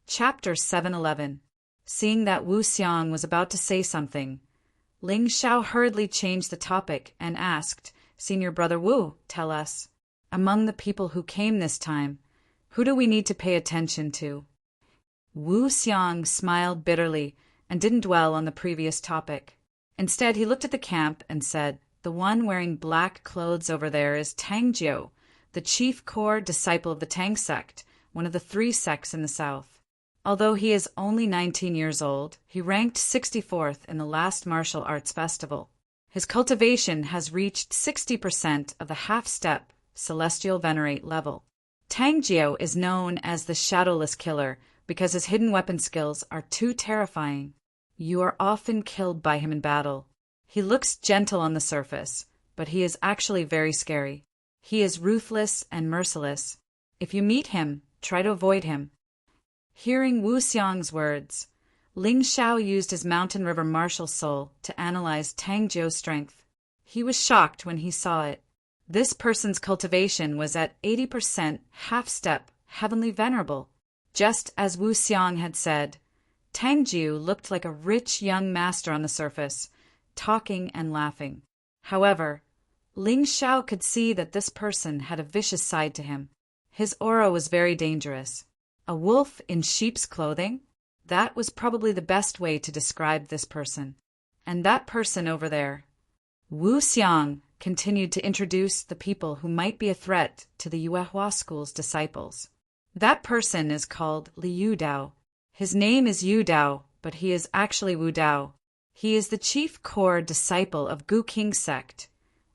Chapter 711. Seeing that Wu Xiang was about to say something, Ling Xiao hurriedly changed the topic and asked, "Senior Brother Wu, tell us, among the people who came this time, who do we need to pay attention to?" Wu Xiang smiled bitterly and didn't dwell on the previous topic. Instead, he looked at the camp and said, "The one wearing black clothes over there is Tang Jiu, the chief core disciple of the Tang sect, one of the 3 sects in the south. Although he is only 19 years old, he ranked 64th in the last martial arts festival. His cultivation has reached 60% of the half-step celestial venerate level. Tang Jiu is known as the shadowless killer because his hidden weapon skills are too terrifying. You are often killed by him in battle. He looks gentle on the surface, but he is actually very scary. He is ruthless and merciless. If you meet him, try to avoid him." Hearing Wu Xiang's words, Ling Xiao used his mountain river martial soul to analyze Tang Jiu's strength. He was shocked when he saw it. This person's cultivation was at 80% half-step heavenly venerable. Just as Wu Xiang had said, Tang Jiu looked like a rich young master on the surface, talking and laughing. However, Ling Xiao could see that this person had a vicious side to him. His aura was very dangerous. A wolf in sheep's clothing? That was probably the best way to describe this person. And that person over there. Wu Xiang continued to introduce the people who might be a threat to the Yuehua school's disciples. That person is called Liu Dao. His name is Yu Dao, but he is actually Wu Dao. He is the chief core disciple of Gu King sect,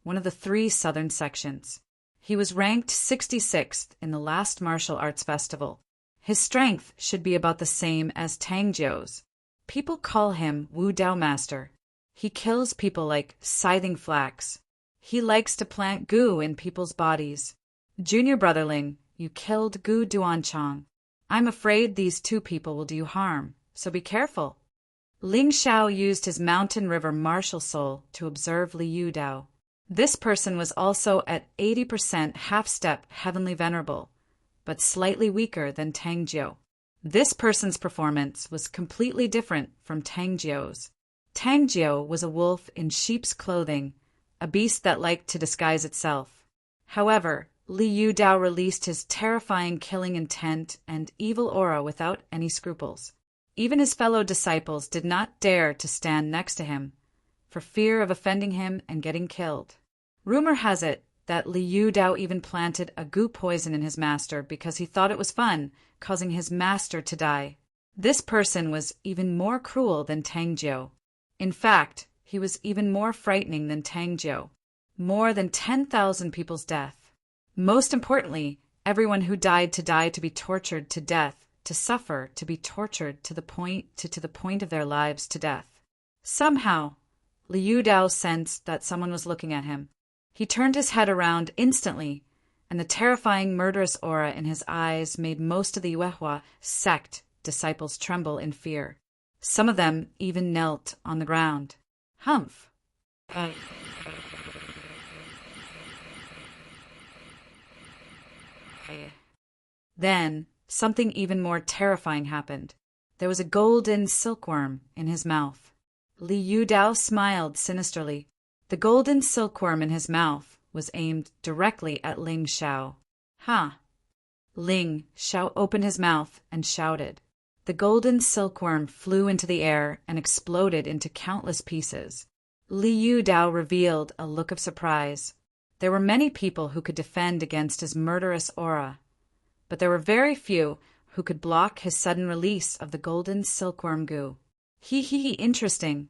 one of the 3 southern sections. He was ranked 66th in the last martial arts festival. His strength should be about the same as Tang Jiu's. People call him Wu Dao Master. He kills people like scything flax. He likes to plant goo in people's bodies. Junior Brother Ling, you killed Gu Duanchang. I'm afraid these 2 people will do you harm, so be careful." Ling Xiao used his mountain river martial soul to observe Liu Dao. This person was also at 80% half-step heavenly venerable, but slightly weaker than Tang Jiu. This person's performance was completely different from Tang Jiu's. Tang Jiu was a wolf in sheep's clothing, a beast that liked to disguise itself. However, Liu Dao released his terrifying killing intent and evil aura without any scruples. Even his fellow disciples did not dare to stand next to him, for fear of offending him and getting killed. Rumor has it that Liu Dao even planted a goo poison in his master because he thought it was fun, causing his master to die. This person was even more cruel than Tang Jiu. In fact, he was even more frightening than Tang Jiu. More than 10,000 people's death. Most importantly, everyone who died to be tortured to death, to suffer, to be tortured to the point of their lives to death. Somehow, Liu Dao sensed that someone was looking at him. He turned his head around instantly, and the terrifying murderous aura in his eyes made most of the Yuehua sect disciples tremble in fear. Some of them even knelt on the ground. Humph! Then, something even more terrifying happened. There was a golden silkworm in his mouth. Liu Dao smiled sinisterly. The golden silkworm in his mouth was aimed directly at Ling Xiao. "Ha!" Ling Xiao opened his mouth and shouted. The golden silkworm flew into the air and exploded into countless pieces. Liu Dao revealed a look of surprise. There were many people who could defend against his murderous aura, but there were very few who could block his sudden release of the golden silkworm goo. Interesting.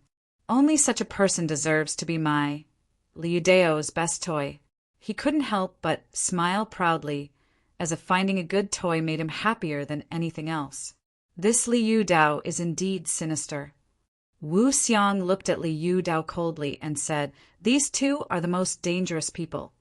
Only such a person deserves to be my Liu Dao's best toy. He couldn't help but smile proudly, as if finding a good toy made him happier than anything else. This Liu Dao is indeed sinister. Wu Xiang looked at Liu Dao coldly and said, "These 2 are the most dangerous people.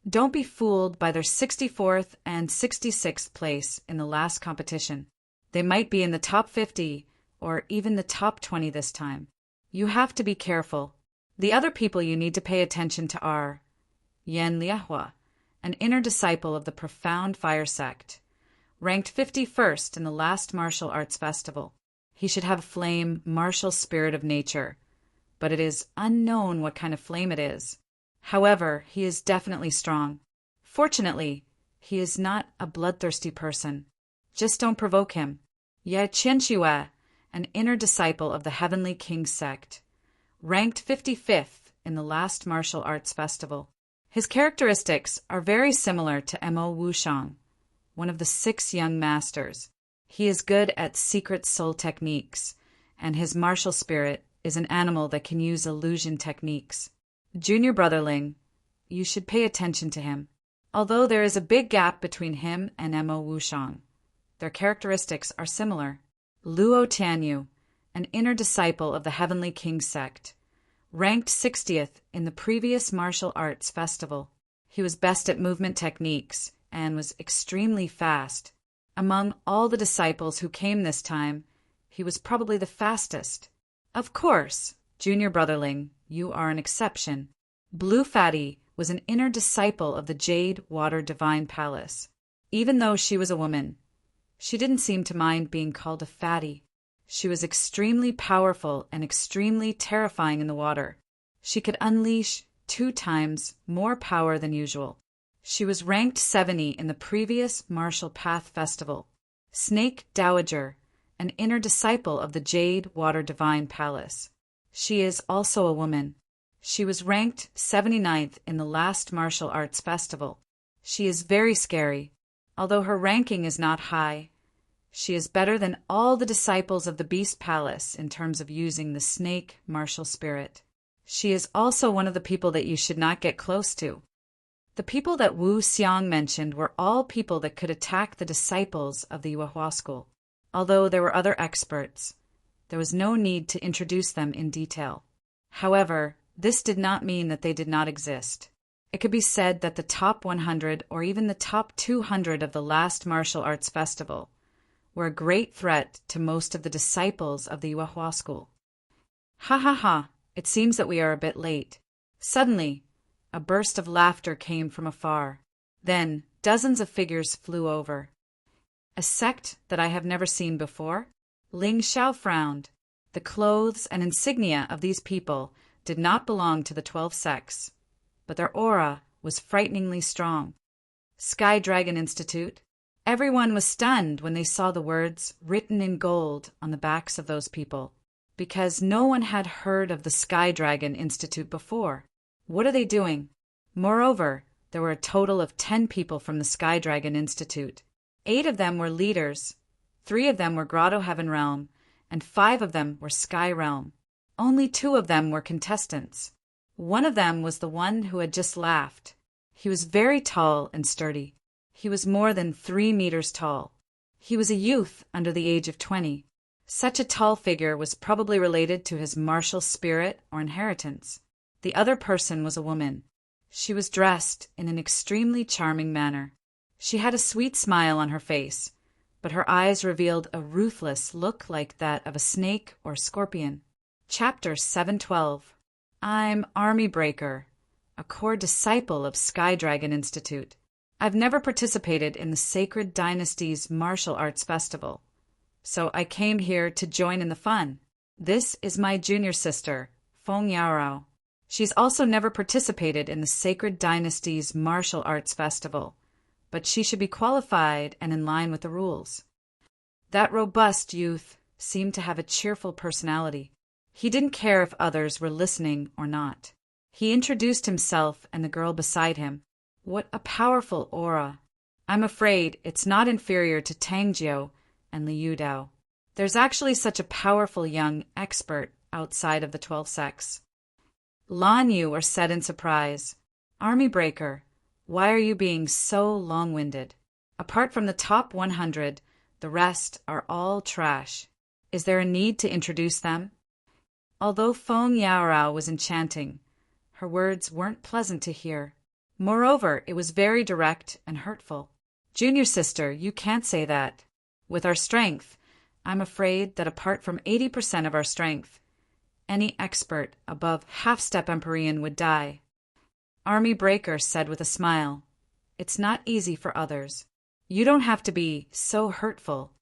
Don't be fooled by their 64th and 66th place in the last competition. They might be in the top 50 or even the top 20 this time. You have to be careful. The other people you need to pay attention to are Yan Liehua, an inner disciple of the profound fire sect, ranked 51st in the last martial arts festival. He should have flame, martial spirit of nature, but it is unknown what kind of flame it is. However, he is definitely strong. Fortunately, he is not a bloodthirsty person. Just don't provoke him. Ye Qianxue, an inner disciple of the Heavenly King sect, ranked 55th in the last martial arts festival. His characteristics are very similar to Mo Wuxiang, one of the 6 young masters. He is good at secret soul techniques, and his martial spirit is an animal that can use illusion techniques. Junior brother Ling, you should pay attention to him. Although there is a big gap between him and Mo Wuxiang, their characteristics are similar. Luo Tianyu, an inner disciple of the Heavenly King sect, ranked 60th in the previous martial arts festival. He was best at movement techniques and was extremely fast. Among all the disciples who came this time, he was probably the fastest. Of course, Junior Brotherling, you are an exception. Blue Fatty was an inner disciple of the Jade Water Divine Palace. Even though she was a woman, she didn't seem to mind being called a fatty. She was extremely powerful and extremely terrifying in the water. She could unleash 2 times more power than usual. She was ranked 70 in the previous Martial Path Festival. Snake Dowager, an inner disciple of the Jade Water Divine Palace. She is also a woman. She was ranked 79th in the last Martial Arts Festival. She is very scary. Although her ranking is not high, she is better than all the disciples of the Beast Palace in terms of using the snake martial spirit. She is also one of the people that you should not get close to. The people that Wu Xiang mentioned were all people that could attack the disciples of the Yuehua school. Although there were other experts, there was no need to introduce them in detail. However, this did not mean that they did not exist. It could be said that the top 100 or even the top 200 of the last martial arts festival were a great threat to most of the disciples of the Yuehua school. Ha ha ha, it seems that we are a bit late. Suddenly, a burst of laughter came from afar. Then, dozens of figures flew over. A sect that I have never seen before? Ling Xiao frowned. The clothes and insignia of these people did not belong to the 12 sects, but their aura was frighteningly strong. Sky Dragon Institute. Everyone was stunned when they saw the words written in gold on the backs of those people, because no one had heard of the Sky Dragon Institute before. What are they doing? Moreover, there were a total of 10 people from the Sky Dragon Institute. 8 of them were leaders, 3 of them were Grotto Heaven Realm, and 5 of them were Sky Realm. Only 2 of them were contestants. One of them was the one who had just laughed. He was very tall and sturdy. He was more than 3 meters tall. He was a youth under the age of 20. Such a tall figure was probably related to his martial spirit or inheritance. The other person was a woman. She was dressed in an extremely charming manner. She had a sweet smile on her face, but her eyes revealed a ruthless look like that of a snake or scorpion. Chapter 712. I'm Army Breaker, a core disciple of Sky Dragon Institute. I've never participated in the Sacred Dynasty's martial arts festival, so I came here to join in the fun. This is my junior sister, Feng Yaorao. She's also never participated in the Sacred Dynasty's martial arts festival, but she should be qualified and in line with the rules. That robust youth seemed to have a cheerful personality. He didn't care if others were listening or not. He introduced himself and the girl beside him. What a powerful aura. I'm afraid it's not inferior to Tangjiu and Liu Dao. There's actually such a powerful young expert outside of the 12 sects. Lan Yu were said in surprise. Army Breaker, why are you being so long-winded? Apart from the top 100, the rest are all trash. Is there a need to introduce them? Although Feng Yaorao was enchanting, her words weren't pleasant to hear. Moreover, it was very direct and hurtful. Junior sister, you can't say that. With our strength, I'm afraid that apart from 80% of our strength, any expert above half-step Empyrean would die. Army Breaker said with a smile, it's not easy for others. You don't have to be so hurtful.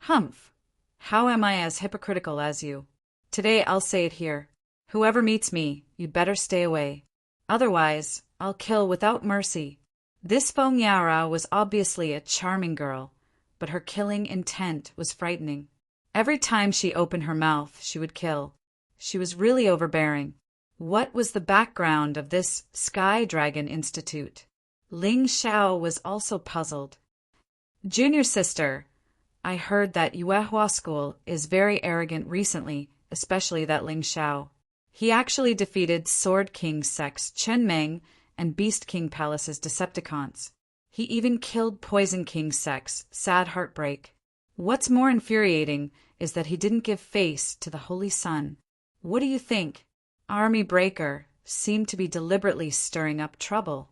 Humph. How am I as hypocritical as you? Today I'll say it here. Whoever meets me, you'd better stay away. Otherwise, I'll kill without mercy. This Feng Yaorao was obviously a charming girl, but her killing intent was frightening. Every time she opened her mouth, she would kill. She was really overbearing. What was the background of this Sky Dragon Institute? Ling Xiao was also puzzled. Junior sister, I heard that Yuehua School is very arrogant recently, especially that Ling Xiao. He actually defeated Sword King Sect's Chen Meng and Beast King Palace's Decepticons. He even killed Poison King Sect's Sad Heartbreak. What's more infuriating is that he didn't give face to the Holy Sun. What do you think? Army Breaker seemed to be deliberately stirring up trouble.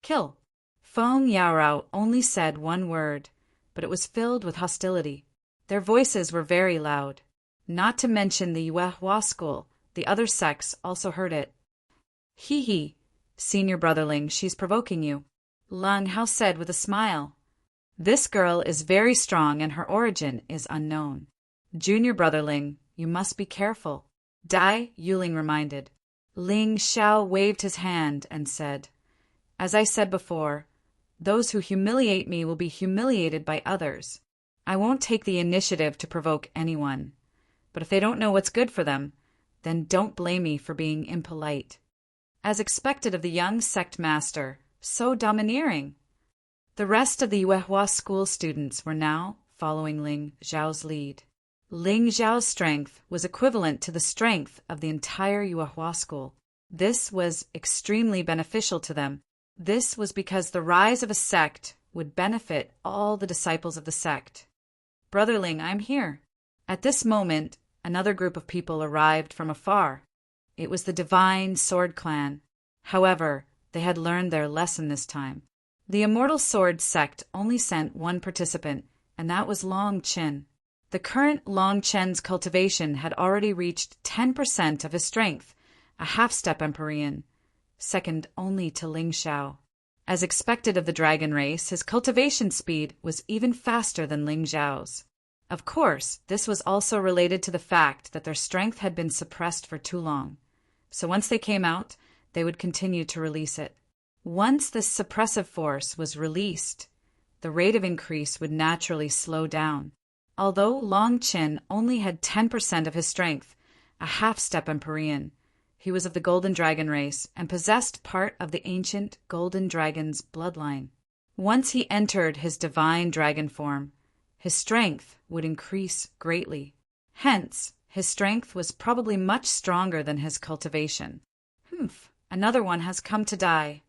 Kill. Feng Yaorao only said one word, but it was filled with hostility. Their voices were very loud. Not to mention the Yuehua School, the other sects also heard it. Hee, senior brotherling, she's provoking you. Lung Hao said with a smile. This girl is very strong and her origin is unknown. Junior brotherling, you must be careful. Dai Yuling reminded. Ling Xiao waved his hand and said, As I said before, those who humiliate me will be humiliated by others. I won't take the initiative to provoke anyone. But if they don't know what's good for them, then don't blame me for being impolite. As expected of the young sect master, so domineering. The rest of the Yuehua school students were now following Ling Xiao's lead. Ling Xiao's strength was equivalent to the strength of the entire Yuehua school. This was extremely beneficial to them. This was because the rise of a sect would benefit all the disciples of the sect. Brother Ling, I'm here. At this moment, another group of people arrived from afar. It was the Divine Sword Clan. However, they had learned their lesson this time. The Immortal Sword sect only sent one participant, and that was Long Chen. The current Long Chen's cultivation had already reached 10% of his strength, a half-step Empyrean, second only to Ling Xiao. As expected of the dragon race, his cultivation speed was even faster than Ling Xiao's. Of course, this was also related to the fact that their strength had been suppressed for too long. So once they came out, they would continue to release it. Once this suppressive force was released, the rate of increase would naturally slow down. Although Long Chen only had 10% of his strength, a half-step Empyrean, he was of the Golden Dragon race and possessed part of the ancient Golden Dragon's bloodline. Once he entered his divine dragon form, his strength would increase greatly. Hence, his strength was probably much stronger than his cultivation. Humph, another one has come to die.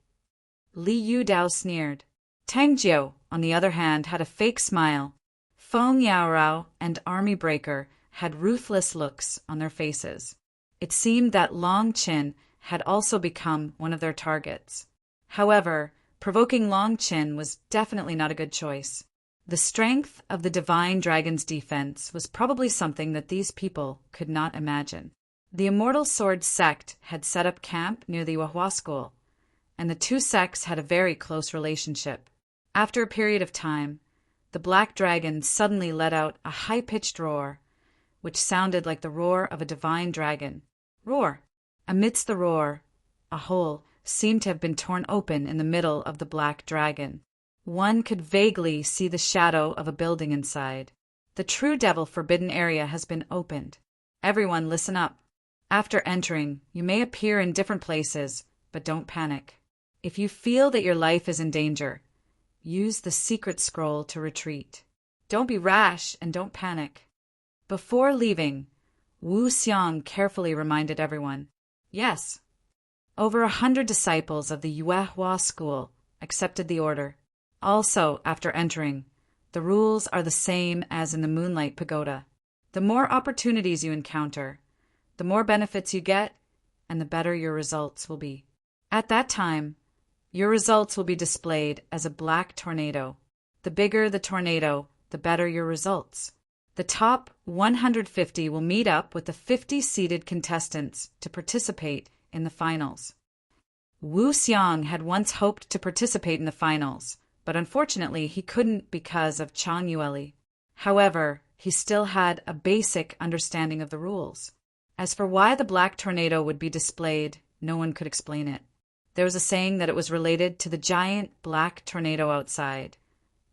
Li Yudao sneered. Tang Jiao, on the other hand, had a fake smile. Feng Yaorao and Army Breaker had ruthless looks on their faces. It seemed that Long Chen had also become one of their targets. However, provoking Long Chen was definitely not a good choice. The strength of the Divine Dragon's defense was probably something that these people could not imagine. The Immortal Sword sect had set up camp near the Yuehua School, and the two sects had a very close relationship. After a period of time, the Black Dragon suddenly let out a high-pitched roar, which sounded like the roar of a divine dragon. Roar! Amidst the roar, a hole seemed to have been torn open in the middle of the Black Dragon. One could vaguely see the shadow of a building inside. The true devil forbidden area has been opened. Everyone listen up. After entering, you may appear in different places, but don't panic. If you feel that your life is in danger, use the secret scroll to retreat. Don't be rash and don't panic. Before leaving, Wu Xiang carefully reminded everyone. Yes, over 100 disciples of the Yuehua school accepted the order. Also, after entering, the rules are the same as in the Moonlight Pagoda. The more opportunities you encounter, the more benefits you get, and the better your results will be. At that time, your results will be displayed as a black tornado. The bigger the tornado, the better your results. The top 150 will meet up with the 50 seeded contestants to participate in the finals. Wu Xiang had once hoped to participate in the finals, but unfortunately he couldn't because of Chang Yueli. However, he still had a basic understanding of the rules. As for why the black tornado would be displayed, no one could explain it. There was a saying that it was related to the giant black tornado outside,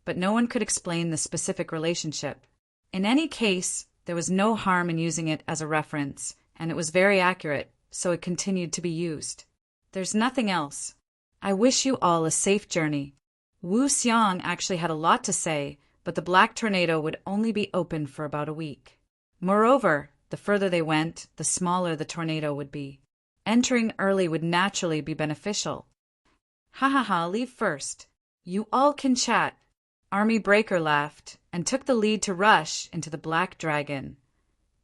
but no one could explain the specific relationship. In any case, there was no harm in using it as a reference, and it was very accurate, so it continued to be used. There's nothing else. I wish you all a safe journey. Wu Xiang actually had a lot to say, but the black tornado would only be open for about a week. Moreover, the further they went, the smaller the tornado would be. Entering early would naturally be beneficial. Ha ha ha, leave first. You all can chat. Army Breaker laughed and took the lead to rush into the black dragon,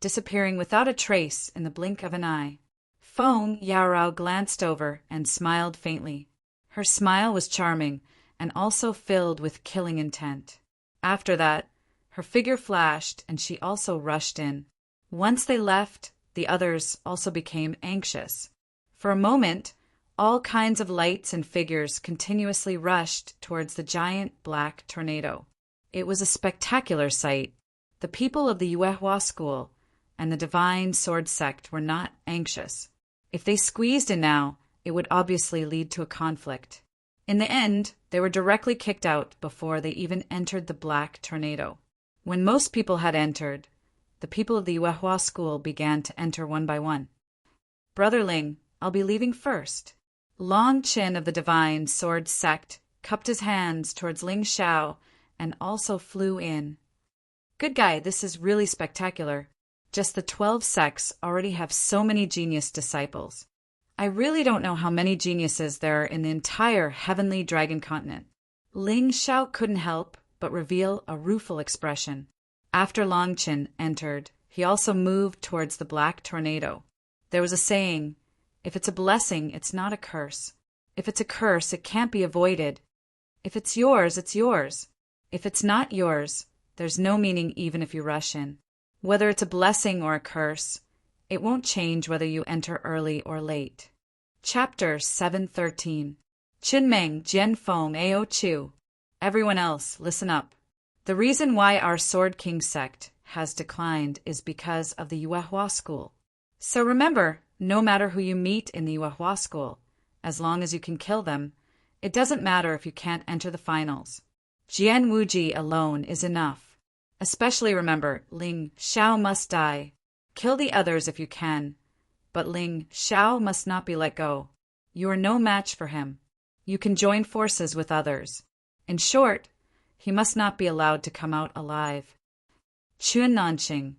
disappearing without a trace in the blink of an eye. Feng Yarao glanced over and smiled faintly. Her smile was charming and also filled with killing intent. After that, her figure flashed and she also rushed in. Once they left, the others also became anxious. For a moment, all kinds of lights and figures continuously rushed towards the giant black tornado. It was a spectacular sight. The people of the Yuehua school and the divine sword sect were not anxious. If they squeezed in now, it would obviously lead to a conflict. In the end, they were directly kicked out before they even entered the black tornado. When most people had entered, the people of the Yuehua school began to enter one by one. Brother Ling, I'll be leaving first. Long Qin of the divine sword sect cupped his hands towards Ling Xiao and also flew in. Good guy, this is really spectacular. Just the 12 sects already have so many genius disciples. I really don't know how many geniuses there are in the entire heavenly dragon continent. Ling Xiao couldn't help but reveal a rueful expression. After Longqin entered, he also moved towards the black tornado. There was a saying, if it's a blessing, it's not a curse. If it's a curse, it can't be avoided. If it's yours, it's yours. If it's not yours, there's no meaning even if you rush in. Whether it's a blessing or a curse, it won't change whether you enter early or late. Chapter 713. Qinmeng Jianfeng Ao Chu. Everyone else, listen up. The reason why our Sword King sect has declined is because of the Yuehua school. So remember, no matter who you meet in the Yuehua school, as long as you can kill them, it doesn't matter if you can't enter the finals. Jian Wuji alone is enough. Especially remember, Ling Xiao must die. Kill the others if you can, but Ling Xiao must not be let go. You are no match for him. You can join forces with others. In short, he must not be allowed to come out alive. Chun Nanqing,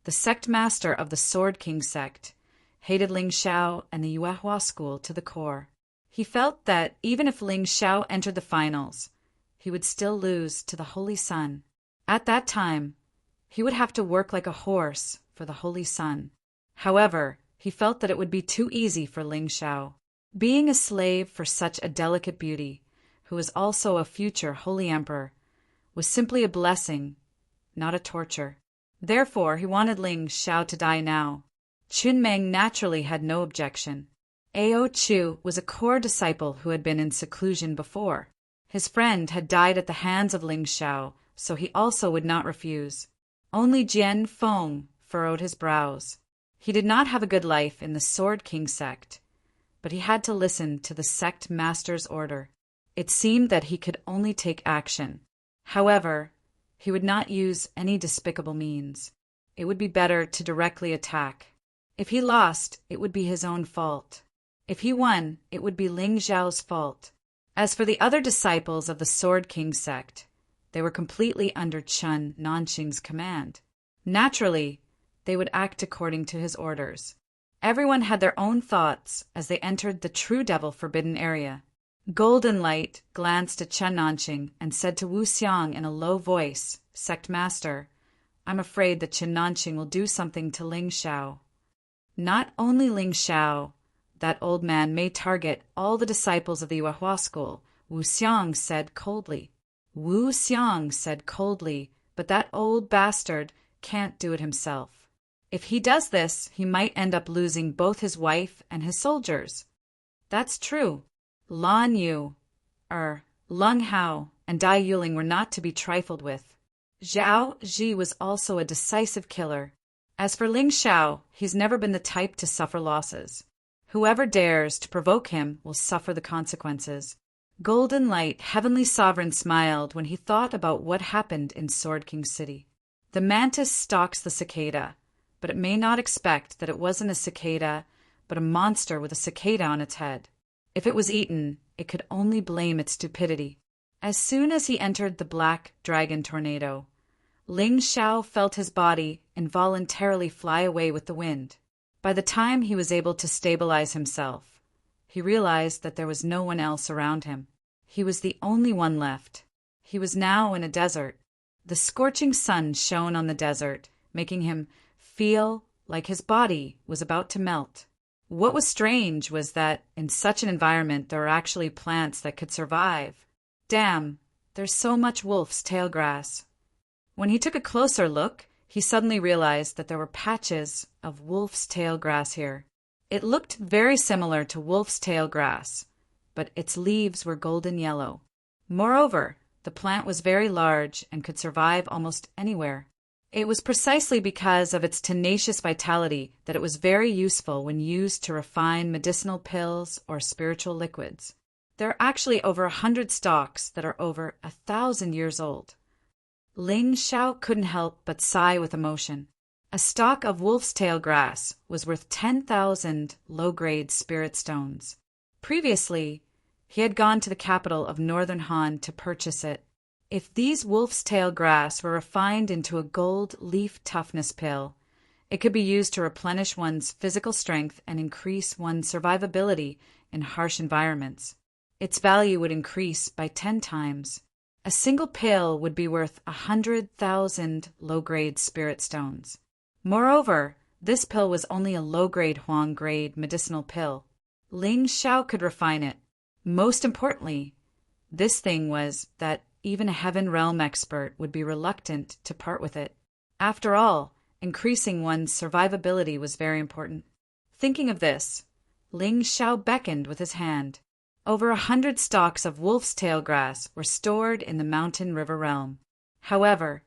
the sect master of the Sword King sect, hated Ling Xiao and the Yuehua school to the core. He felt that even if Ling Xiao entered the finals, he would still lose to the Holy Sun. At that time, he would have to work like a horse for the Holy Sun. However, he felt that it would be too easy for Ling Xiao. Being a slave for such a delicate beauty, who was also a future holy emperor, was simply a blessing, not a torture. Therefore, he wanted Ling Xiao to die now. Qinmeng naturally had no objection. Ao Chu was a core disciple who had been in seclusion before. His friend had died at the hands of Ling Xiao, so he also would not refuse. Only Jian Feng furrowed his brows. He did not have a good life in the Sword King sect, but he had to listen to the sect master's order. It seemed that he could only take action. However, he would not use any despicable means. It would be better to directly attack. If he lost, it would be his own fault. If he won, it would be Ling Xiao's fault. As for the other disciples of the Sword King sect, they were completely under Chun Nanqing's command. Naturally, they would act according to his orders. Everyone had their own thoughts as they entered the True Devil Forbidden Area. Golden Light glanced at Chun Nanqing and said to Wu Xiang in a low voice, Sect Master, I'm afraid that Chun Nanqing will do something to Ling Xiao. Not only Ling Xiao, that old man may target all the disciples of the Yuehua school, Wu Xiang said coldly. Wu Xiang said coldly, but that old bastard can't do it himself. If he does this, he might end up losing both his wife and his soldiers. That's true. Lan Yu, Lung Hao and Dai Yuling were not to be trifled with. Zhao Ji was also a decisive killer. As for Ling Xiao, he's never been the type to suffer losses. Whoever dares to provoke him will suffer the consequences. Golden Light, Heavenly Sovereign, smiled when he thought about what happened in Sword King City. The mantis stalks the cicada, but it may not expect that it wasn't a cicada, but a monster with a cicada on its head. If it was eaten, it could only blame its stupidity. As soon as he entered the black dragon tornado, Ling Xiao felt his body involuntarily fly away with the wind. By the time he was able to stabilize himself, he realized that there was no one else around him. He was the only one left. He was now in a desert. The scorching sun shone on the desert, making him feel like his body was about to melt. What was strange was that in such an environment there were actually plants that could survive. Damn, there's so much wolf's tail grass. When he took a closer look, he suddenly realized that there were patches of wolf's tail grass here. It looked very similar to wolf's tail grass, but its leaves were golden yellow. Moreover, the plant was very large and could survive almost anywhere. It was precisely because of its tenacious vitality that it was very useful when used to refine medicinal pills or spiritual liquids. There are actually over 100 stalks that are over 1,000 years old. Ling Xiao couldn't help but sigh with emotion. A stalk of wolf's tail grass was worth 10,000 low-grade spirit stones. Previously, he had gone to the capital of Northern Han to purchase it. If these wolf's tail grass were refined into a gold leaf toughness pill, it could be used to replenish one's physical strength and increase one's survivability in harsh environments. Its value would increase by 10 times. A single pill would be worth 100,000 low-grade spirit stones. Moreover, this pill was only a low-grade Huang-grade medicinal pill. Ling Xiao could refine it. Most importantly, this thing was that even a Heaven Realm expert would be reluctant to part with it. After all, increasing one's survivability was very important. Thinking of this, Ling Xiao beckoned with his hand. Over 100 stalks of wolf's tail grass were stored in the mountain river realm. However,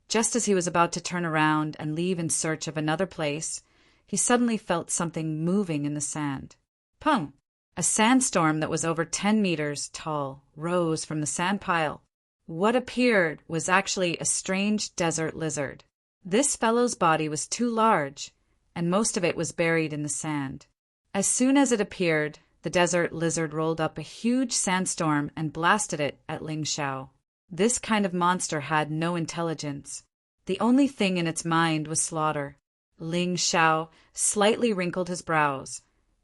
just as he was about to turn around and leave in search of another place, he suddenly felt something moving in the sand. Pung! A sandstorm that was over 10 meters tall rose from the sand pile. What appeared was actually a strange desert lizard. This fellow's body was too large, and most of it was buried in the sand. As soon as it appeared, the desert lizard rolled up a huge sandstorm and blasted it at Ling Xiao. This kind of monster had no intelligence. The only thing in its mind was slaughter. Ling Xiao slightly wrinkled his brows,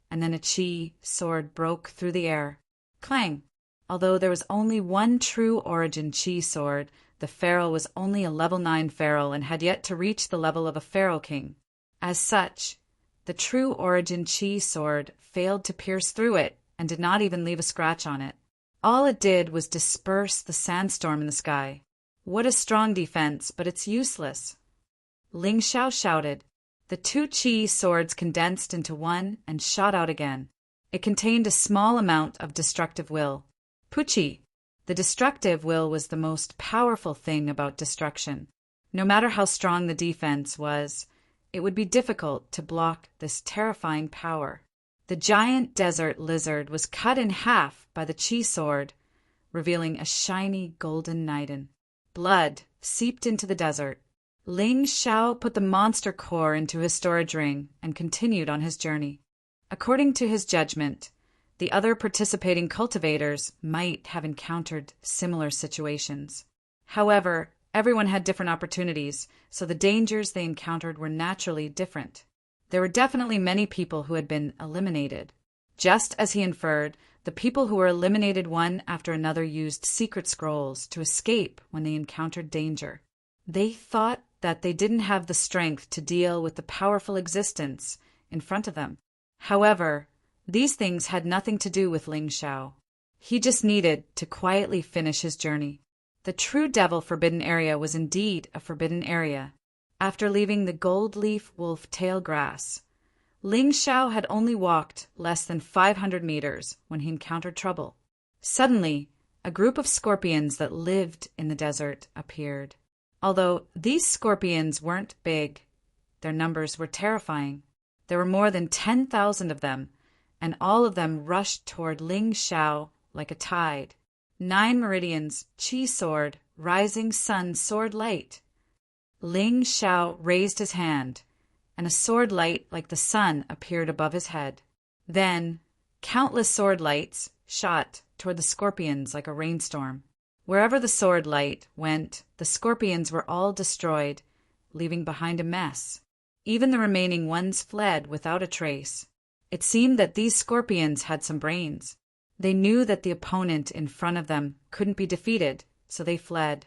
and then a chi sword broke through the air. Clang! Although there was only one true origin chi sword, the pharaoh was only a level 9 pharaoh and had yet to reach the level of a pharaoh king. As such, the true origin chi sword failed to pierce through it and did not even leave a scratch on it. All it did was disperse the sandstorm in the sky. What a strong defense, but it's useless. Ling Xiao shouted. The 2 chi swords condensed into one and shot out again. It contained a small amount of destructive will. Puchi. The destructive will was the most powerful thing about destruction. No matter how strong the defense was, it would be difficult to block this terrifying power. The giant desert lizard was cut in half by the chi sword, revealing a shiny golden nightin. Blood seeped into the desert. Ling Xiao put the monster core into his storage ring and continued on his journey. According to his judgment, the other participating cultivators might have encountered similar situations. However, everyone had different opportunities, so the dangers they encountered were naturally different. There were definitely many people who had been eliminated. Just as he inferred, the people who were eliminated one after another used secret scrolls to escape when they encountered danger. They thought that they didn't have the strength to deal with the powerful existence in front of them. However, these things had nothing to do with Ling Xiao. He just needed to quietly finish his journey. The true Devil Forbidden Area was indeed a forbidden area. After leaving the gold leaf wolf tail grass, Ling Xiao had only walked less than 500 meters when he encountered trouble. Suddenly, a group of scorpions that lived in the desert appeared. Although these scorpions weren't big, their numbers were terrifying. There were more than 10,000 of them, and all of them rushed toward Ling Xiao like a tide. 9 meridians, Qi sword, rising sun sword light. Ling Xiao raised his hand, and a sword light like the sun appeared above his head. Then, countless sword lights shot toward the scorpions like a rainstorm. Wherever the sword light went, the scorpions were all destroyed, leaving behind a mess. Even the remaining ones fled without a trace. It seemed that these scorpions had some brains. They knew that the opponent in front of them couldn't be defeated, so they fled.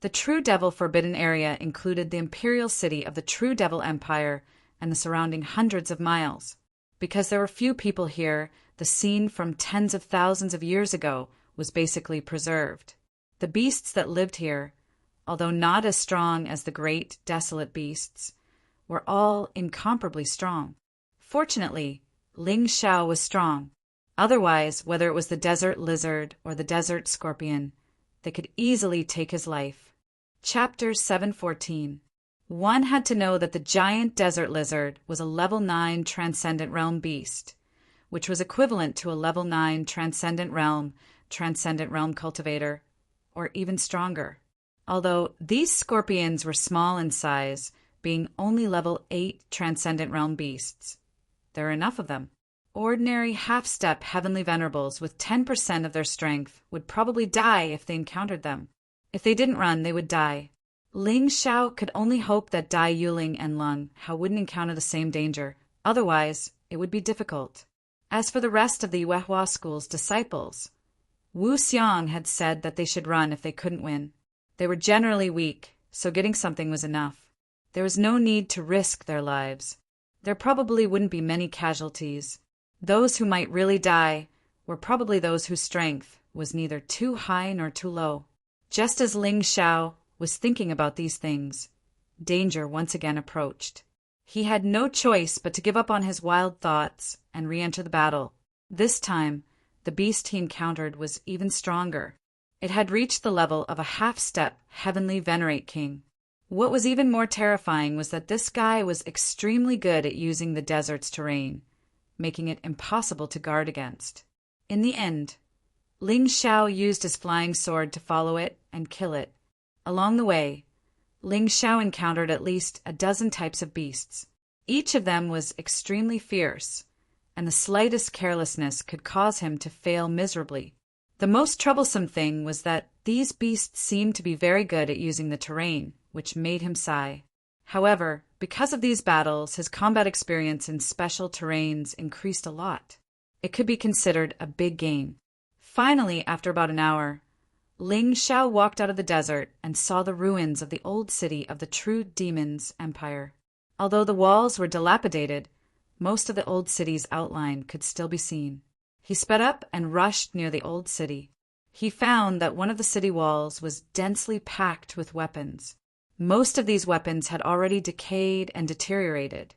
The True Devil Forbidden Area included the imperial city of the True Devil Empire and the surrounding hundreds of miles. Because there were few people here, the scene from tens of thousands of years ago was basically preserved. The beasts that lived here, although not as strong as the great, desolate beasts, were all incomparably strong. Fortunately, Ling Xiao was strong. Otherwise, whether it was the desert lizard or the desert scorpion, they could easily take his life. Chapter 714. One had to know that the giant desert lizard was a level 9 Transcendent Realm beast, which was equivalent to a level 9 Transcendent Realm cultivator, or even stronger. Although these scorpions were small in size, being only level 8 Transcendent Realm beasts, there are enough of them. Ordinary half-step heavenly venerables with 10% of their strength would probably die if they encountered them. If they didn't run, they would die. Ling Xiao could only hope that Dai Yuling and Lung Hao wouldn't encounter the same danger. Otherwise, it would be difficult. As for the rest of the Yuehua School's disciples, Wu Xiang had said that they should run if they couldn't win. They were generally weak, so getting something was enough. There was no need to risk their lives. There probably wouldn't be many casualties. Those who might really die were probably those whose strength was neither too high nor too low. Just as Ling Xiao was thinking about these things, danger once again approached. He had no choice but to give up on his wild thoughts and re-enter the battle. This time, the beast he encountered was even stronger. It had reached the level of a half-step heavenly venerate king. What was even more terrifying was that this guy was extremely good at using the desert's terrain, making it impossible to guard against. In the end, Ling Xiao used his flying sword to follow it and kill it. Along the way, Ling Xiao encountered at least a dozen types of beasts. Each of them was extremely fierce, and the slightest carelessness could cause him to fail miserably. The most troublesome thing was that these beasts seemed to be very good at using the terrain, which made him sigh. However, because of these battles, his combat experience in special terrains increased a lot. It could be considered a big gain. Finally, after about an hour, Ling Xiao walked out of the desert and saw the ruins of the old city of the True Demon's Empire. Although the walls were dilapidated, most of the old city's outline could still be seen. He sped up and rushed near the old city. He found that one of the city walls was densely packed with weapons. Most of these weapons had already decayed and deteriorated,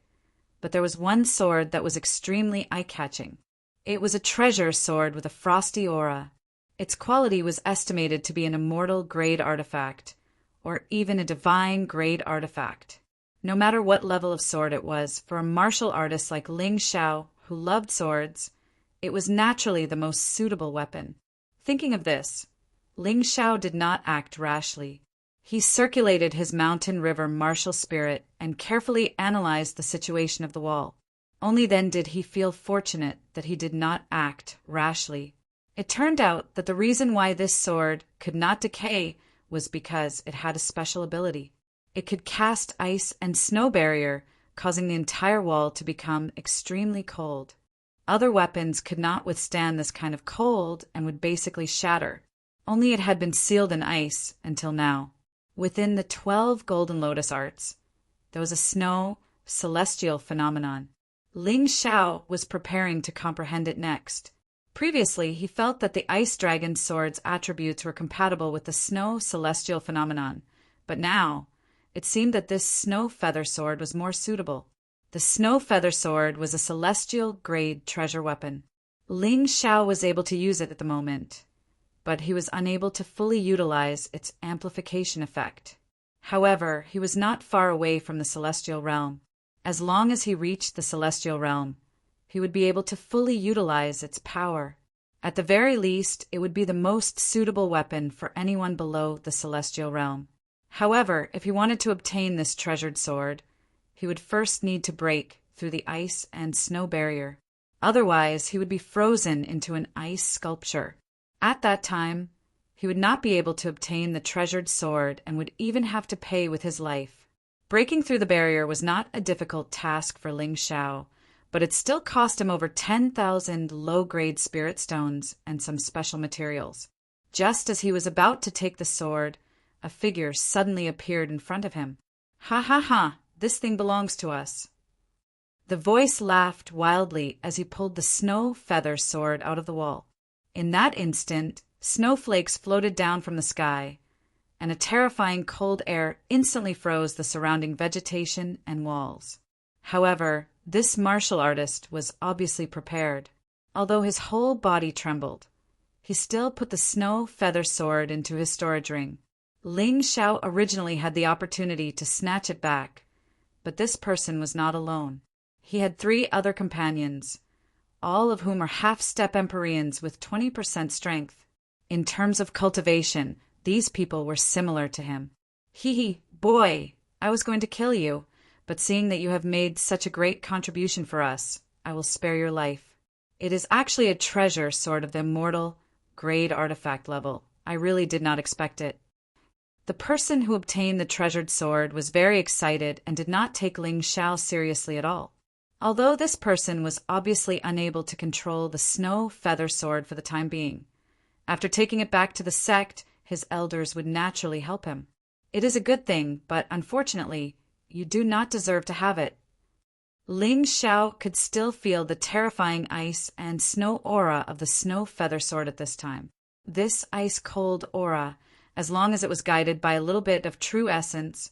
but there was one sword that was extremely eye-catching. It was a treasure sword with a frosty aura. Its quality was estimated to be an immortal grade artifact, or even a divine grade artifact. No matter what level of sword it was, for a martial artist like Ling Xiao, who loved swords, it was naturally the most suitable weapon. Thinking of this, Ling Xiao did not act rashly. He circulated his mountain river martial spirit and carefully analyzed the situation of the wall. Only then did he feel fortunate that he did not act rashly. It turned out that the reason why this sword could not decay was because it had a special ability. It could cast ice and snow barrier, causing the entire wall to become extremely cold. Other weapons could not withstand this kind of cold and would basically shatter. Only it had been sealed in ice until now. Within the 12 Golden Lotus Arts, there was a snow celestial phenomenon. Ling Xiao was preparing to comprehend it next. Previously, he felt that the Ice Dragon sword's attributes were compatible with the snow celestial phenomenon, but now it seemed that this snow feather sword was more suitable. The snow feather sword was a celestial grade treasure weapon. Ling Xiao was able to use it at the moment, but he was unable to fully utilize its amplification effect. However, he was not far away from the celestial realm. As long as he reached the celestial realm, he would be able to fully utilize its power. At the very least, it would be the most suitable weapon for anyone below the celestial realm. However, if he wanted to obtain this treasured sword, he would first need to break through the ice and snow barrier. Otherwise, he would be frozen into an ice sculpture. At that time, he would not be able to obtain the treasured sword and would even have to pay with his life. Breaking through the barrier was not a difficult task for Ling Xiao, but it still cost him over 10,000 low-grade spirit stones and some special materials. Just as he was about to take the sword, a figure suddenly appeared in front of him. "Ha ha ha, this thing belongs to us." The voice laughed wildly as he pulled the snow feather sword out of the wall. In that instant, snowflakes floated down from the sky, and a terrifying cold air instantly froze the surrounding vegetation and walls. However, this martial artist was obviously prepared. Although his whole body trembled, he still put the snow feather sword into his storage ring. Ling Xiao originally had the opportunity to snatch it back, but this person was not alone. He had 3 other companions, all of whom are half-step Empyreans with 20% strength. In terms of cultivation, these people were similar to him. "Hee, boy, I was going to kill you, but seeing that you have made such a great contribution for us, I will spare your life. It is actually a treasure sword of the immortal grade artifact level. I really did not expect it." The person who obtained the treasured sword was very excited and did not take Ling Xiao seriously at all. Although this person was obviously unable to control the snow feather sword for the time being, after taking it back to the sect, his elders would naturally help him. It is a good thing, but unfortunately, you do not deserve to have it. Ling Xiao could still feel the terrifying ice and snow aura of the snow feather sword at this time. This ice-cold aura, as long as it was guided by a little bit of true essence,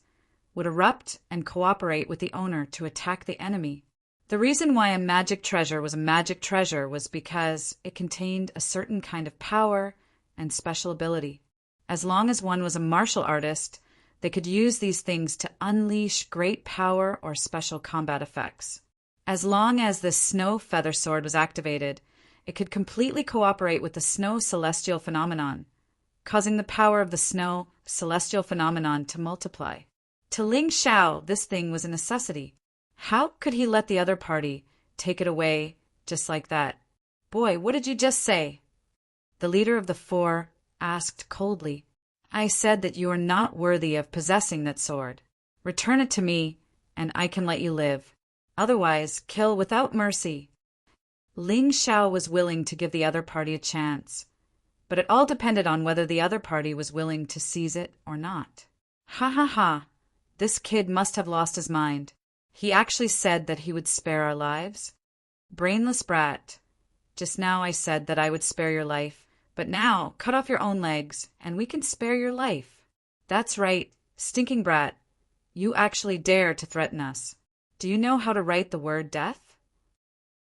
would erupt and cooperate with the owner to attack the enemy. The reason why a magic treasure was because it contained a certain kind of power and special ability. As long as one was a martial artist, they could use these things to unleash great power or special combat effects. As long as the snow feather sword was activated, it could completely cooperate with the snow celestial phenomenon, causing the power of the snow celestial phenomenon to multiply. To Ling Xiao, this thing was a necessity. How could he let the other party take it away just like that? "Boy, what did you just say?" The leader of the 4 asked coldly. "I said that you are not worthy of possessing that sword. Return it to me, and I can let you live. Otherwise, kill without mercy." Ling Xiao was willing to give the other party a chance, but it all depended on whether the other party was willing to seize it or not. "Ha ha ha, this kid must have lost his mind. He actually said that he would spare our lives? Brainless brat. Just now I said that I would spare your life, but now cut off your own legs, and we can spare your life. That's right, stinking brat. You actually dare to threaten us. Do you know how to write the word death?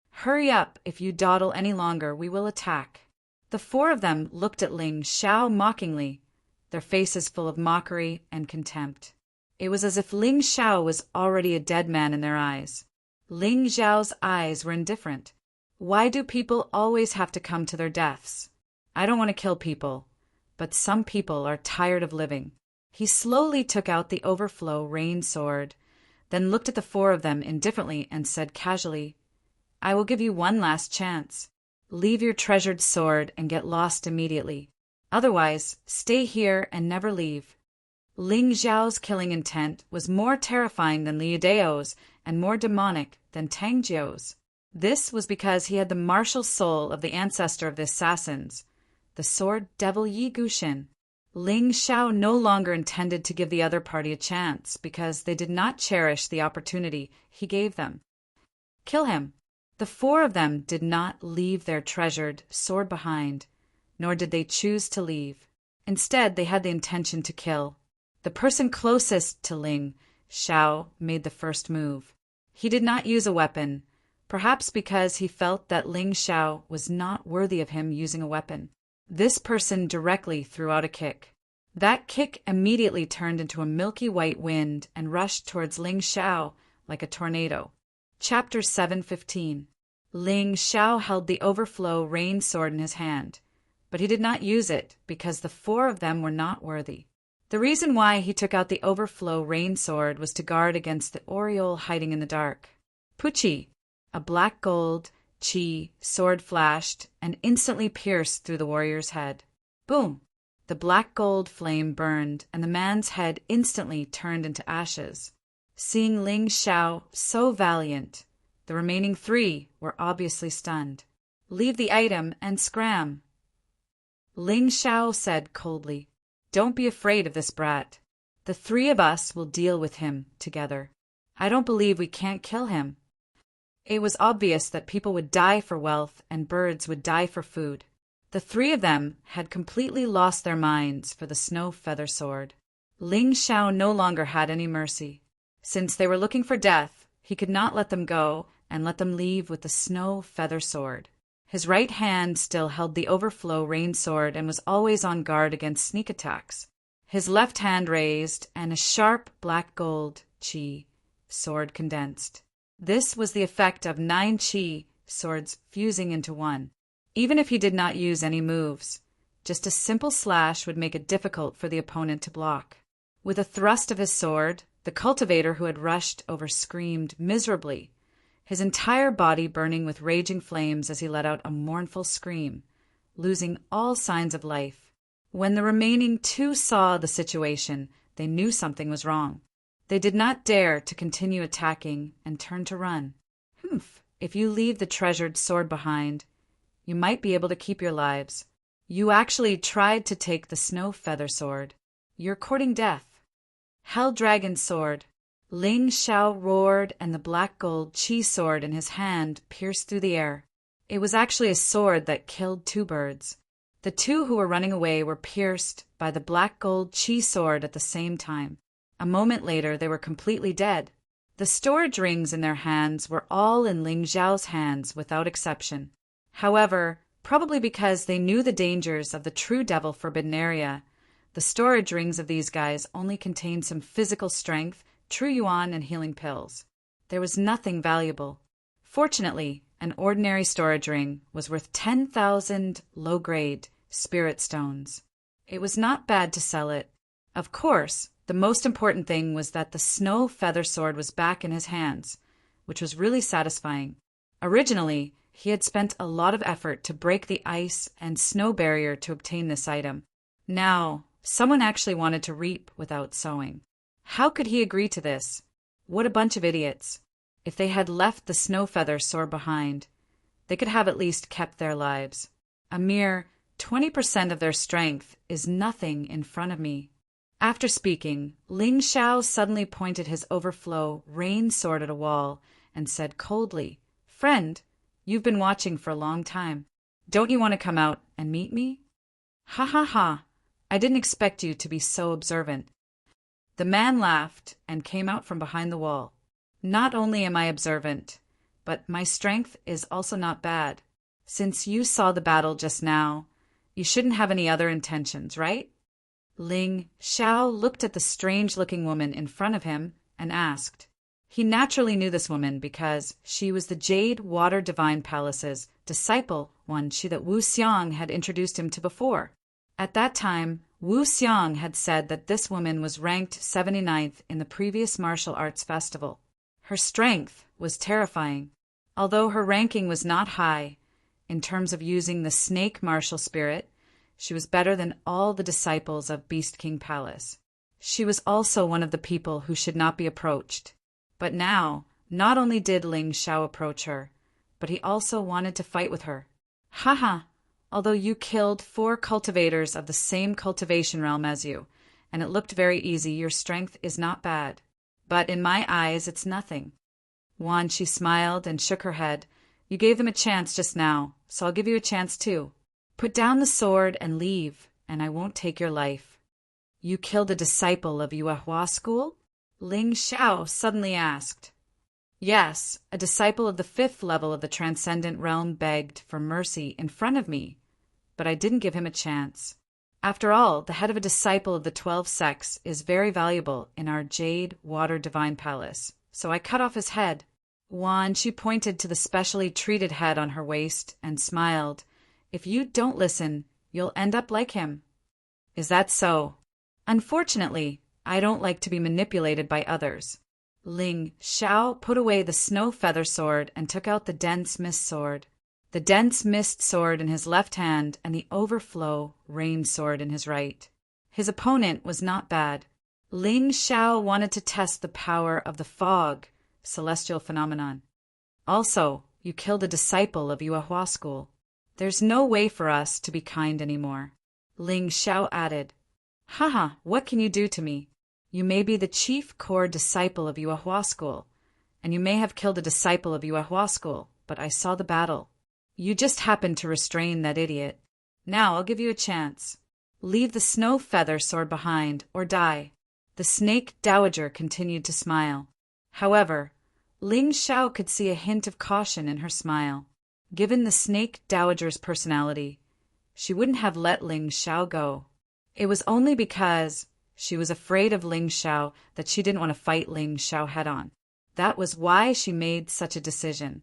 Hurry up, if you dawdle any longer, we will attack." The 4 of them looked at Ling Xiao mockingly, their faces full of mockery and contempt. It was as if Ling Xiao was already a dead man in their eyes. Ling Xiao's eyes were indifferent. Why do people always have to come to their deaths? I don't want to kill people, but some people are tired of living. He slowly took out the overflow rain sword, then looked at the 4 of them indifferently and said casually, "I will give you one last chance. Leave your treasured sword and get lost immediately. Otherwise, stay here and never leave." Ling Xiao's killing intent was more terrifying than Liu Dao's and more demonic than Tang Jiu's. This was because he had the martial soul of the ancestor of the assassins, the sword devil Yi Guxin. Ling Xiao no longer intended to give the other party a chance because they did not cherish the opportunity he gave them. Kill him. The 4 of them did not leave their treasured sword behind, nor did they choose to leave. Instead, they had the intention to kill. The person closest to Ling Xiao made the first move. He did not use a weapon, perhaps because he felt that Ling Xiao was not worthy of him using a weapon. This person directly threw out a kick. That kick immediately turned into a milky white wind and rushed towards Ling Xiao like a tornado. Chapter 7:15. Ling Xiao held the overflow rain sword in his hand, but he did not use it because the four of them were not worthy. The reason why he took out the overflow rain sword was to guard against the Oriole hiding in the dark. Puchi, a black gold chi sword flashed and instantly pierced through the warrior's head. Boom! The black gold flame burned, and the man's head instantly turned into ashes. Seeing Ling Xiao so valiant, the remaining three were obviously stunned. "Leave the item and scram," Ling Xiao said coldly. "Don't be afraid of this brat. The three of us will deal with him together. I don't believe we can't kill him." It was obvious that people would die for wealth and birds would die for food. The three of them had completely lost their minds for the snow feather sword. Ling Xiao no longer had any mercy. Since they were looking for death, he could not let them go and let them leave with the snow feather sword. His right hand still held the overflow rain sword and was always on guard against sneak attacks. His left hand raised, and a sharp black gold chi sword condensed. This was the effect of 9 chi swords fusing into one. Even if he did not use any moves, just a simple slash would make it difficult for the opponent to block. With a thrust of his sword, the cultivator who had rushed over screamed miserably, his entire body burning with raging flames as he let out a mournful scream, losing all signs of life. When the remaining two saw the situation, they knew something was wrong. They did not dare to continue attacking and turned to run. If you leave the treasured sword behind, you might be able to keep your lives. You actually tried to take the snow feather sword. You're courting death. Hell Dragon Sword. Ling Xiao roared, and the black gold chi sword in his hand pierced through the air. It was actually a sword that killed 2 birds. The 2 who were running away were pierced by the black gold chi sword at the same time. A moment later, they were completely dead. The storage rings in their hands were all in Ling Xiao's hands without exception. However, probably because they knew the dangers of the true devil forbidden area, the storage rings of these guys only contained some physical strength, true yuan, and healing pills. There was nothing valuable. Fortunately, an ordinary storage ring was worth 10,000 low-grade spirit stones. It was not bad to sell it. Of course, the most important thing was that the snow feather sword was back in his hands, which was really satisfying. Originally, he had spent a lot of effort to break the ice and snow barrier to obtain this item. Now, someone actually wanted to reap without sowing. How could he agree to this? What a bunch of idiots. If they had left the snow feather sword behind, they could have at least kept their lives. A mere 20% of their strength is nothing in front of me. After speaking, Ling Xiao suddenly pointed his overflow rain sword at a wall and said coldly, "Friend, you've been watching for a long time. Don't you want to come out and meet me?" "Ha ha ha, I didn't expect you to be so observant." The man laughed and came out from behind the wall. "Not only am I observant, but my strength is also not bad. Since you saw the battle just now, you shouldn't have any other intentions, right?" Ling Xiao looked at the strange-looking woman in front of him and asked. He naturally knew this woman because she was the Jade Water Divine Palace's disciple, one she that Wu Xiang had introduced him to before. At that time, Wu Xiang had said that this woman was ranked 79th in the previous martial arts festival. Her strength was terrifying. Although her ranking was not high, in terms of using the snake martial spirit, she was better than all the disciples of Beast King Palace. She was also one of the people who should not be approached. But now, not only did Ling Xiao approach her, but he also wanted to fight with her. "Haha, although you killed 4 cultivators of the same cultivation realm as you, and it looked very easy, your strength is not bad. But in my eyes, it's nothing." Wan, she smiled and shook her head. "You gave them a chance just now, so I'll give you a chance too. Put down the sword and leave, and I won't take your life." "You killed a disciple of Yuehua school?" Ling Xiao suddenly asked. "Yes, a disciple of the 5th level of the Transcendent Realm begged for mercy in front of me. but I didn't give him a chance. After all, the head of a disciple of the 12 sects is very valuable in our jade water divine palace, so I cut off his head. Wan, she pointed to the specially treated head on her waist and smiled. If you don't listen, you'll end up like him. Is that so? Unfortunately, I don't like to be manipulated by others. Ling Xiao put away the snow feather sword and took out the dense mist sword. The dense mist sword in his left hand and the overflow rain sword in his right. His opponent was not bad. Ling Xiao wanted to test the power of the fog, celestial phenomenon. Also, you killed a disciple of Yuehua school. There's no way for us to be kind anymore. Ling Xiao added, Haha, what can you do to me? You may be the chief core disciple of Yuehua school, and you may have killed a disciple of Yuehua school, but I saw the battle. You just happened to restrain that idiot. Now I'll give you a chance. Leave the snow feather sword behind, or die. The snake dowager continued to smile. However, Ling Xiao could see a hint of caution in her smile. Given the snake dowager's personality, she wouldn't have let Ling Xiao go. It was only because she was afraid of Ling Xiao that she didn't want to fight Ling Xiao head-on. That was why she made such a decision.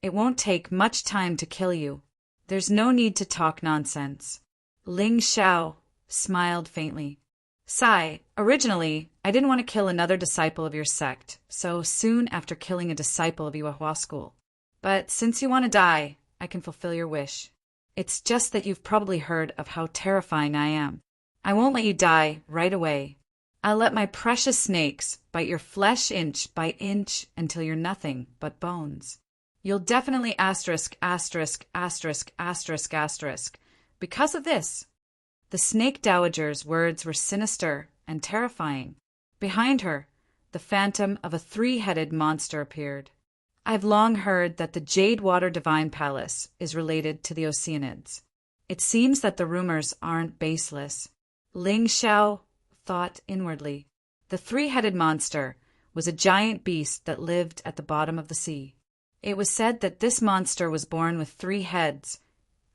It won't take much time to kill you. There's no need to talk nonsense. Ling Xiao smiled faintly. Sai, originally, I didn't want to kill another disciple of your sect, so soon after killing a disciple of Yuehua school. But since you want to die, I can fulfill your wish. It's just that you've probably heard of how terrifying I am. I won't let you die right away. I'll let my precious snakes bite your flesh inch by inch until you're nothing but bones. You'll definitely asterisk. Because of this. The snake dowager's words were sinister and terrifying. Behind her, the phantom of a 3-headed monster appeared. I've long heard that the Jade Water Divine Palace is related to the Oceanids. It seems that the rumors aren't baseless. Ling Xiao thought inwardly. The 3-headed monster was a giant beast that lived at the bottom of the sea. It was said that this monster was born with 3 heads,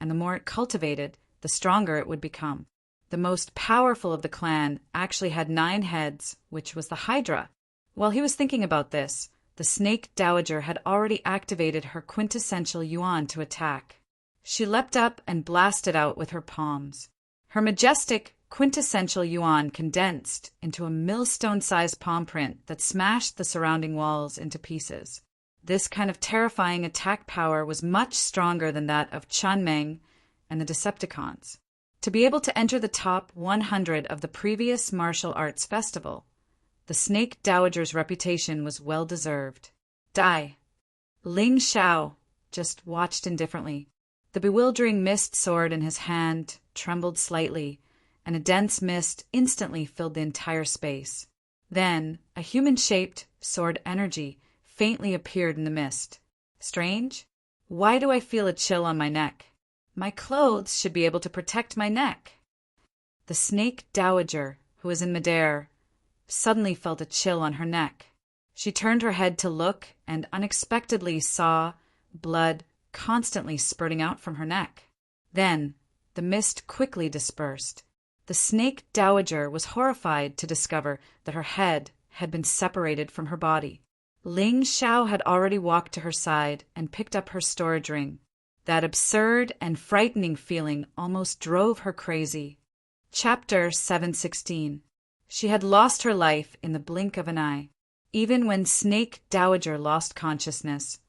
and the more it cultivated, the stronger it would become. The most powerful of the clan actually had 9 heads, which was the Hydra. While he was thinking about this, the snake dowager had already activated her quintessential yuan to attack. She leapt up and blasted out with her palms. Her majestic quintessential yuan condensed into a millstone-sized palm print that smashed the surrounding walls into pieces. This kind of terrifying attack power was much stronger than that of Chunmeng and the Decepticons. To be able to enter the top 100 of the previous martial arts festival, the snake dowager's reputation was well-deserved. Die. Ling Xiao just watched indifferently. The bewildering mist sword in his hand trembled slightly, and a dense mist instantly filled the entire space. Then, a human-shaped sword energy faintly appeared in the mist. Strange? Why do I feel a chill on my neck? My clothes should be able to protect my neck. The snake dowager, who was in midair, suddenly felt a chill on her neck. She turned her head to look and unexpectedly saw blood constantly spurting out from her neck. Then, the mist quickly dispersed. The snake dowager was horrified to discover that her head had been separated from her body. Ling Xiao had already walked to her side and picked up her storage ring. That absurd and frightening feeling almost drove her crazy. Chapter 716. She had lost her life in the blink of an eye. Even when Snake Dowager lost consciousness,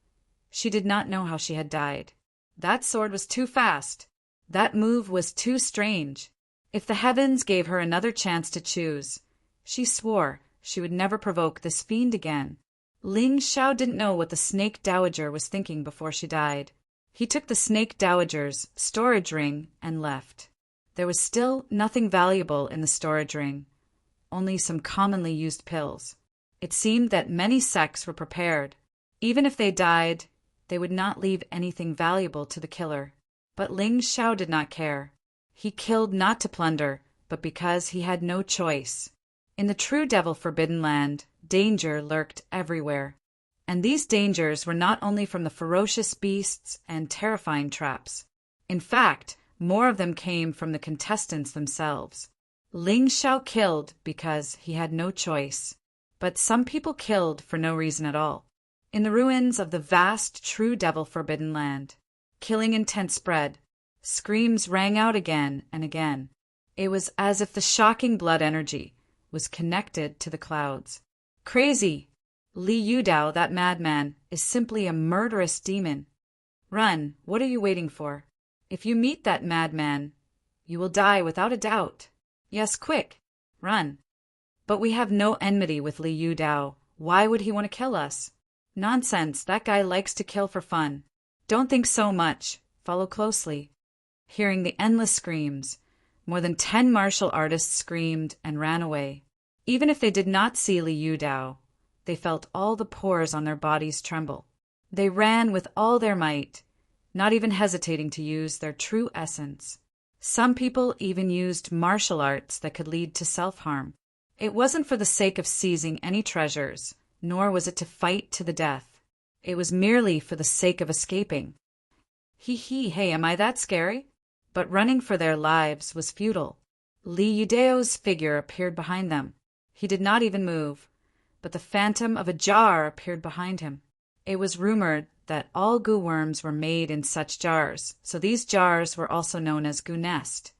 she did not know how she had died. That sword was too fast. That move was too strange. If the heavens gave her another chance to choose, she swore she would never provoke this fiend again. Ling Xiao didn't know what the Snake Dowager was thinking before she died. He took the Snake Dowager's storage ring and left. There was still nothing valuable in the storage ring, only some commonly used pills. It seemed that many sects were prepared. Even if they died, they would not leave anything valuable to the killer. But Ling Xiao did not care. He killed not to plunder, but because he had no choice. In the true Devil Forbidden Land, danger lurked everywhere. And these dangers were not only from the ferocious beasts and terrifying traps. In fact, More of them came from the contestants themselves. Ling Shao killed because he had no choice, but some people killed for no reason at all. In the ruins of the vast true devil forbidden land, killing intent spread. Screams rang out again and again. It was as if the shocking blood energy was connected to the clouds. Crazy! Li Yudao, that madman, is simply a murderous demon. Run, what are you waiting for? If you meet that madman, you will die without a doubt. Yes, quick, run. But we have no enmity with Li Yudao. Why would he want to kill us? Nonsense, that guy likes to kill for fun. Don't think so much. Follow closely. Hearing the endless screams, more than 10 martial artists screamed and ran away. Even if they did not see Li Yudao, they felt all the pores on their bodies tremble. They ran with all their might, not even hesitating to use their true essence. Some people even used martial arts that could lead to self-harm. It wasn't for the sake of seizing any treasures, nor was it to fight to the death. It was merely for the sake of escaping. Hey, am I that scary? But running for their lives was futile. Li Yudao's figure appeared behind them. He did not even move, but the phantom of a jar appeared behind him. It was rumored that all goo worms were made in such jars, so these jars were also known as goo nest.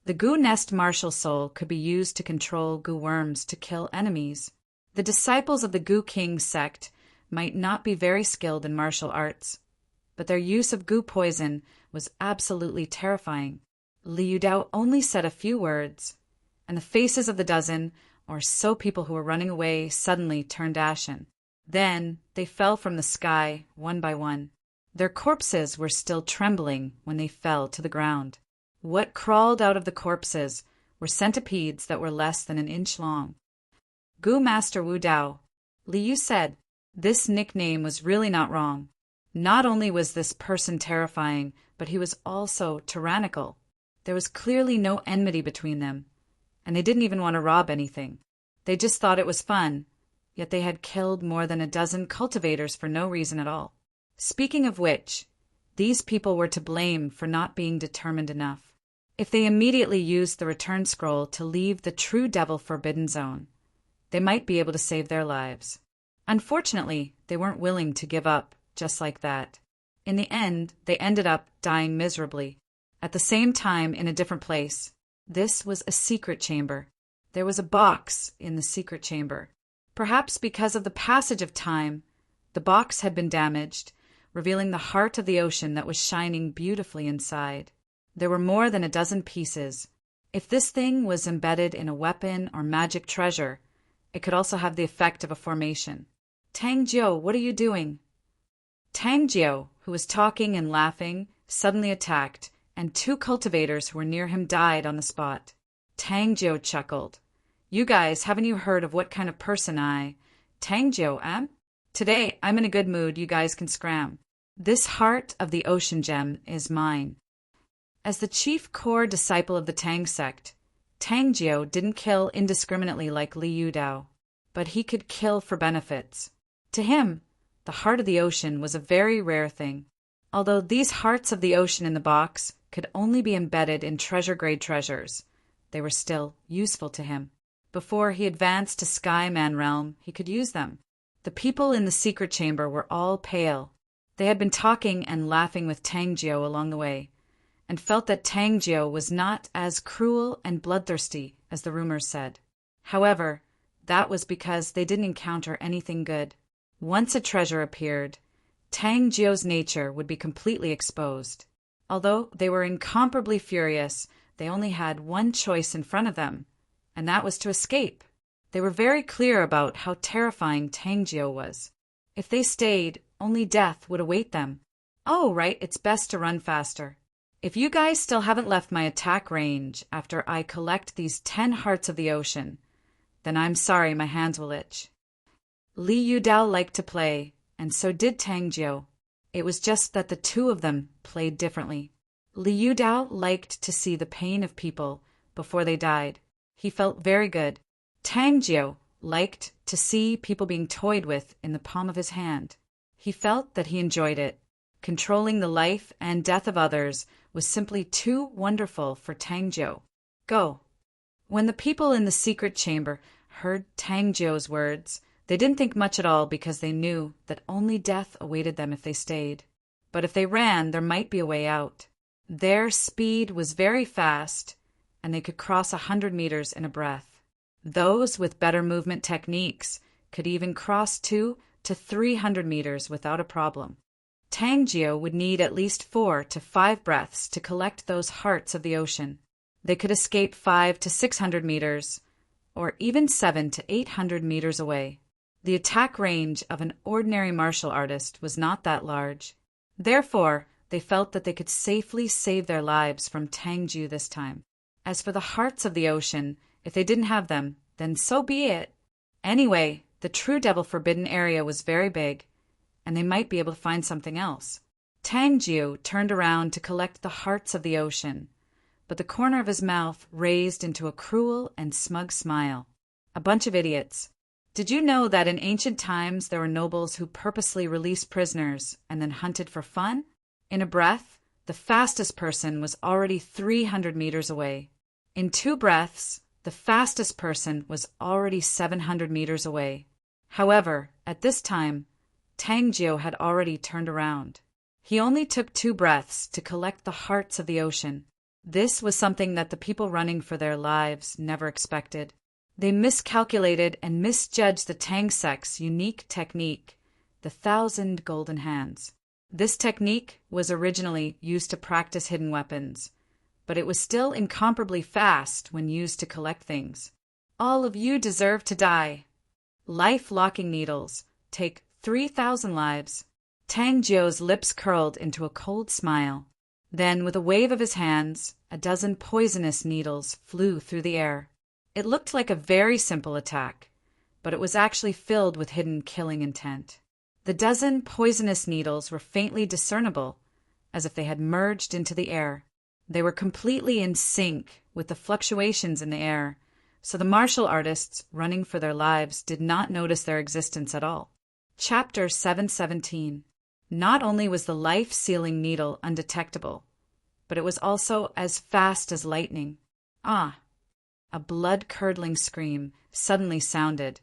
The goo nest martial soul could be used to control goo worms to kill enemies. The disciples of the Goo King sect might not be very skilled in martial arts, but their use of goo poison was absolutely terrifying. Li Yudao only said a few words, and the faces of the dozen or so people who were running away suddenly turned ashen. Then they fell from the sky one by one. Their corpses were still trembling when they fell to the ground. What crawled out of the corpses were centipedes that were less than an inch long. Goo Master Wu Dao, Li Yu said, this nickname was really not wrong. Not only was this person terrifying, but he was also tyrannical. There was clearly no enmity between them, and they didn't even want to rob anything. They just thought it was fun, yet they had killed more than a dozen cultivators for no reason at all. Speaking of which, these people were to blame for not being determined enough. If they immediately used the return scroll to leave the true devil forbidden zone, they might be able to save their lives. Unfortunately, they weren't willing to give up just like that. In the end, they ended up dying miserably. At the same time, in a different place. This was a secret chamber. There was a box in the secret chamber. Perhaps because of the passage of time, the box had been damaged, revealing the heart of the ocean that was shining beautifully inside. There were more than a dozen pieces. If this thing was embedded in a weapon or magic treasure, it could also have the effect of a formation. Tang Jiao, what are you doing? Tang Jiao, who was talking and laughing, suddenly attacked, and 2 cultivators who were near him died on the spot. Tang Jiao chuckled. You guys, haven't you heard of what kind of person I, Tang Jiao, am? Today, I'm in a good mood, you guys can scram. This heart of the ocean gem is mine. As the chief core disciple of the Tang sect, Tang Jiao didn't kill indiscriminately like Li Yudao, but he could kill for benefits. To him, the heart of the ocean was a very rare thing. Although these hearts of the ocean in the box could only be embedded in treasure-grade treasures, they were still useful to him. Before he advanced to Sky Man Realm, he could use them. The people in the secret chamber were all pale. They had been talking and laughing with Tang Jiao along the way, and felt that Tang Jiao was not as cruel and bloodthirsty as the rumors said. However, that was because they didn't encounter anything good. Once a treasure appeared, Tang Jiao's nature would be completely exposed. Although they were incomparably furious, they only had one choice in front of them, and that was to escape. They were very clear about how terrifying Tang Jiao was. If they stayed, only death would await them. Oh, right, it's best to run faster. If you guys still haven't left my attack range after I collect these 10 hearts of the ocean, then I'm sorry my hands will itch. Li Yudao liked to play, and so did Tang Jiao. It was just that the 2 of them played differently. Li Yudao liked to see the pain of people before they died. He felt very good. Tang Jiao liked to see people being toyed with in the palm of his hand. He felt that he enjoyed it. Controlling the life and death of others was simply too wonderful for Tang Jiu. Go. When the people in the secret chamber heard Tang Jiu's words, they didn't think much at all because they knew that only death awaited them if they stayed. But if they ran, there might be a way out. Their speed was very fast, and they could cross 100 meters in a breath. Those with better movement techniques could even cross 200 to 300 meters without a problem. Tang Jiu would need at least 4 to 5 breaths to collect those hearts of the ocean. They could escape 500 to 600 meters, or even 700 to 800 meters away. The attack range of an ordinary martial artist was not that large. Therefore, they felt that they could safely save their lives from Tang Jiu this time. As for the hearts of the ocean, if they didn't have them, then so be it. Anyway, the True Devil Forbidden Area was very big, and they might be able to find something else. Tang Jiu turned around to collect the hearts of the ocean, but the corner of his mouth raised into a cruel and smug smile. A bunch of idiots. Did you know that in ancient times there were nobles who purposely released prisoners and then hunted for fun? In a breath, the fastest person was already 300 meters away. In 2 breaths, the fastest person was already 700 meters away. However, at this time, Tang Jiu had already turned around. He only took 2 breaths to collect the hearts of the ocean. This was something that the people running for their lives never expected. They miscalculated and misjudged the Tang sect's unique technique, the 1,000 golden hands. This technique was originally used to practice hidden weapons, but it was still incomparably fast when used to collect things. All of you deserve to die. Life-locking needles take 3,000 lives. Tang Jiu's lips curled into a cold smile. Then, with a wave of his hands, a dozen poisonous needles flew through the air. It looked like a very simple attack, but it was actually filled with hidden killing intent. The dozen poisonous needles were faintly discernible, as if they had merged into the air. They were completely in sync with the fluctuations in the air, so the martial artists running for their lives did not notice their existence at all. Chapter 717. Not only was the life-sealing needle undetectable, but it was also as fast as lightning. Ah! A blood-curdling scream suddenly sounded,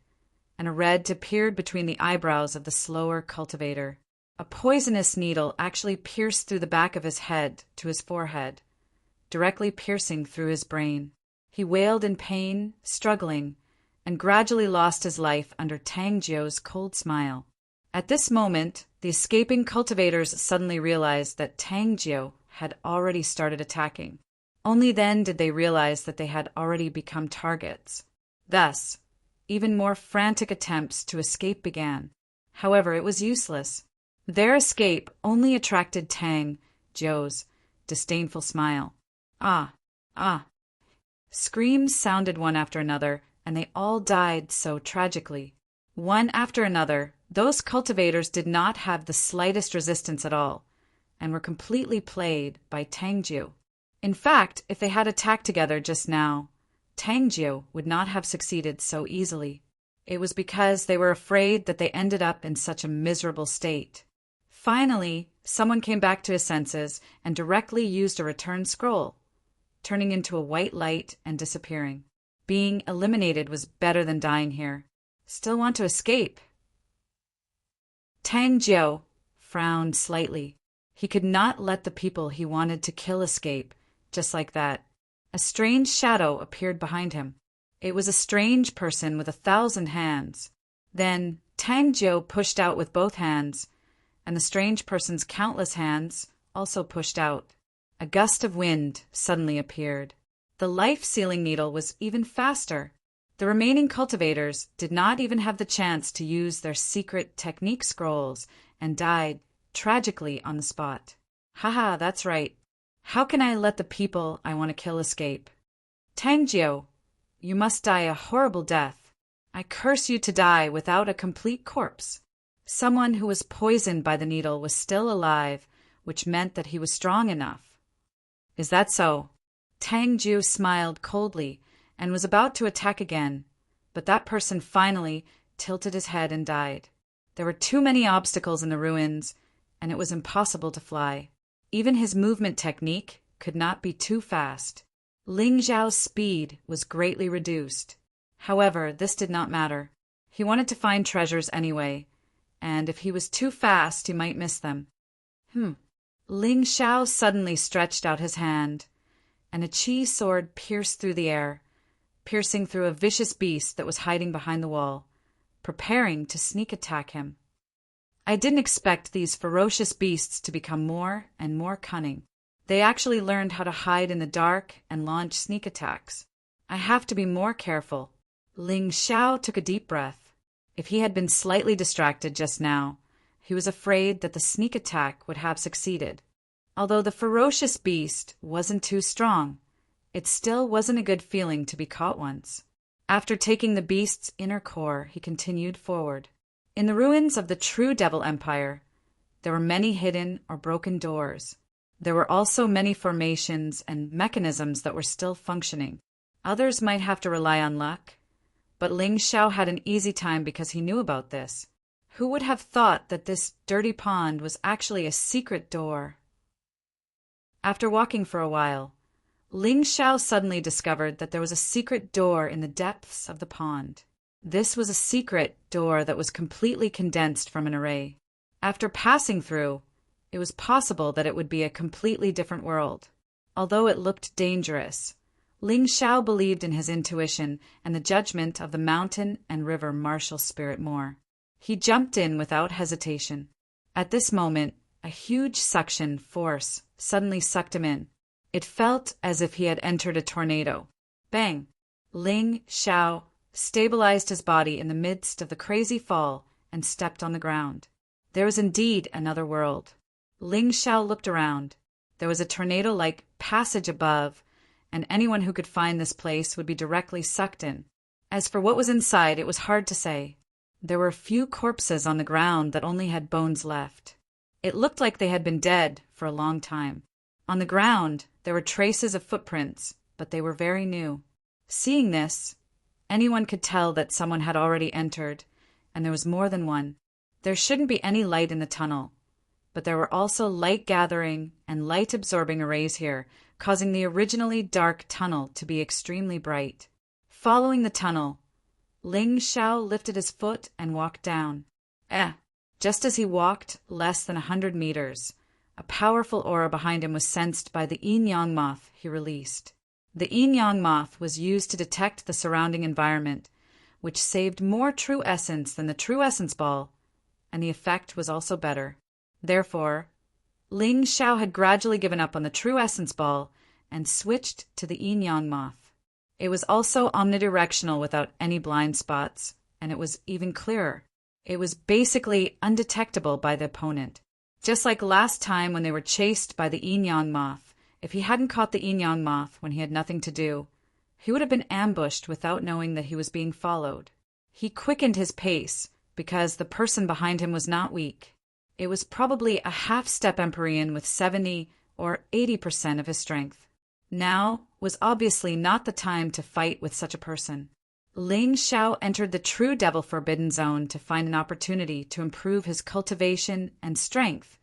and a red appeared between the eyebrows of the slower cultivator. A poisonous needle actually pierced through the back of his head to his forehead, directly piercing through his brain. He wailed in pain, struggling, and gradually lost his life under Tang Jiu's cold smile. At this moment, the escaping cultivators suddenly realized that Tang Jiu had already started attacking. Only then did they realize that they had already become targets. Thus, even more frantic attempts to escape began. However, it was useless. Their escape only attracted Tang Jiu's disdainful smile. Ah! Ah! Screams sounded one after another, and they all died so tragically. One after another, those cultivators did not have the slightest resistance at all, and were completely played by Tang Jiu. In fact, if they had attacked together just now, Tang Jiu would not have succeeded so easily. It was because they were afraid that they ended up in such a miserable state. Finally, someone came back to his senses and directly used a return scroll, turning into a white light and disappearing. Being eliminated was better than dying here. Still want to escape? Tang Jiu frowned slightly. He could not let the people he wanted to kill escape, just like that. A strange shadow appeared behind him. It was a strange person with 1,000 hands. Then Tang Jiu pushed out with both hands, and the strange person's countless hands also pushed out. A gust of wind suddenly appeared. The life-sealing needle was even faster. The remaining cultivators did not even have the chance to use their secret technique scrolls and died tragically on the spot. Haha, that's right. How can I let the people I want to kill escape? Tang Jiu, you must die a horrible death. I curse you to die without a complete corpse. Someone who was poisoned by the needle was still alive, which meant that he was strong enough. Is that so? Tang Jiu smiled coldly and was about to attack again, but that person finally tilted his head and died. There were too many obstacles in the ruins, and it was impossible to fly. Even his movement technique could not be too fast. Ling Xiao's speed was greatly reduced. However, this did not matter. He wanted to find treasures anyway, and if he was too fast, he might miss them. Ling Xiao suddenly stretched out his hand, and a qi sword pierced through the air, piercing through a vicious beast that was hiding behind the wall, preparing to sneak attack him. I didn't expect these ferocious beasts to become more and more cunning. They actually learned how to hide in the dark and launch sneak attacks. I have to be more careful. Ling Xiao took a deep breath. If he had been slightly distracted just now, he was afraid that the sneak attack would have succeeded. Although the ferocious beast wasn't too strong, it still wasn't a good feeling to be caught once. After taking the beast's inner core, he continued forward. In the ruins of the true Devil Empire, there were many hidden or broken doors. There were also many formations and mechanisms that were still functioning. Others might have to rely on luck, but Ling Xiao had an easy time because he knew about this. Who would have thought that this dirty pond was actually a secret door? After walking for a while, Ling Xiao suddenly discovered that there was a secret door in the depths of the pond. This was a secret door that was completely condensed from an array. After passing through, it was possible that it would be a completely different world. Although it looked dangerous, Ling Xiao believed in his intuition and the judgment of the mountain and river martial spirit more. He jumped in without hesitation. At this moment, a huge suction force suddenly sucked him in. It felt as if he had entered a tornado. Bang! Ling Xiao stabilized his body in the midst of the crazy fall and stepped on the ground. There was indeed another world. Ling Xiao looked around. There was a tornado-like passage above, and anyone who could find this place would be directly sucked in. As for what was inside, it was hard to say. There were few corpses on the ground that only had bones left. It looked like they had been dead for a long time. On the ground, there were traces of footprints, but they were very new. Seeing this, anyone could tell that someone had already entered, and there was more than one. There shouldn't be any light in the tunnel, but there were also light-gathering and light-absorbing arrays here, causing the originally dark tunnel to be extremely bright. Following the tunnel, Ling Xiao lifted his foot and walked down. Just as he walked less than 100 meters, a powerful aura behind him was sensed by the yin-yang moth he released. The yin-yang moth was used to detect the surrounding environment, which saved more true essence than the true essence ball, and the effect was also better. Therefore, Ling Xiao had gradually given up on the true essence ball and switched to the yin-yang moth. It was also omnidirectional without any blind spots, and it was even clearer. It was basically undetectable by the opponent. Just like last time when they were chased by the yin-yang moth, if he hadn't caught the yin-yang moth when he had nothing to do, he would have been ambushed without knowing that he was being followed. He quickened his pace because the person behind him was not weak. It was probably a half-step Empyrean with 70 or 80% of his strength. Now was obviously not the time to fight with such a person. Ling Xiao entered the true Devil Forbidden Zone to find an opportunity to improve his cultivation and strength,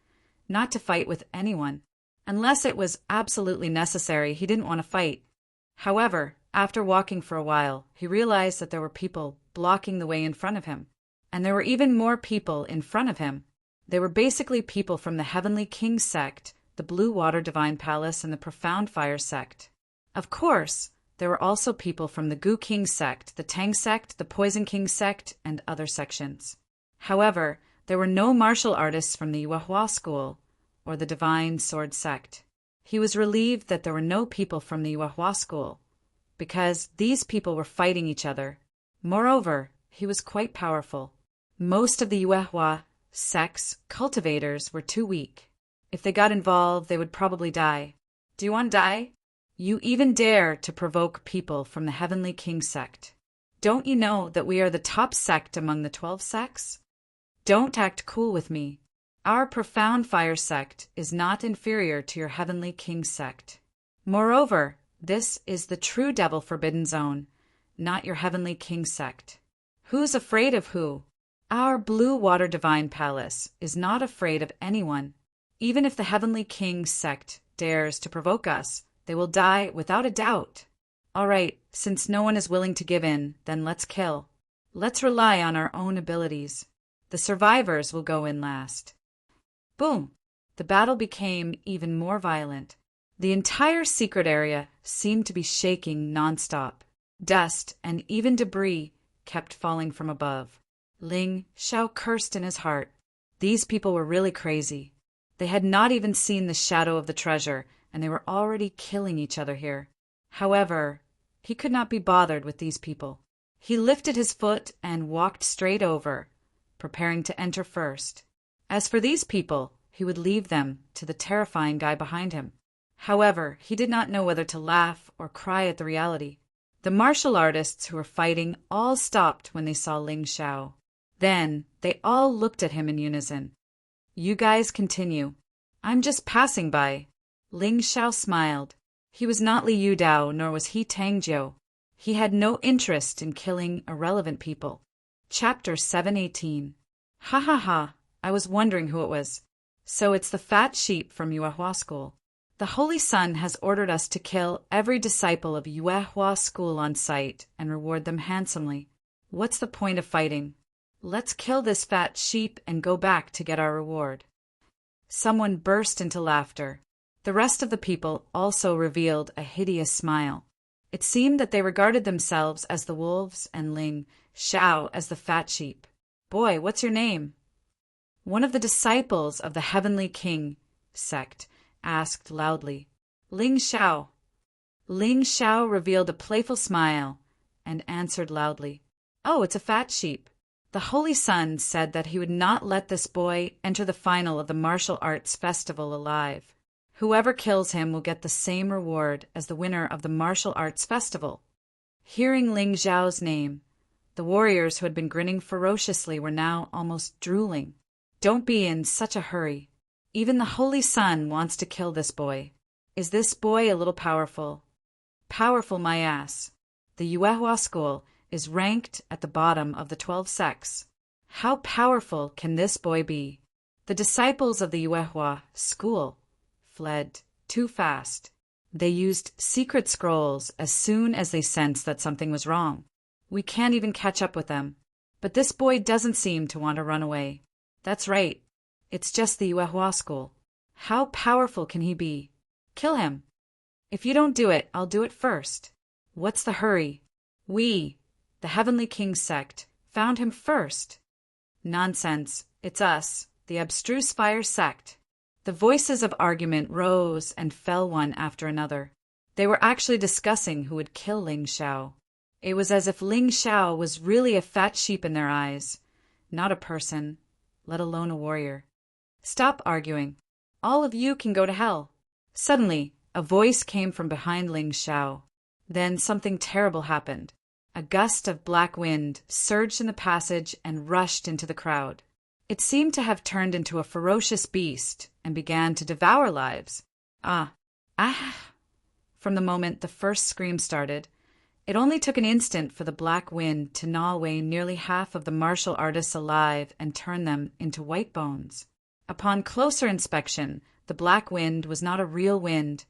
not to fight with anyone. Unless it was absolutely necessary, he didn't want to fight. However, after walking for a while, he realized that there were people blocking the way in front of him. And there were even more people in front of him. They were basically people from the Heavenly King sect, the Blue Water Divine Palace, and the Profound Fire sect. Of course, there were also people from the Gu King sect, the Tang sect, the Poison King sect, and other sections. However, there were no martial artists from the Yuehua school or the Divine Sword sect. He was relieved that there were no people from the Yuehua school, because these people were fighting each other. Moreover, he was quite powerful. Most of the Yuehua sect's cultivators were too weak. If they got involved, they would probably die. Do you want to die? You even dare to provoke people from the Heavenly King sect. Don't you know that we are the top sect among the 12 sects? Don't act cool with me. Our Profound Fire sect is not inferior to your Heavenly King sect. Moreover, this is the true Devil Forbidden Zone, not your Heavenly King sect. Who's afraid of who? Our blue water divine palace is not afraid of anyone. Even if the Heavenly King sect dares to provoke us, they will die without a doubt. All right, since no one is willing to give in, then let's kill. Let's rely on our own abilities. The survivors will go in last. Boom! The battle became even more violent. The entire secret area seemed to be shaking nonstop. Dust and even debris kept falling from above. Ling Xiao cursed in his heart. These people were really crazy. They had not even seen the shadow of the treasure, and they were already killing each other here. However, he could not be bothered with these people. He lifted his foot and walked straight over, preparing to enter first. As for these people, he would leave them to the terrifying guy behind him. However, he did not know whether to laugh or cry at the reality. The martial artists who were fighting all stopped when they saw Ling Xiao. Then they all looked at him in unison. You guys continue. I'm just passing by. Ling Xiao smiled. He was not Li Yudao, nor was he Tang Jiu. He had no interest in killing irrelevant people. Chapter 718. Ha ha ha, I was wondering who it was. So it's the fat sheep from Yuehua School. The Holy Sun has ordered us to kill every disciple of Yuehua School on sight and reward them handsomely. What's the point of fighting? Let's kill this fat sheep and go back to get our reward. Someone burst into laughter. The rest of the people also revealed a hideous smile. It seemed that they regarded themselves as the wolves and Ling Xiao as the fat sheep. Boy, what's your name? One of the disciples of the Heavenly King sect asked loudly. Ling Xiao. Ling Xiao revealed a playful smile and answered loudly. Oh, it's a fat sheep. The Holy Sun said that he would not let this boy enter the final of the martial arts festival alive. Whoever kills him will get the same reward as the winner of the martial arts festival. Hearing Ling Xiao's name, the warriors who had been grinning ferociously were now almost drooling. Don't be in such a hurry. Even the Holy Sun wants to kill this boy. Is this boy a little powerful? Powerful, my ass. The Yuehua School is ranked at the bottom of the 12 sects. How powerful can this boy be? The disciples of the Yuehua School fled too fast. They used secret scrolls as soon as they sensed that something was wrong. We can't even catch up with them. But this boy doesn't seem to want to run away. That's right. It's just the Yuehua School. How powerful can he be? Kill him. If you don't do it, I'll do it first. What's the hurry? We, the Heavenly King sect, found him first. Nonsense. It's us, the abstruse fire sect. The voices of argument rose and fell one after another. They were actually discussing who would kill Ling Xiao. It was as if Ling Xiao was really a fat sheep in their eyes, not a person, let alone a warrior. Stop arguing. All of you can go to hell. Suddenly, a voice came from behind Ling Xiao. Then something terrible happened. A gust of black wind surged in the passage and rushed into the crowd. It seemed to have turned into a ferocious beast and began to devour lives. Ah! From the moment the first scream started, it only took an instant for the black wind to gnaw away nearly half of the martial artists alive and turn them into white bones. Upon closer inspection, the black wind was not a real wind,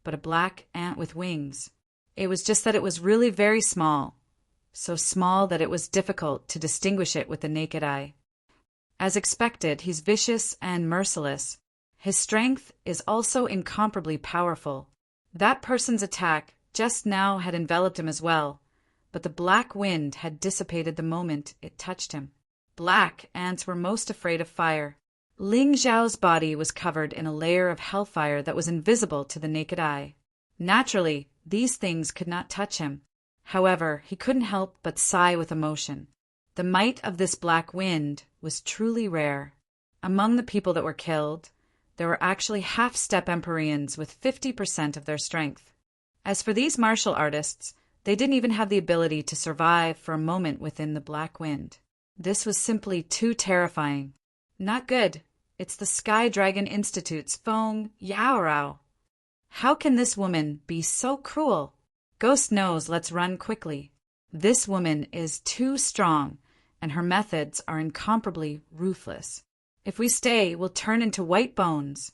but a black ant with wings. It was just that it was really very small, so small that it was difficult to distinguish it with the naked eye. As expected, he's vicious and merciless. His strength is also incomparably powerful. That person's attack just now had enveloped him as well, but the black wind had dissipated the moment it touched him. Black ants were most afraid of fire. Ling Xiao's body was covered in a layer of hellfire that was invisible to the naked eye. Naturally, these things could not touch him. However, he couldn't help but sigh with emotion. The might of this black wind was truly rare. Among the people that were killed, there were actually half-step Empyreans with 50% of their strength. As for these martial artists, they didn't even have the ability to survive for a moment within the black wind. This was simply too terrifying. Not good. It's the Sky Dragon Institute's Feng Yaorao. How can this woman be so cruel? Ghost knows, let's run quickly. This woman is too strong, and her methods are incomparably ruthless. If we stay, we'll turn into white bones."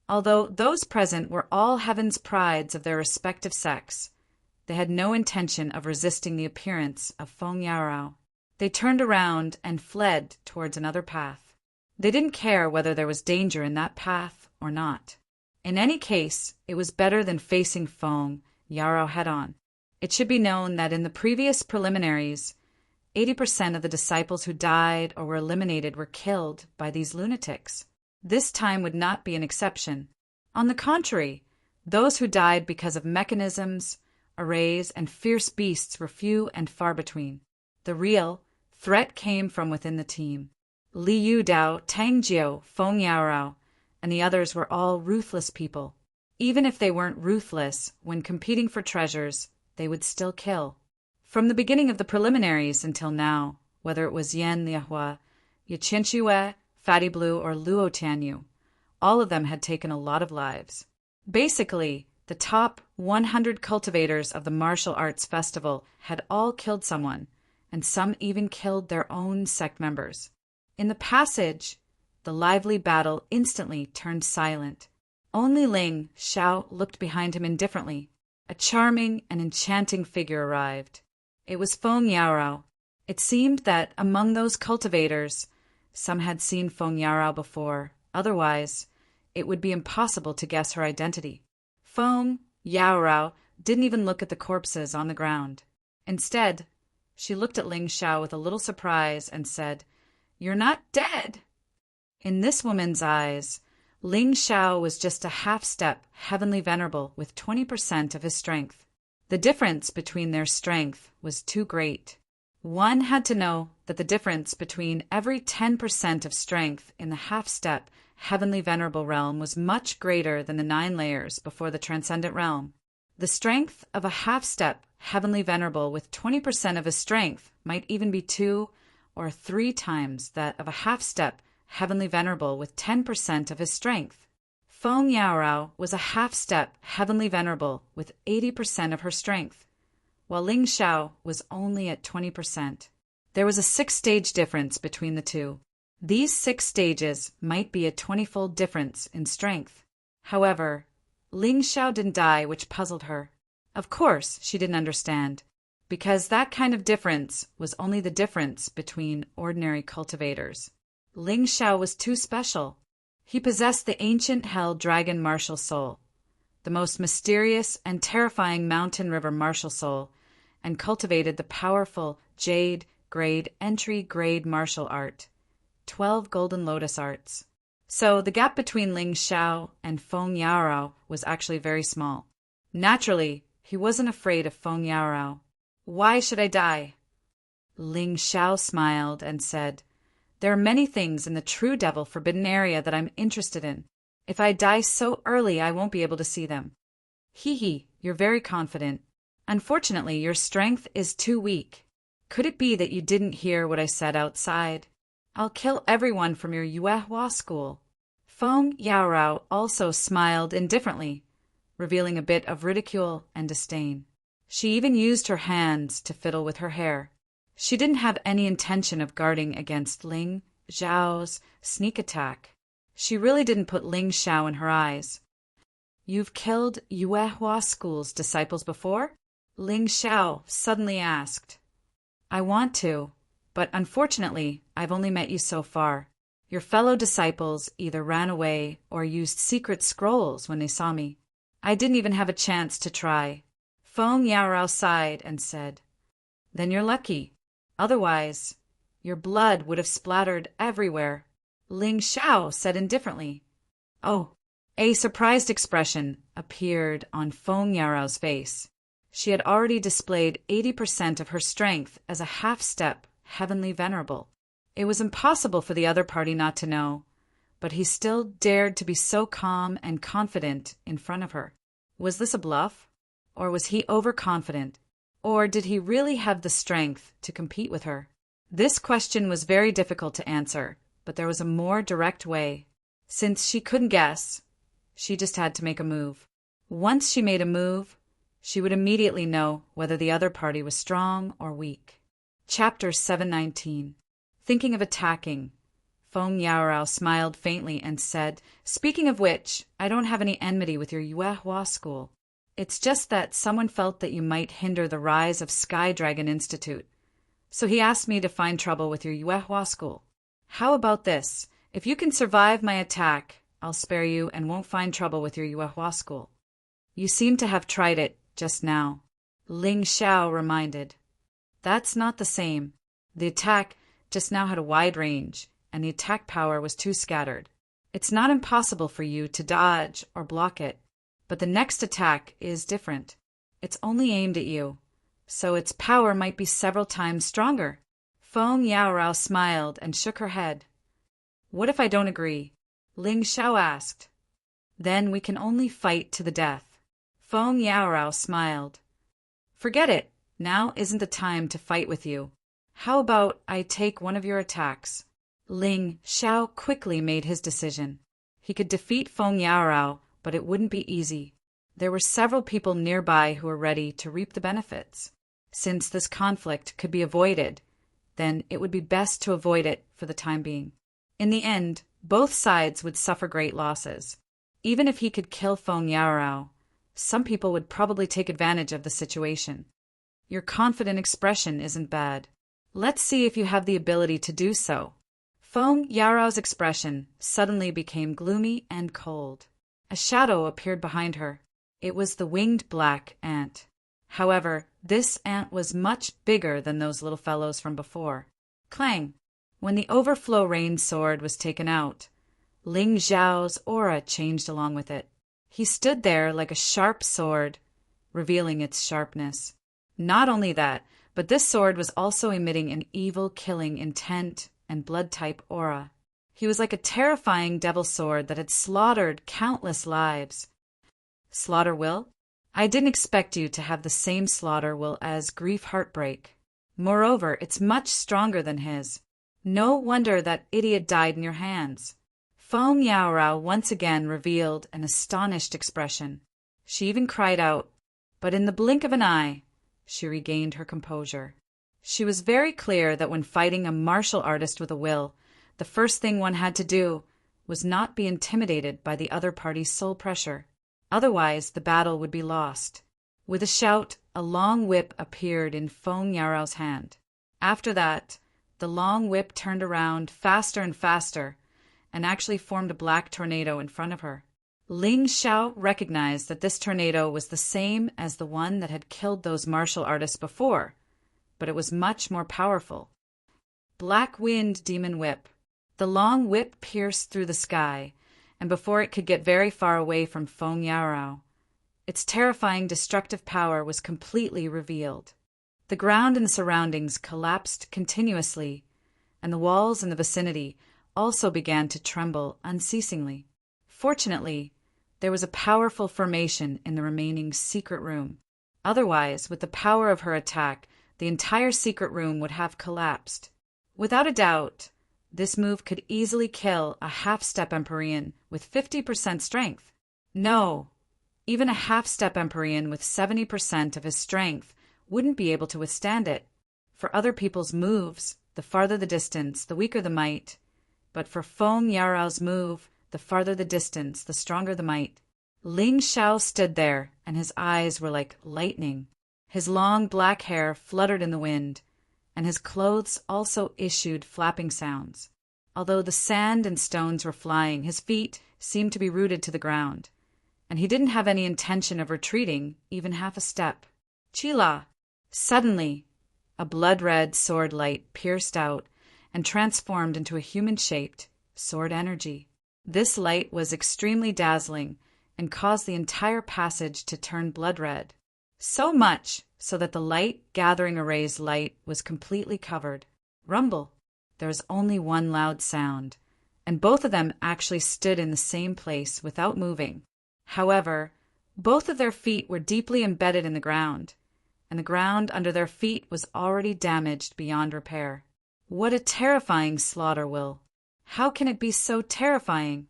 Although those present were all heaven's prides of their respective sex, they had no intention of resisting the appearance of Feng Yarao. They turned around and fled towards another path. They didn't care whether there was danger in that path or not. In any case, it was better than facing Feng Yarao head-on. It should be known that in the previous preliminaries, 80% of the disciples who died or were eliminated were killed by these lunatics. This time would not be an exception. On the contrary, those who died because of mechanisms, arrays, and fierce beasts were few and far between. The real threat came from within the team. Li Yudao, Tang Jiao, Feng Yarao, and the others were all ruthless people. Even if they weren't ruthless, when competing for treasures, they would still kill. From the beginning of the preliminaries until now, whether it was Yan Liahua, Yiqianxue, Fatty Blue, or Luo Tianyu, all of them had taken a lot of lives. Basically, the top 100 cultivators of the martial arts festival had all killed someone, and some even killed their own sect members. In the passage, the lively battle instantly turned silent. Only Ling Xiao looked behind him indifferently. A charming and enchanting figure arrived. It was Feng Yarao. It seemed that among those cultivators, some had seen Feng Yarao before. Otherwise, it would be impossible to guess her identity. Feng Yarao didn't even look at the corpses on the ground. Instead, she looked at Ling Xiao with a little surprise and said, "You're not dead." In this woman's eyes, Ling Xiao was just a half-step heavenly venerable with 20% of his strength. The difference between their strength was too great. One had to know that the difference between every 10% of strength in the half-step heavenly venerable realm was much greater than the 9 layers before the transcendent realm. The strength of a half-step heavenly venerable with 20% of his strength might even be 2 or 3 times that of a half-step heavenly venerable with 10% of his strength. Feng Yarao was a half-step heavenly venerable with 80% of her strength, while Ling Xiao was only at 20%. There was a 6-stage difference between the two. These 6 stages might be a 20-fold difference in strength. However, Ling Xiao didn't die, which puzzled her. Of course, she didn't understand, because that kind of difference was only the difference between ordinary cultivators. Ling Xiao was too special. He possessed the ancient hell dragon martial soul, the most mysterious and terrifying mountain river martial soul, and cultivated the powerful jade grade entry grade martial art, 12 golden lotus arts. So the gap between Ling Xiao and Feng Yarao was actually very small. Naturally, he wasn't afraid of Feng Yarao. "Why should I die?" Ling Xiao smiled and said, "There are many things in the True Devil Forbidden Area that I'm interested in. If I die so early, I won't be able to see them." "Hee, you're very confident. Unfortunately, your strength is too weak. Could it be that you didn't hear what I said outside? I'll kill everyone from your Yuehua school." Feng Yarao also smiled indifferently, revealing a bit of ridicule and disdain. She even used her hands to fiddle with her hair. She didn't have any intention of guarding against Ling Xiao's sneak attack. She really didn't put Ling Xiao in her eyes. "You've killed Yuehua School's disciples before?" Ling Xiao suddenly asked. "I want to, but unfortunately, I've only met you so far. Your fellow disciples either ran away or used secret scrolls when they saw me. I didn't even have a chance to try." Feng Yarao sighed and said, "Then you're lucky. Otherwise, your blood would have splattered everywhere." Ling Xiao said indifferently, "Oh." A surprised expression appeared on Feng Yarao's face. She had already displayed 80% of her strength as a half-step heavenly venerable. It was impossible for the other party not to know, but he still dared to be so calm and confident in front of her. Was this a bluff? Or was he overconfident? Or did he really have the strength to compete with her? This question was very difficult to answer, but there was a more direct way. Since she couldn't guess, she just had to make a move. Once she made a move, she would immediately know whether the other party was strong or weak. Chapter 719. Thinking of attacking. Feng Yaorao smiled faintly and said, "Speaking of which, I don't have any enmity with your Yuehua school. It's just that someone felt that you might hinder the rise of Sky Dragon Institute. So he asked me to find trouble with your Yuehua school. How about this? If you can survive my attack, I'll spare you and won't find trouble with your Yuehua school." "You seem to have tried it just now," Ling Xiao reminded. "That's not the same. The attack just now had a wide range, and the attack power was too scattered. It's not impossible for you to dodge or block it, but the next attack is different. It's only aimed at you, so its power might be several times stronger." Feng Yaorao smiled and shook her head. "What if I don't agree?" Ling Xiao asked. "Then we can only fight to the death." Feng Yaorao smiled. "Forget it. Now isn't the time to fight with you. How about I take one of your attacks?" Ling Xiao quickly made his decision. He could defeat Feng Yaorao, but it wouldn't be easy. There were several people nearby who were ready to reap the benefits. Since this conflict could be avoided, then it would be best to avoid it for the time being. In the end, both sides would suffer great losses. Even if he could kill Feng Yaorao, some people would probably take advantage of the situation. "Your confident expression isn't bad. Let's see if you have the ability to do so." Feng Yaorao's expression suddenly became gloomy and cold. A shadow appeared behind her. It was the winged black ant. However, this ant was much bigger than those little fellows from before. Clang! When the overflow rain sword was taken out, Ling Xiao's aura changed along with it. He stood there like a sharp sword, revealing its sharpness. Not only that, but this sword was also emitting an evil, killing intent and blood-type aura. He was like a terrifying devil sword that had slaughtered countless lives. Slaughter will? I didn't expect you to have the same slaughter will as grief heartbreak. Moreover, it's much stronger than his. No wonder that idiot died in your hands. Feng Yaorao once again revealed an astonished expression. She even cried out, but in the blink of an eye, she regained her composure. She was very clear that when fighting a martial artist with a will, the first thing one had to do was not be intimidated by the other party's soul pressure. Otherwise, the battle would be lost. With a shout, a long whip appeared in Feng Yaorao's hand. After that, the long whip turned around faster and faster, and actually formed a black tornado in front of her. Ling Xiao recognized that this tornado was the same as the one that had killed those martial artists before, but it was much more powerful. Black Wind Demon Whip. The long whip pierced through the sky, and before it could get very far away from Feng Yaorao, its terrifying destructive power was completely revealed. The ground and the surroundings collapsed continuously, and the walls in the vicinity also began to tremble unceasingly. Fortunately, there was a powerful formation in the remaining secret room. Otherwise, with the power of her attack, the entire secret room would have collapsed. Without a doubt, this move could easily kill a half-step Empyrean with 50% strength. No, even a half-step Empyrean with 70% of his strength wouldn't be able to withstand it. For other people's moves, the farther the distance, the weaker the might. But for Feng Yaorao's move, the farther the distance, the stronger the might. Ling Xiao stood there, and his eyes were like lightning. His long black hair fluttered in the wind, and his clothes also issued flapping sounds. Although the sand and stones were flying, his feet seemed to be rooted to the ground, and he didn't have any intention of retreating even half a step. Chila! Suddenly, a blood-red sword light pierced out and transformed into a human-shaped sword energy. This light was extremely dazzling and caused the entire passage to turn blood-red. So much so that the light gathering array's light was completely covered. Rumble! There was only one loud sound, and both of them actually stood in the same place without moving. However, both of their feet were deeply embedded in the ground, and the ground under their feet was already damaged beyond repair. What a terrifying slaughter will! How can it be so terrifying?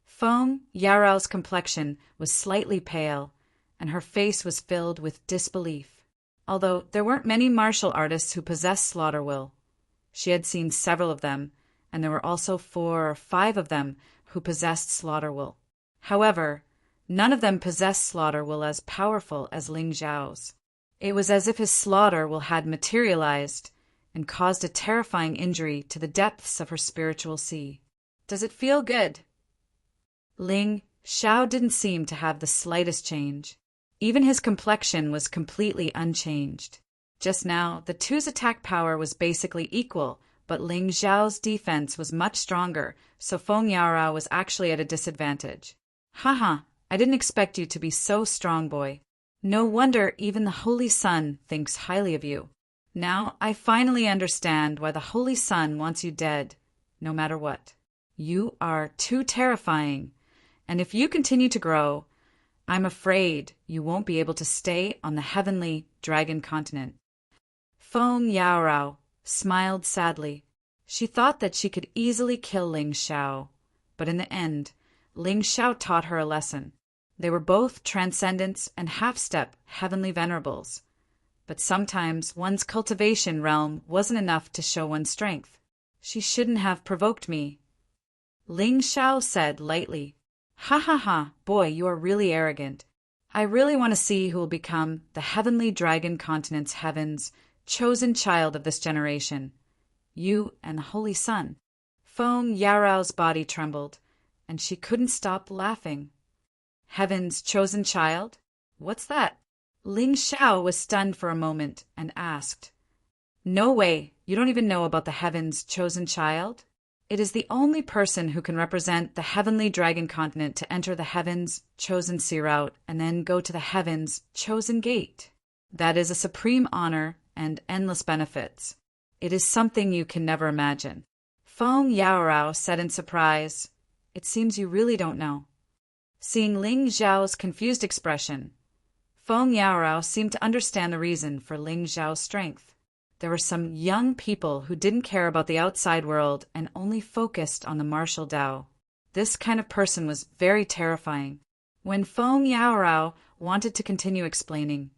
Feng Yaorao's complexion was slightly pale, and her face was filled with disbelief. although there weren't many martial artists who possessed slaughter will. She had seen several of them, and there were also 4 or 5 of them who possessed slaughter will. However, none of them possessed slaughter will as powerful as Ling Xiao's. It was as if his slaughter will had materialized and caused a terrifying injury to the depths of her spiritual sea. Does it feel good? Ling Xiao didn't seem to have the slightest change. Even his complexion was completely unchanged. Just now, the two's attack power was basically equal, but Ling Xiao's defense was much stronger, so Feng Yaorao was actually at a disadvantage. Haha, I didn't expect you to be so strong, boy. No wonder even the Holy Sun thinks highly of you. Now I finally understand why the Holy Sun wants you dead, no matter what. You are too terrifying, and if you continue to grow, I'm afraid you won't be able to stay on the heavenly dragon continent. Feng Yaorao smiled sadly. She thought that she could easily kill Ling Xiao, but in the end, Ling Xiao taught her a lesson. They were both transcendents and half-step heavenly venerables, but sometimes one's cultivation realm wasn't enough to show one's strength. She shouldn't have provoked me, Ling Xiao said lightly. Ha ha ha, boy, you are really arrogant. I really want to see who will become the heavenly dragon continent's heaven's chosen child of this generation. You and the Holy Sun. Feng Yarao's body trembled, and she couldn't stop laughing. Heaven's chosen child? What's that? Ling Xiao was stunned for a moment and asked, No way, you don't even know about the Heaven's chosen child? It is the only person who can represent the heavenly dragon continent to enter the Heaven's chosen sea route and then go to the Heaven's chosen gate. That is a supreme honor and endless benefits. It is something you can never imagine. Feng Yaorao said in surprise, It seems you really don't know. Seeing Ling Xiao's confused expression, Feng Yaorao seemed to understand the reason for Ling Xiao's strength. There were some young people who didn't care about the outside world and only focused on the martial Tao. This kind of person was very terrifying. When Feng Yaorao wanted to continue explaining,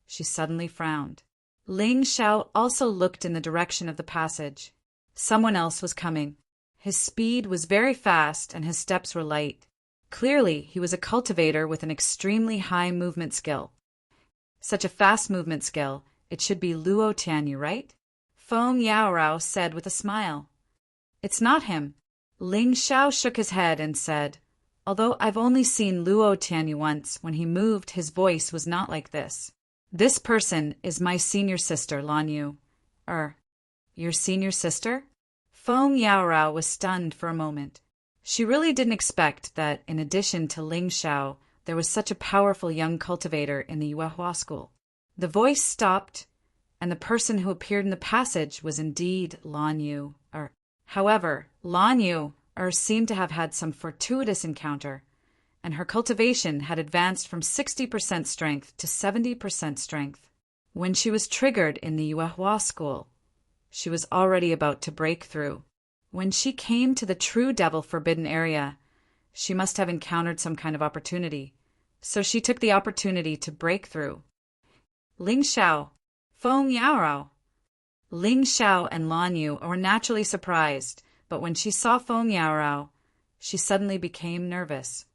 she suddenly frowned. Ling Xiao also looked in the direction of the passage. Someone else was coming. His speed was very fast and his steps were light. Clearly, he was a cultivator with an extremely high movement skill. Such a fast movement skill, it should be Luo Tianyu, right? Feng Yaorao said with a smile. It's not him. Ling Xiao shook his head and said, Although I've only seen Luo Tianyu once, when he moved his voice was not like this. This person is my senior sister, Lan Yu. Your senior sister? Feng Yaorao was stunned for a moment. She really didn't expect that, in addition to Ling Xiao, there was such a powerful young cultivator in the Yuehua school. The voice stopped, and the person who appeared in the passage was indeed Lan Yu. However, Lan Yu seemed to have had some fortuitous encounter, and her cultivation had advanced from 60% strength to 70% strength. When she was triggered in the Yuehua school, she was already about to break through. When she came to the true devil forbidden area, she must have encountered some kind of opportunity, so she took the opportunity to break through. Ling Xiao, Feng Yaorao. Ling Xiao and Lan Yu were naturally surprised, but when she saw Feng Yaorao, she suddenly became nervous.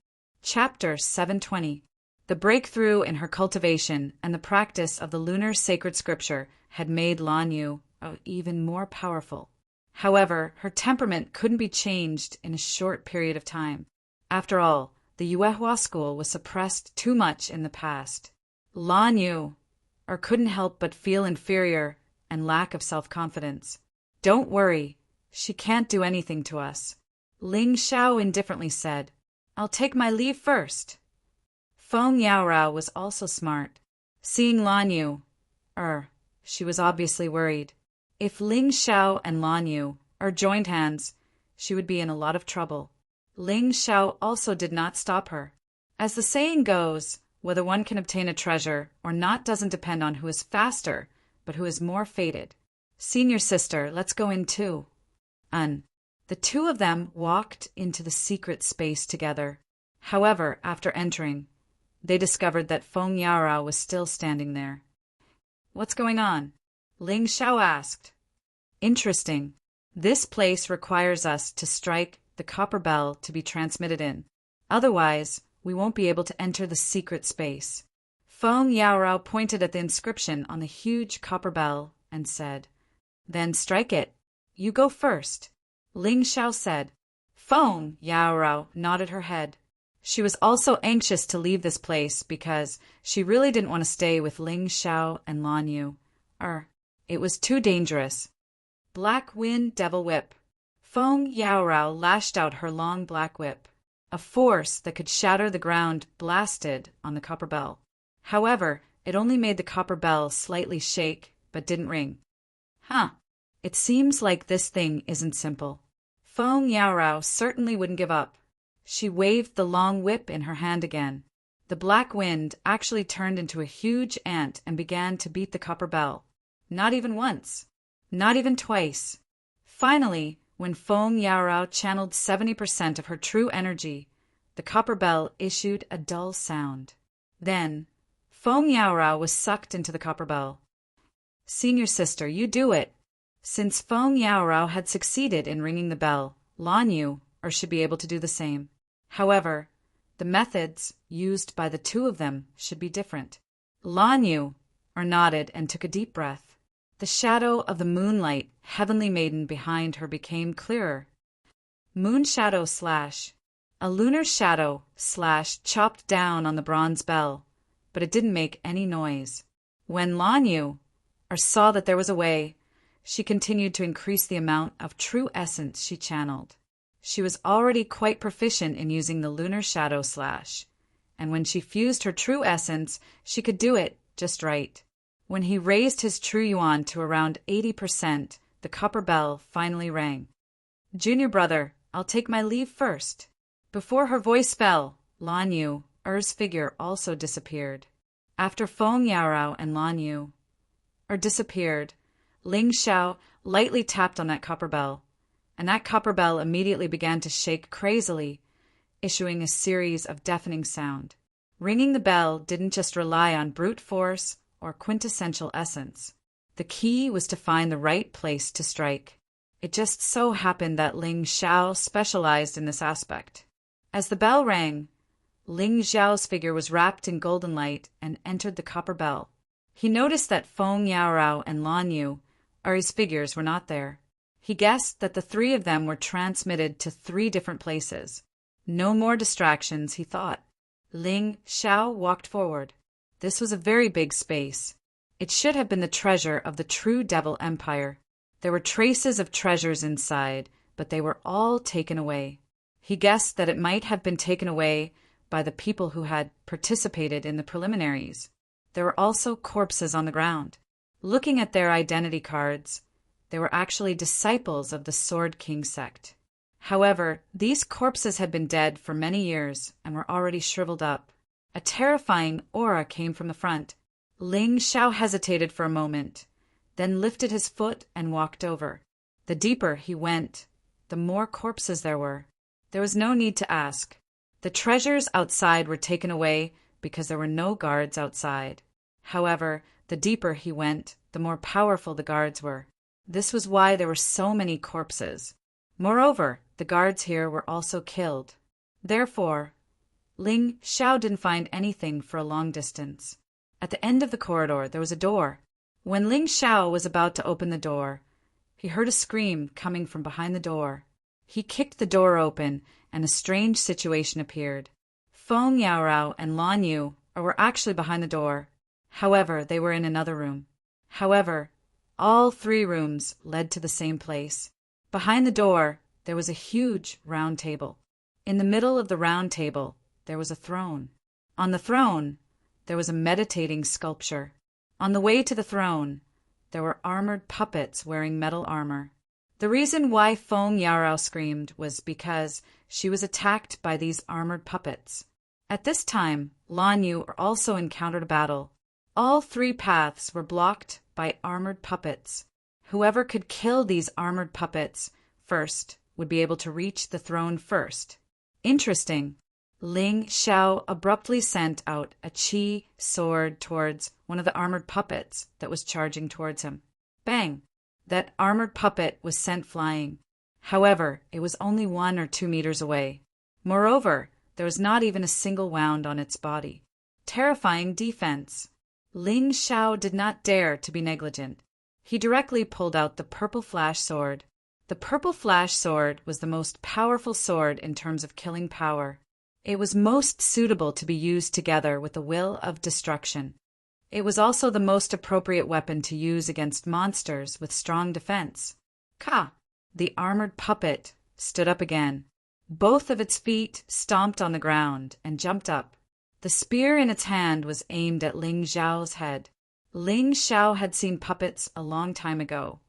Chapter 720. The breakthrough in her cultivation and the practice of the lunar sacred scripture had made Lan Yu even more powerful. However, her temperament couldn't be changed in a short period of time. After all, the Yuehua school was suppressed too much in the past. Lan Yu couldn't help but feel inferior and lack of self-confidence. Don't worry, she can't do anything to us. Ling Xiao indifferently said, I'll take my leave first. Feng Yaorao was also smart. Seeing Lan Yu, she was obviously worried. If Ling Xiao and Lan Yu joined hands, she would be in a lot of trouble. Ling Xiao also did not stop her. As the saying goes, whether one can obtain a treasure or not doesn't depend on who is faster, but who is more fated. Senior sister, let's go in too. The two of them walked into the secret space together. However, after entering, they discovered that Feng Yaorao was still standing there. What's going on? Ling Xiao asked. Interesting. This place requires us to strike the copper bell to be transmitted in. Otherwise, we won't be able to enter the secret space. Feng Yaorao pointed at the inscription on the huge copper bell and said, Then strike it. You go first. Ling Xiao said. Feng Yaorao nodded her head. She was also anxious to leave this place because she really didn't want to stay with Ling Xiao and Lan Yu. It was too dangerous. Black Wind Devil Whip. Feng Yaorao lashed out her long black whip. A force that could shatter the ground blasted on the copper bell. However, it only made the copper bell slightly shake, but didn't ring. It seems like this thing isn't simple. Feng Yaorao certainly wouldn't give up. She waved the long whip in her hand again. The black wind actually turned into a huge ant and began to beat the copper bell. Not even once. Not even twice. Finally, when Feng Yaorao channeled 70% of her true energy, the copper bell issued a dull sound. Then, Feng Yaorao was sucked into the copper bell. Senior sister, you do it. Since Feng Yaorao had succeeded in ringing the bell, Lan Yu should be able to do the same. However, the methods used by the two of them should be different. Lan Yu nodded and took a deep breath. The shadow of the moonlight heavenly maiden behind her became clearer. Moon shadow / a lunar shadow / chopped down on the bronze bell, but it didn't make any noise. When Lan Yu saw that there was a way, she continued to increase the amount of true essence she channeled. She was already quite proficient in using the lunar shadow / and when she fused her true essence, she could do it just right. When he raised his true yuan to around 80%, the copper bell finally rang. Junior brother, I'll take my leave first. Before her voice fell, Lan Yu's figure also disappeared. After Feng Yaorao and Lan Yu disappeared, Ling Xiao lightly tapped on that copper bell, and that copper bell immediately began to shake crazily, issuing a series of deafening sound. Ringing the bell didn't just rely on brute force or quintessential essence. The key was to find the right place to strike. It just so happened that Ling Xiao specialized in this aspect. As the bell rang, Ling Xiao's figure was wrapped in golden light and entered the copper bell. He noticed that Feng Yaorao and Lan Yu's figures were not there. He guessed that the three of them were transmitted to 3 different places. No more distractions, he thought. Ling Xiao walked forward. This was a very big space. It should have been the treasure of the true Devil Empire. There were traces of treasures inside, but they were all taken away. He guessed that it might have been taken away by the people who had participated in the preliminaries. There were also corpses on the ground. Looking at their identity cards, they were actually disciples of the Sword King sect. However, these corpses had been dead for many years and were already shriveled up. A terrifying aura came from the front. Ling Xiao hesitated for a moment, then lifted his foot and walked over. The deeper he went, the more corpses there were. There was no need to ask. The treasures outside were taken away because there were no guards outside. However, the deeper he went, the more powerful the guards were. This was why there were so many corpses. Moreover, the guards here were also killed. Therefore, Ling Xiao didn't find anything for a long distance. At the end of the corridor, there was a door. When Ling Xiao was about to open the door, he heard a scream coming from behind the door. He kicked the door open, and a strange situation appeared. Feng Yaorao and Lan Yu were actually behind the door. However, they were in another room. However, all 3 rooms led to the same place. Behind the door, there was a huge round table. In the middle of the round table, there was a throne. On the throne, there was a meditating sculpture. On the way to the throne, there were armored puppets wearing metal armor. The reason why Feng Yaorao screamed was because she was attacked by these armored puppets. At this time, Lan Yu also encountered a battle. All 3 paths were blocked by armored puppets. Whoever could kill these armored puppets first would be able to reach the throne first. Interesting. Ling Xiao abruptly sent out a qi sword towards one of the armored puppets that was charging towards him. Bang! That armored puppet was sent flying. However, it was only 1 or 2 meters away. Moreover, there was not even a single wound on its body. Terrifying defense. Ling Xiao did not dare to be negligent. He directly pulled out the purple flash sword. The purple flash sword was the most powerful sword in terms of killing power. It was most suitable to be used together with the will of destruction. It was also the most appropriate weapon to use against monsters with strong defense. Ka! The armored puppet stood up again. Both of its feet stomped on the ground and jumped up. The spear in its hand was aimed at Ling Xiao's head. Ling Xiao had seen puppets a long time ago,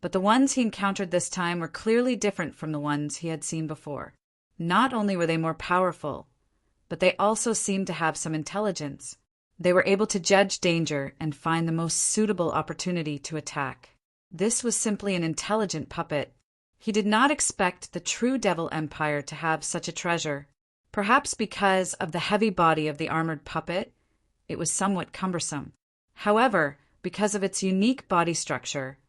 but the ones he encountered this time were clearly different from the ones he had seen before. Not only were they more powerful, but they also seemed to have some intelligence. They were able to judge danger and find the most suitable opportunity to attack. This was simply an intelligent puppet. He did not expect the true Devil Empire to have such a treasure. Perhaps because of the heavy body of the armored puppet, it was somewhat cumbersome. However, because of its unique body structure,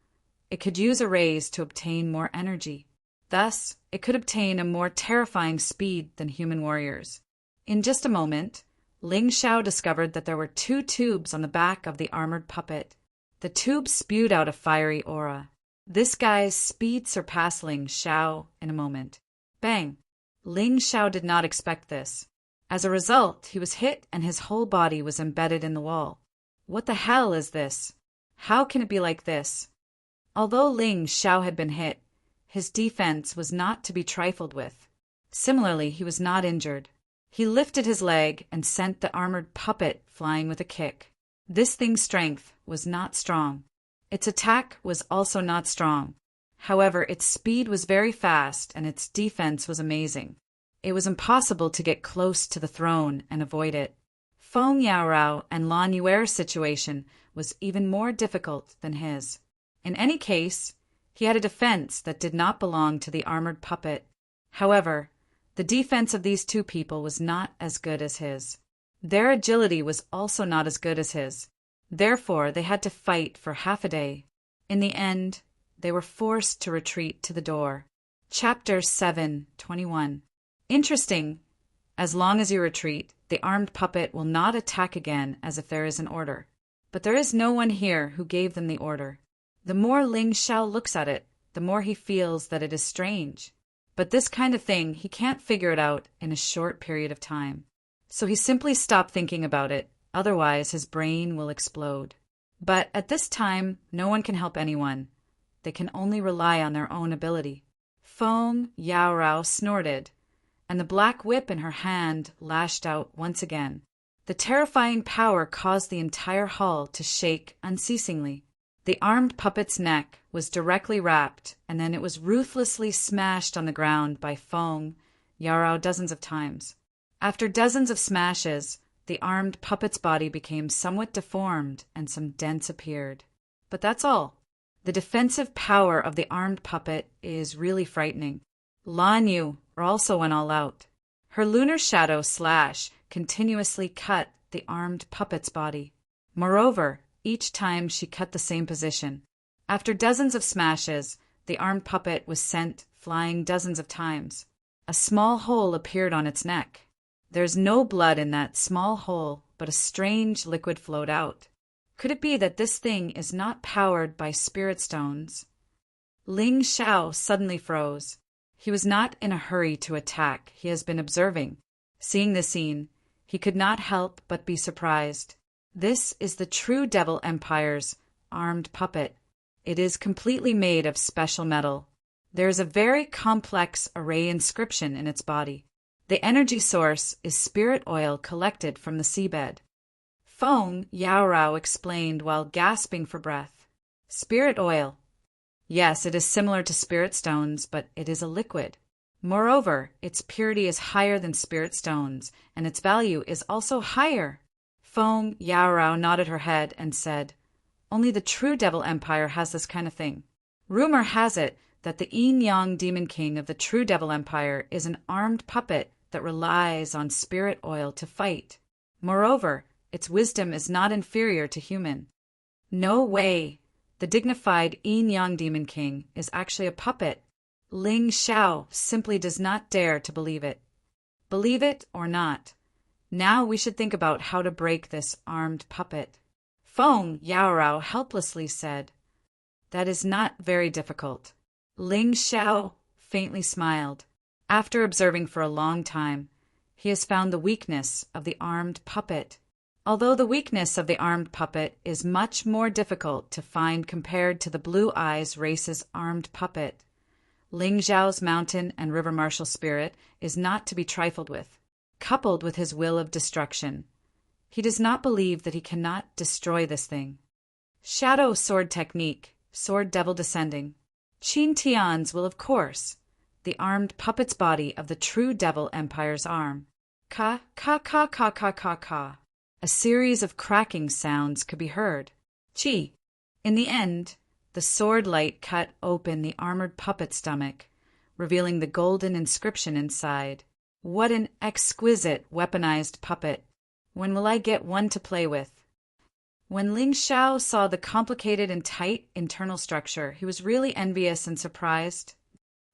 it could use a raise to obtain more energy. Thus, it could obtain a more terrifying speed than human warriors. In just a moment, Ling Xiao discovered that there were 2 tubes on the back of the armored puppet. The tubes spewed out a fiery aura. This guy's speed surpassed Ling Xiao in a moment. Bang! Ling Xiao did not expect this. As a result, he was hit and his whole body was embedded in the wall. What the hell is this? How can it be like this? Although Ling Xiao had been hit, his defense was not to be trifled with. Similarly, he was not injured. He lifted his leg and sent the armored puppet flying with a kick. This thing's strength was not strong. Its attack was also not strong. However, its speed was very fast and its defense was amazing. It was impossible to get close to the throne and avoid it. Feng Yaorao and Lan Yuer's situation was even more difficult than his. In any case, he had a defense that did not belong to the armored puppet. However, the defense of these 2 people was not as good as his. Their agility was also not as good as his. Therefore, they had to fight for half a day. In the end, they were forced to retreat to the door. Chapter 7:21. Interesting. As long as you retreat, the armed puppet will not attack again as if there is an order. But there is no one here who gave them the order. The more Ling Xiao looks at it, the more he feels that it is strange. But this kind of thing, he can't figure it out in a short period of time. So he simply stopped thinking about it, otherwise his brain will explode. But at this time, no one can help anyone. They can only rely on their own ability. Feng Yaorao snorted, and the black whip in her hand lashed out once again. The terrifying power caused the entire hall to shake unceasingly. The armed puppet's neck was directly wrapped, and then it was ruthlessly smashed on the ground by Feng Yaorao dozens of times. After dozens of smashes, the armed puppet's body became somewhat deformed and some dents appeared. But that's all. The defensive power of the armed puppet is really frightening. Lan Yu also went all out. Her lunar shadow slash continuously cut the armed puppet's body. Moreover, each time she cut the same position. After dozens of smashes, the armed puppet was sent flying dozens of times. A small hole appeared on its neck. There's no blood in that small hole, but a strange liquid flowed out. Could it be that this thing is not powered by spirit stones? Ling Xiao suddenly froze. He was not in a hurry to attack. He has been observing. Seeing the scene, he could not help but be surprised. This is the true Devil Empire's armed puppet. It is completely made of special metal. There is a very complex array inscription in its body. The energy source is spirit oil collected from the seabed. Feng Yaorao explained while gasping for breath. Spirit oil. Yes, it is similar to spirit stones, but it is a liquid. Moreover, its purity is higher than spirit stones, and its value is also higher. Feng Yaorao nodded her head and said, Only the true Devil Empire has this kind of thing. Rumor has it that the Yin Yang Demon King of the true Devil Empire is an armed puppet that relies on spirit oil to fight. Moreover, its wisdom is not inferior to human. No way! The dignified Yin-Yang Demon King is actually a puppet. Ling Xiao simply does not dare to believe it. Believe it or not, now we should think about how to break this armed puppet. Feng Yaorao helplessly said, "That is not very difficult." Ling Xiao faintly smiled. After observing for a long time, he has found the weakness of the armed puppet. Although the weakness of the armed puppet is much more difficult to find compared to the Blue Eyes race's armed puppet, Ling Xiao's mountain and river martial spirit is not to be trifled with. Coupled with his will of destruction, he does not believe that he cannot destroy this thing. Shadow sword technique, sword devil descending. Qin Tian's will, of course, the armed puppet's body of the true devil empire's arm. Ka, ka, ka, ka, ka, ka, ka. A series of cracking sounds could be heard. Chi. In the end, the sword light cut open the armored puppet's stomach, revealing the golden inscription inside. What an exquisite weaponized puppet. When will I get one to play with? When Ling Xiao saw the complicated and tight internal structure, he was really envious and surprised.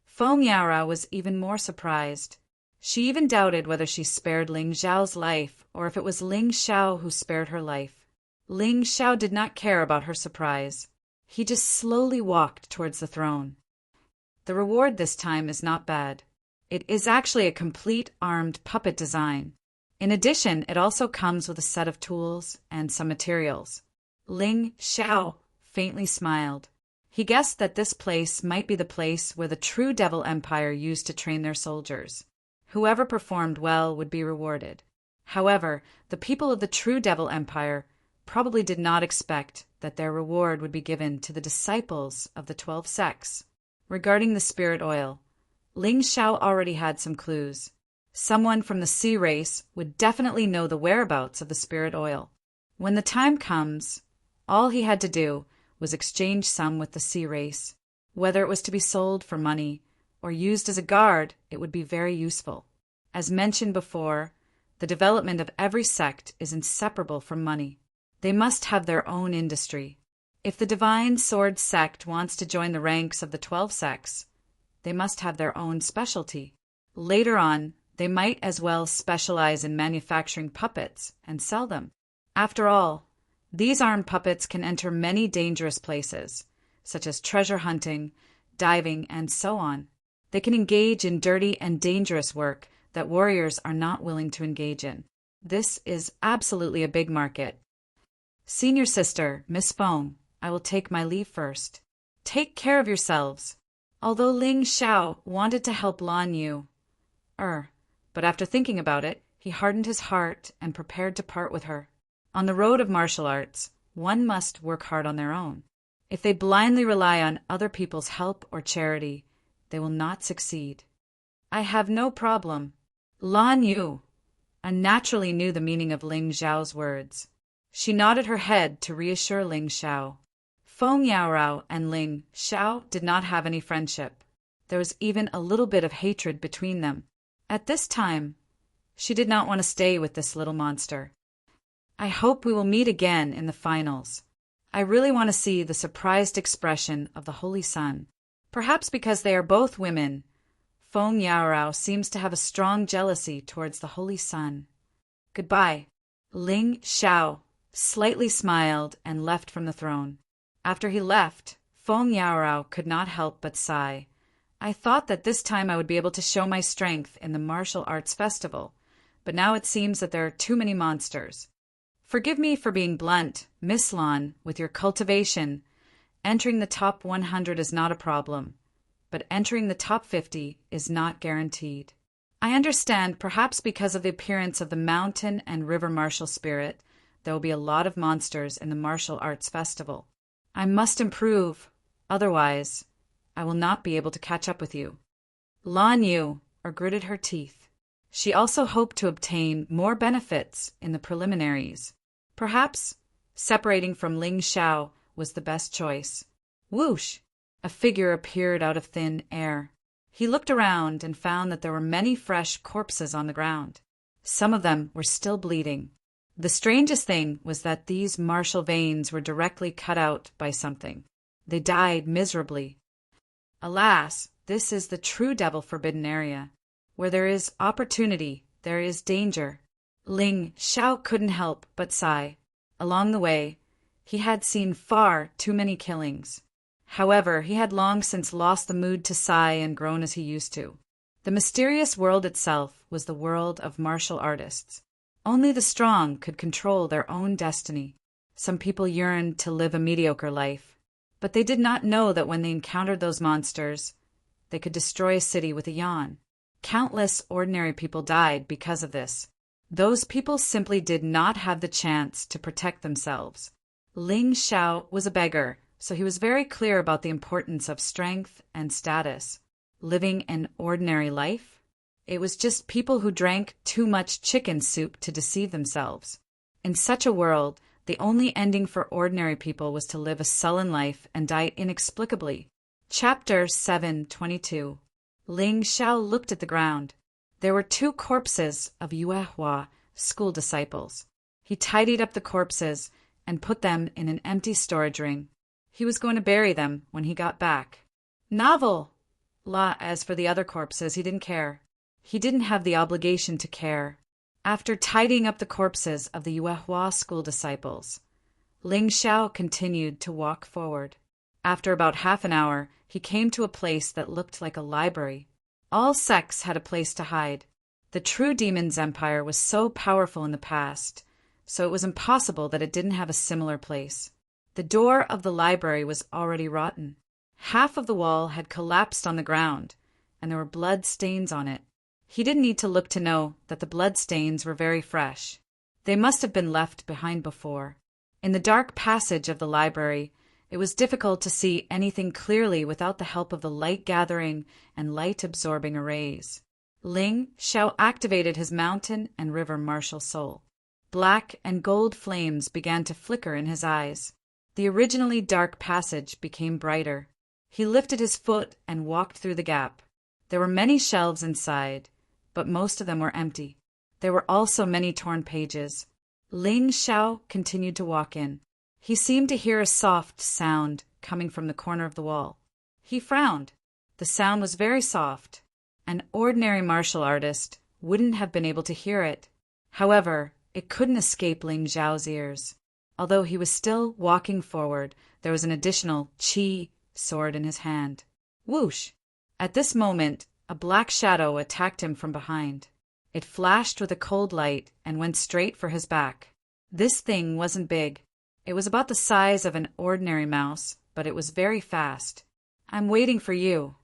Feng Yaora was even more surprised. She even doubted whether she spared Ling Xiao's life or if it was Ling Xiao who spared her life. Ling Xiao did not care about her surprise. He just slowly walked towards the throne. The reward this time is not bad. It is actually a complete armed puppet design. In addition, it also comes with a set of tools and some materials. Ling Xiao faintly smiled. He guessed that this place might be the place where the true Devil Empire used to train their soldiers. Whoever performed well would be rewarded. However, the people of the true Devil Empire probably did not expect that their reward would be given to the disciples of the 12 sects. Regarding the spirit oil, Ling Xiao already had some clues. Someone from the sea race would definitely know the whereabouts of the spirit oil. When the time comes, all he had to do was exchange some with the sea race. Whether it was to be sold for money or used as a guard, it would be very useful. As mentioned before, the development of every sect is inseparable from money. They must have their own industry. If the Divine Sword sect wants to join the ranks of the 12 sects, they must have their own specialty. Later on, they might as well specialize in manufacturing puppets and sell them. After all, these armed puppets can enter many dangerous places, such as treasure hunting, diving, and so on. They can engage in dirty and dangerous work that warriors are not willing to engage in. This is absolutely a big market. Senior sister, Miss Feng, I will take my leave first. Take care of yourselves. Although Ling Xiao wanted to help Lan Yu, but after thinking about it, he hardened his heart and prepared to part with her. On the road of martial arts, one must work hard on their own. If they blindly rely on other people's help or charity, they will not succeed. I have no problem. Lan Yu unnaturally knew the meaning of Ling Xiao's words. She nodded her head to reassure Ling Xiao. Feng Yaorao and Ling Xiao did not have any friendship. There was even a little bit of hatred between them. At this time, she did not want to stay with this little monster. I hope we will meet again in the finals. I really want to see the surprised expression of the Holy Sun. Perhaps because they are both women, Feng Yaorao seems to have a strong jealousy towards the Holy Sun. Goodbye. Ling Xiao slightly smiled and left from the throne. After he left, Feng Yaorao could not help but sigh. I thought that this time I would be able to show my strength in the martial arts festival, but now it seems that there are too many monsters. Forgive me for being blunt, Miss Lan, with your cultivation. Entering the top 100 is not a problem, but entering the top 50 is not guaranteed. I understand, perhaps because of the appearance of the mountain and river martial spirit, there will be a lot of monsters in the martial arts festival. I must improve, otherwise I will not be able to catch up with you. Lan Yu gritted her teeth. She also hoped to obtain more benefits in the preliminaries. Perhaps separating from Ling Xiao was the best choice. Whoosh! A figure appeared out of thin air. He looked around and found that there were many fresh corpses on the ground. Some of them were still bleeding. The strangest thing was that these martial veins were directly cut out by something. They died miserably. Alas, this is the true devil forbidden area. Where there is opportunity, there is danger. Ling Xiao couldn't help but sigh. Along the way, he had seen far too many killings. However, he had long since lost the mood to sigh and groan as he used to. The mysterious world itself was the world of martial artists. Only the strong could control their own destiny. Some people yearned to live a mediocre life, but they did not know that when they encountered those monsters, they could destroy a city with a yawn. Countless ordinary people died because of this. Those people simply did not have the chance to protect themselves. Ling Xiao was a beggar, so he was very clear about the importance of strength and status. Living an ordinary life? It was just people who drank too much chicken soup to deceive themselves. In such a world, the only ending for ordinary people was to live a sullen life and die inexplicably. Chapter 7:22. Ling Xiao looked at the ground. There were 2 corpses of Yuehua school disciples. He tidied up the corpses and put them in an empty storage ring. He was going to bury them when he got back. Novel! As for the other corpses, he didn't care. He didn't have the obligation to care. After tidying up the corpses of the Yuehua school disciples, Ling Xiao continued to walk forward. After about half an hour, he came to a place that looked like a library. All sects had a place to hide. The true demon's empire was so powerful in the past, so it was impossible that it didn't have a similar place. The door of the library was already rotten. Half of the wall had collapsed on the ground, and there were blood stains on it. He didn't need to look to know that the blood stains were very fresh. They must have been left behind before. In the dark passage of the library, it was difficult to see anything clearly without the help of the light-gathering and light-absorbing arrays. Ling Xiao activated his mountain and river martial soul. Black and gold flames began to flicker in his eyes. The originally dark passage became brighter. He lifted his foot and walked through the gap. There were many shelves inside, but most of them were empty. There were also many torn pages. Ling Xiao continued to walk in. He seemed to hear a soft sound coming from the corner of the wall. He frowned. The sound was very soft. An ordinary martial artist wouldn't have been able to hear it. However, it couldn't escape Ling Xiao's ears. Although he was still walking forward, there was an additional qi sword in his hand. Whoosh! At this moment, a black shadow attacked him from behind. It flashed with a cold light and went straight for his back. This thing wasn't big. It was about the size of an ordinary mouse, but it was very fast. "I'm waiting for you."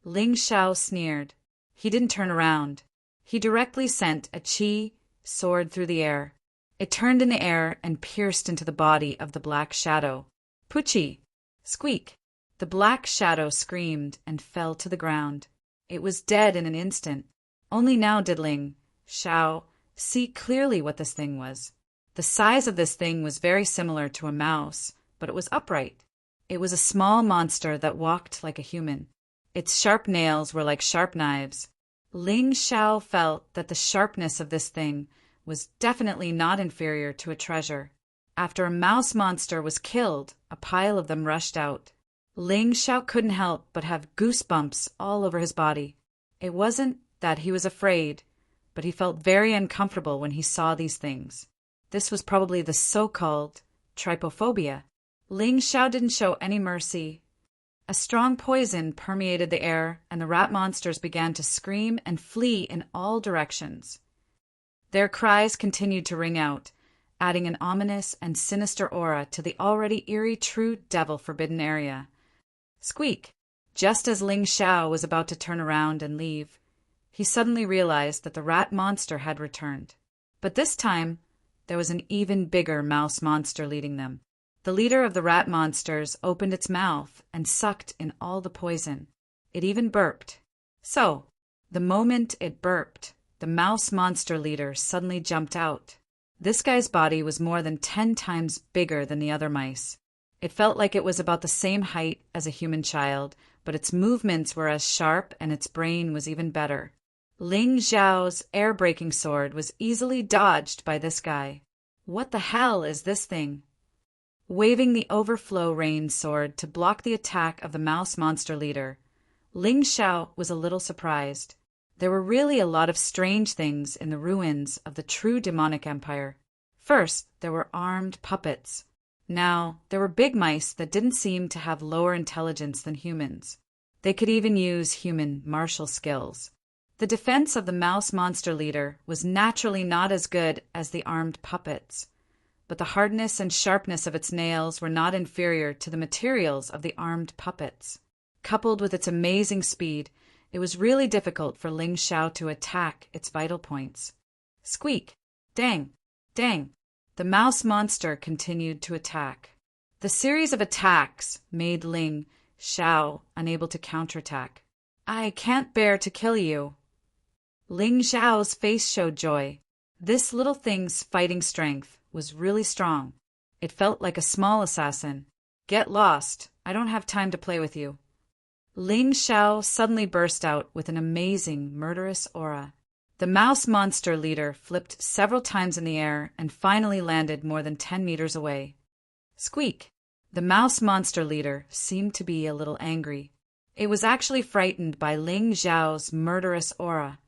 Ling Xiao sneered. He didn't turn around. He directly sent a qi sword through the air. It turned in the air and pierced into the body of the black shadow. Puchi! Squeak! The black shadow screamed and fell to the ground. It was dead in an instant. Only now did Ling Xiao see clearly what this thing was. The size of this thing was very similar to a mouse, but it was upright. It was a small monster that walked like a human. Its sharp nails were like sharp knives. Ling Xiao felt that the sharpness of this thing was definitely not inferior to a treasure. After a mouse monster was killed, a pile of them rushed out. Ling Xiao couldn't help but have goosebumps all over his body. It wasn't that he was afraid, but he felt very uncomfortable when he saw these things. This was probably the so-called trypophobia. Ling Xiao didn't show any mercy. A strong poison permeated the air, and the rat monsters began to scream and flee in all directions. Their cries continued to ring out, adding an ominous and sinister aura to the already eerie true devil forbidden area. Squeak! Just as Ling Xiao was about to turn around and leave, he suddenly realized that the rat monster had returned. But this time, there was an even bigger mouse monster leading them. The leader of the rat monsters opened its mouth and sucked in all the poison. It even burped. So, the moment it burped, the mouse monster leader suddenly jumped out. This guy's body was more than 10 times bigger than the other mice. It felt like it was about the same height as a human child, but its movements were as sharp and its brain was even better. Ling Xiao's air-breaking sword was easily dodged by this guy. What the hell is this thing? Waving the overflow rain sword to block the attack of the mouse monster leader, Ling Xiao was a little surprised. There were really a lot of strange things in the ruins of the true demonic empire. First, there were armed puppets. Now, there were big mice that didn't seem to have lower intelligence than humans. They could even use human martial skills. The defense of the mouse monster leader was naturally not as good as the armed puppets, but the hardness and sharpness of its nails were not inferior to the materials of the armed puppets. Coupled with its amazing speed, it was really difficult for Ling Xiao to attack its vital points. Squeak! Dang! Dang! The mouse monster continued to attack. The series of attacks made Ling Xiao unable to counterattack. I can't bear to kill you. Ling Xiao's face showed joy. This little thing's fighting strength was really strong. It felt like a small assassin. Get lost. I don't have time to play with you. Ling Xiao suddenly burst out with an amazing, murderous aura. The mouse monster leader flipped several times in the air and finally landed more than 10 meters away. Squeak! The mouse monster leader seemed to be a little angry. It was actually frightened by Ling Xiao's murderous aura,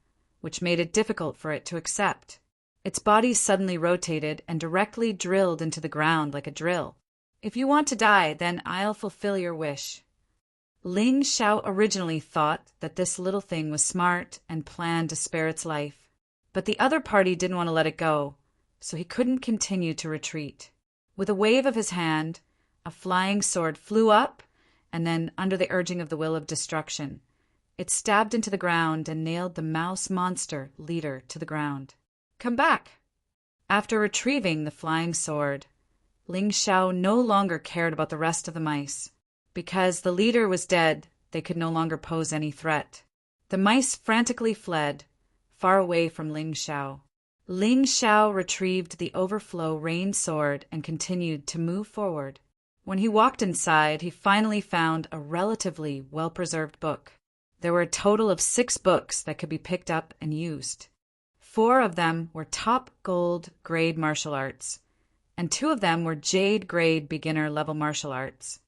which made it difficult for it to accept. Its body suddenly rotated and directly drilled into the ground like a drill. If you want to die, then I'll fulfill your wish. Ling Xiao originally thought that this little thing was smart and planned to spare its life, but the other party didn't want to let it go, so he couldn't continue to retreat. With a wave of his hand, a flying sword flew up, and then, under the urging of the will of destruction, it stabbed into the ground and nailed the mouse monster leader to the ground. Come back! After retrieving the flying sword, Ling Xiao no longer cared about the rest of the mice. Because the leader was dead, they could no longer pose any threat. The mice frantically fled, far away from Ling Xiao. Ling Xiao retrieved the overflow rain sword and continued to move forward. When he walked inside, he finally found a relatively well-preserved book. There were a total of 6 books that could be picked up and used. 4 of them were top gold grade martial arts, and 2 of them were jade grade beginner level martial arts.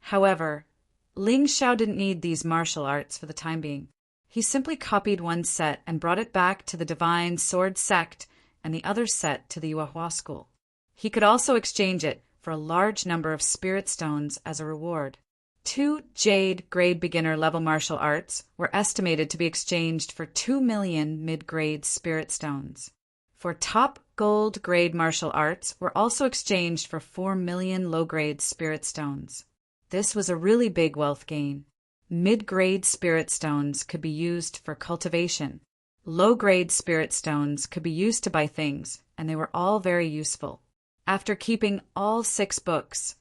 However, Ling Xiao didn't need these martial arts for the time being. He simply copied one set and brought it back to the Divine Sword Sect and the other set to the Yuehua School. He could also exchange it for a large number of spirit stones as a reward. 2 jade grade beginner level martial arts were estimated to be exchanged for 2 million mid-grade spirit stones. 4 top gold grade martial arts were also exchanged for 4 million low-grade spirit stones. This was a really big wealth gain. Mid-grade spirit stones could be used for cultivation. Low-grade spirit stones could be used to buy things, and they were all very useful. After keeping all 6 books,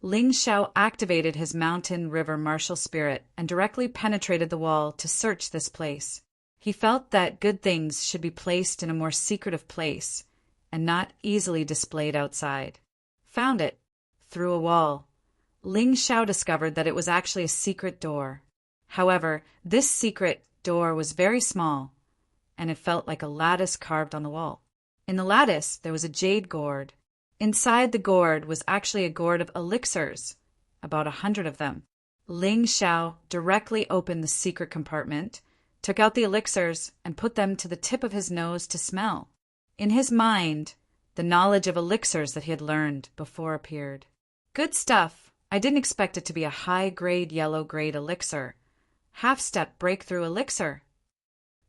Ling Xiao activated his mountain river martial spirit and directly penetrated the wall to search this place. He felt that good things should be placed in a more secretive place and not easily displayed outside. Found it. Through a wall. Ling Xiao discovered that it was actually a secret door. However, this secret door was very small, and it felt like a lattice carved on the wall. In the lattice, there was a jade gourd. Inside the gourd was actually a gourd of elixirs, about 100 of them. Ling Xiao directly opened the secret compartment, took out the elixirs, and put them to the tip of his nose to smell. In his mind, the knowledge of elixirs that he had learned before appeared. Good stuff. I didn't expect it to be a high-grade yellow-grade elixir. Half-step breakthrough elixir.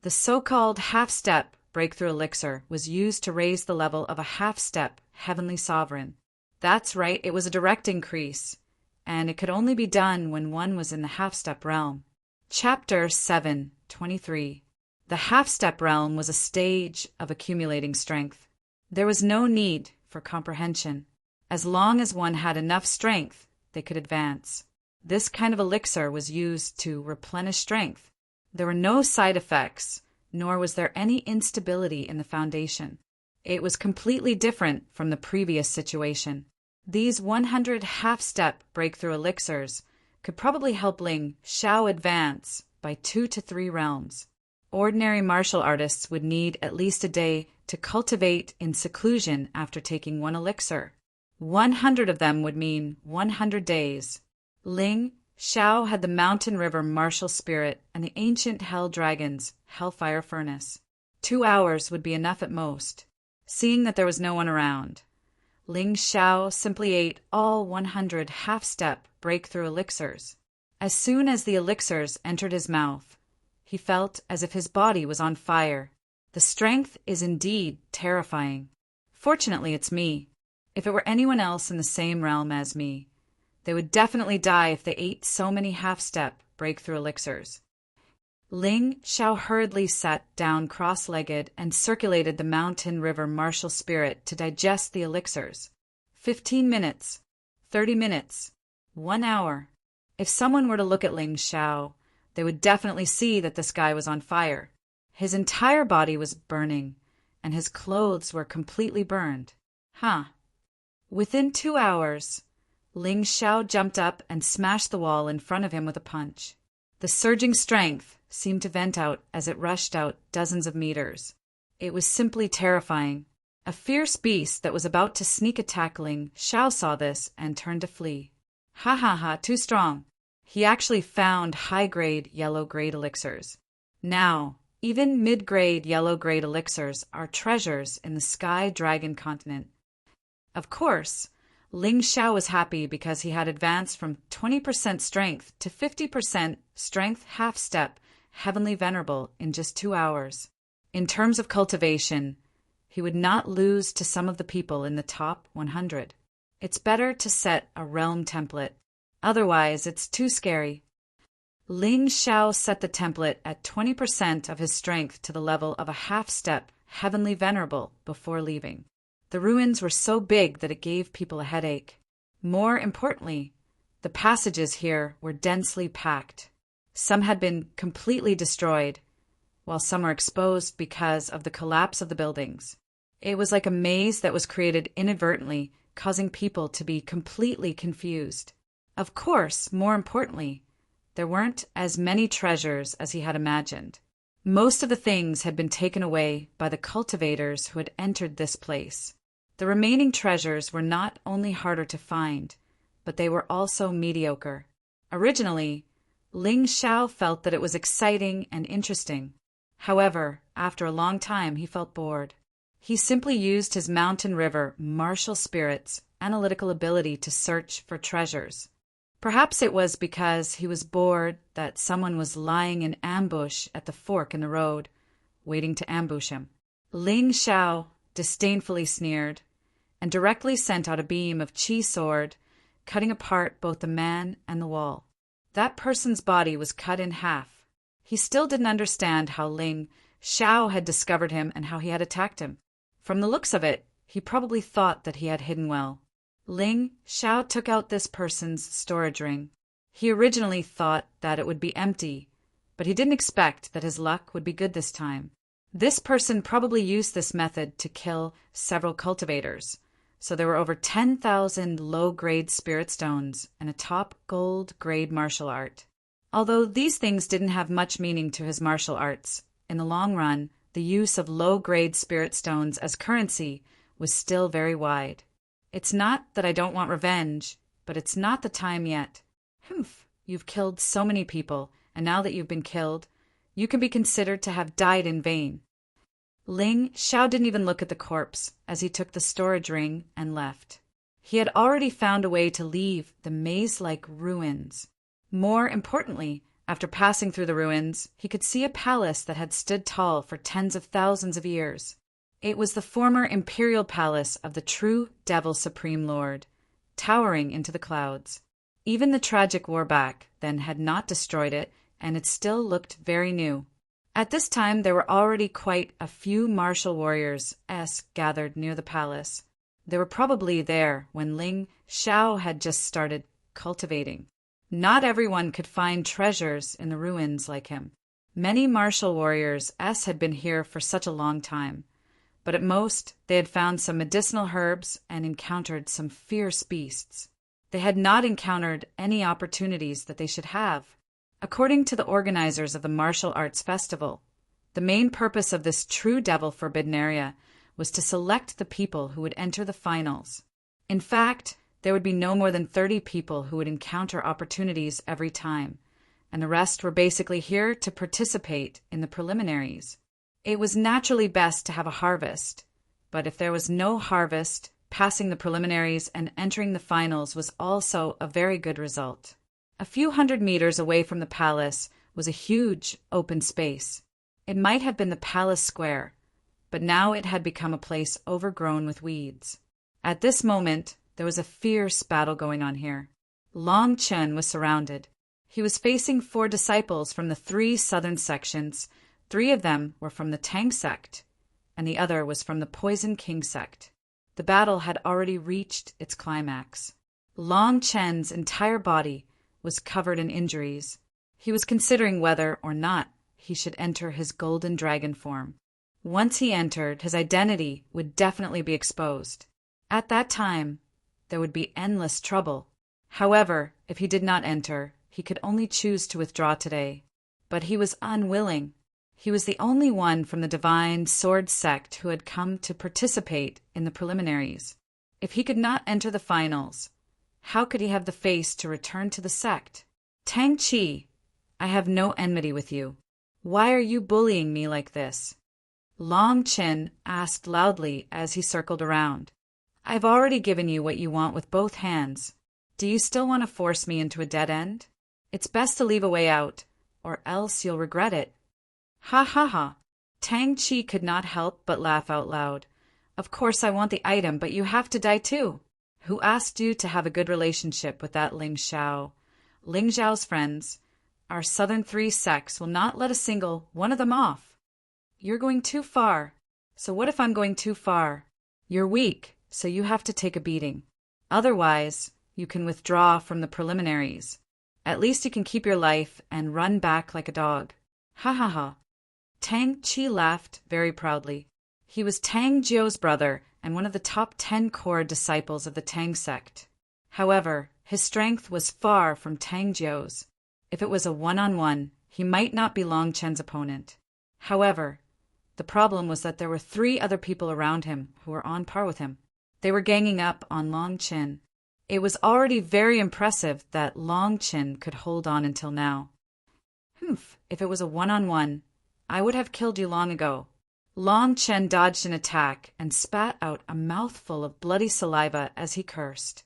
The so-called half-step breakthrough elixir was used to raise the level of a half-step heavenly sovereign. That's right, it was a direct increase, and it could only be done when one was in the half-step realm. Chapter 7:23. The half-step realm was a stage of accumulating strength. There was no need for comprehension. As long as one had enough strength, they could advance. This kind of elixir was used to replenish strength. There were no side effects, nor was there any instability in the foundation. It was completely different from the previous situation. These 100 half-step breakthrough elixirs could probably help Ling Xiao advance by 2 to 3 realms. Ordinary martial artists would need at least a day to cultivate in seclusion after taking one elixir. 100 of them would mean 100 days. Ling Xiao had the mountain river martial spirit and the ancient hell dragon's hellfire furnace. 2 hours would be enough at most. Seeing that there was no one around, Ling Xiao simply ate all 100 half-step breakthrough elixirs. As soon as the elixirs entered his mouth, he felt as if his body was on fire. The strength is indeed terrifying. Fortunately, it's me. If it were anyone else in the same realm as me, they would definitely die if they ate so many half-step breakthrough elixirs. Ling Xiao hurriedly sat down cross-legged and circulated the mountain river martial spirit to digest the elixirs. 15 minutes, 30 minutes, 1 hour. If someone were to look at Ling Xiao, they would definitely see that this guy was on fire. His entire body was burning, and his clothes were completely burned. Within 2 hours, Ling Xiao jumped up and smashed the wall in front of him with a punch. The surging strength seemed to vent out as it rushed out dozens of meters. It was simply terrifying. A fierce beast that was about to sneak attack Ling Xiao saw this and turned to flee. Too strong. He actually found high-grade yellow-grade elixirs. Now, even mid-grade yellow-grade elixirs are treasures in the Sky Dragon continent. Of course, Ling Xiao was happy because he had advanced from 20% strength to 50% strength half-step heavenly venerable in just 2 hours. In terms of cultivation, he would not lose to some of the people in the top 100. It's better to set a realm template. Otherwise, it's too scary. Ling Xiao set the template at 20% of his strength to the level of a half-step heavenly venerable before leaving. The ruins were so big that it gave people a headache. More importantly, the passages here were densely packed. Some had been completely destroyed, while some were exposed because of the collapse of the buildings. It was like a maze that was created inadvertently, causing people to be completely confused. Of course, more importantly, there weren't as many treasures as he had imagined. Most of the things had been taken away by the cultivators who had entered this place. The remaining treasures were not only harder to find, but they were also mediocre. Originally, Ling Xiao felt that it was exciting and interesting. However, after a long time, he felt bored. He simply used his mountain river martial spirit's analytical ability to search for treasures. Perhaps it was because he was bored that someone was lying in ambush at the fork in the road, waiting to ambush him. Ling Xiao disdainfully sneered and directly sent out a beam of chi sword, cutting apart both the man and the wall. That person's body was cut in half. He still didn't understand how Ling Xiao had discovered him and how he had attacked him. From the looks of it, he probably thought that he had hidden well. Ling Xiao took out this person's storage ring. He originally thought that it would be empty, but he didn't expect that his luck would be good this time. This person probably used this method to kill several cultivators, so there were over 10,000 low-grade spirit stones and a top gold-grade martial art. Although these things didn't have much meaning to his martial arts, in the long run, the use of low-grade spirit stones as currency was still very wide. It's not that I don't want revenge, but it's not the time yet. You've killed so many people, and now that you've been killed, you can be considered to have died in vain. Ling Xiao didn't even look at the corpse as he took the storage ring and left. He had already found a way to leave the maze-like ruins. More importantly, after passing through the ruins, he could see a palace that had stood tall for tens of thousands of years. It was the former imperial palace of the true Devil Supreme Lord, towering into the clouds. Even the tragic war back then had not destroyed it, and it still looked very new. At this time, there were already quite a few martial warriors gathered near the palace. They were probably there when Ling Xiao had just started cultivating. Not everyone could find treasures in the ruins like him. Many martial warriors had been here for such a long time, but at most they had found some medicinal herbs and encountered some fierce beasts. They had not encountered any opportunities that they should have. According to the organizers of the martial arts festival, the main purpose of this true devil forbidden area was to select the people who would enter the finals. In fact, there would be no more than 30 people who would encounter opportunities every time, and the rest were basically here to participate in the preliminaries. It was naturally best to have a harvest, but if there was no harvest, passing the preliminaries and entering the finals was also a very good result. A few hundred meters away from the palace was a huge open space. It might have been the palace square, but now it had become a place overgrown with weeds. At this moment, there was a fierce battle going on here. Long Chen was surrounded. He was facing 4 disciples from the 3 southern sections. 3 of them were from the Tang sect, and the other was from the Poison King sect. The battle had already reached its climax. Long Chen's entire body was covered in injuries. He was considering whether or not he should enter his golden dragon form. Once he entered, his identity would definitely be exposed. At that time, there would be endless trouble. However, if he did not enter, he could only choose to withdraw today. But he was unwilling. He was the only one from the Divine Sword sect who had come to participate in the preliminaries. If he could not enter the finals, how could he have the face to return to the sect? Tang Chi, I have no enmity with you. Why are you bullying me like this? Long Chen asked loudly as he circled around. I've already given you what you want with both hands. Do you still want to force me into a dead end? It's best to leave a way out, or else you'll regret it. Ha ha ha. Tang Chi could not help but laugh out loud. Of course I want the item, but you have to die too. Who asked you to have a good relationship with that Ling Xiao? Ling Xiao's friends, our southern 3 sects, will not let a single one of them off. You're going too far. So what if I'm going too far? You're weak, so you have to take a beating. Otherwise, you can withdraw from the preliminaries. At least you can keep your life and run back like a dog. Ha ha ha. Tang Chi laughed very proudly. He was Tang Jiu's brother and one of the top 10 core disciples of the Tang sect. However, his strength was far from Tang Jiu's. If it was a one-on-one, he might not be Long Chen's opponent. However, the problem was that there were 3 other people around him who were on par with him. They were ganging up on Long Chen. It was already very impressive that Long Chen could hold on until now. If it was a one-on-one, I would have killed you long ago. Long Chen dodged an attack and spat out a mouthful of bloody saliva as he cursed.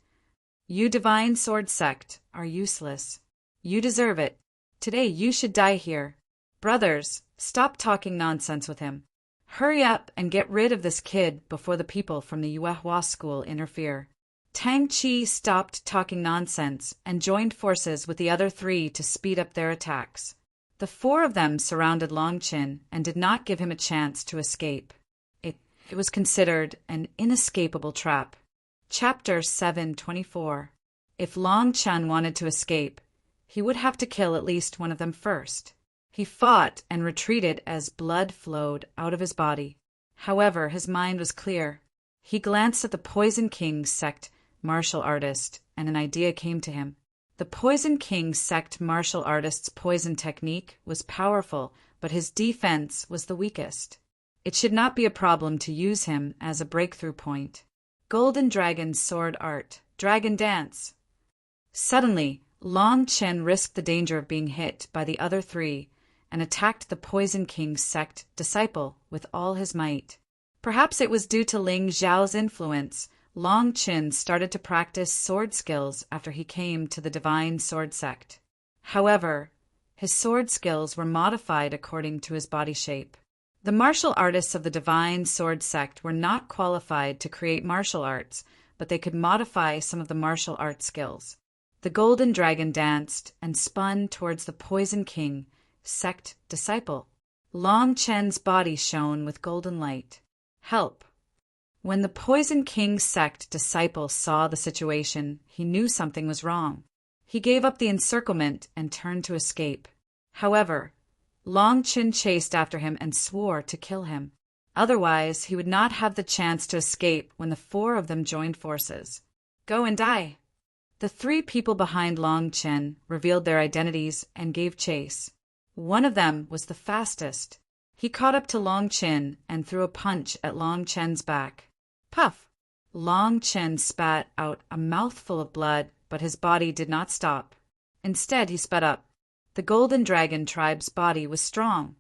You Divine Sword sect are useless. You deserve it. Today you should die here. Brothers, stop talking nonsense with him. Hurry up and get rid of this kid before the people from the Yuehua school interfere. Tang Chi stopped talking nonsense and joined forces with the other 3 to speed up their attacks. The 4 of them surrounded Long Chen and did not give him a chance to escape. It was considered an inescapable trap. Chapter 724. If Long Chen wanted to escape, he would have to kill at least one of them first. He fought and retreated as blood flowed out of his body. However, his mind was clear. He glanced at the Poison King sect martial artist, and an idea came to him. The Poison King sect martial artist's poison technique was powerful, but his defense was the weakest. It should not be a problem to use him as a breakthrough point. Golden Dragon Sword Art, Dragon Dance. Suddenly, Long Chen risked the danger of being hit by the other 3 and attacked the Poison King sect disciple with all his might. Perhaps it was due to Ling Xiao's influence. Long Chen started to practice sword skills after he came to the Divine Sword sect. However, his sword skills were modified according to his body shape. The martial artists of the Divine Sword sect were not qualified to create martial arts, but they could modify some of the martial arts skills. The Golden Dragon danced and spun towards the Poison King sect disciple. Long Chen's body shone with golden light. Help! When the Poison King sect disciple saw the situation, he knew something was wrong. He gave up the encirclement and turned to escape. However, Long Chen chased after him and swore to kill him. Otherwise, he would not have the chance to escape when the four of them joined forces. Go and die. The three people behind Long Chen revealed their identities and gave chase. One of them was the fastest. He caught up to Long Chen and threw a punch at Long Chen's back. Puff! Long Chen spat out a mouthful of blood, but his body did not stop. Instead, he sped up. The Golden Dragon tribe's body was strong.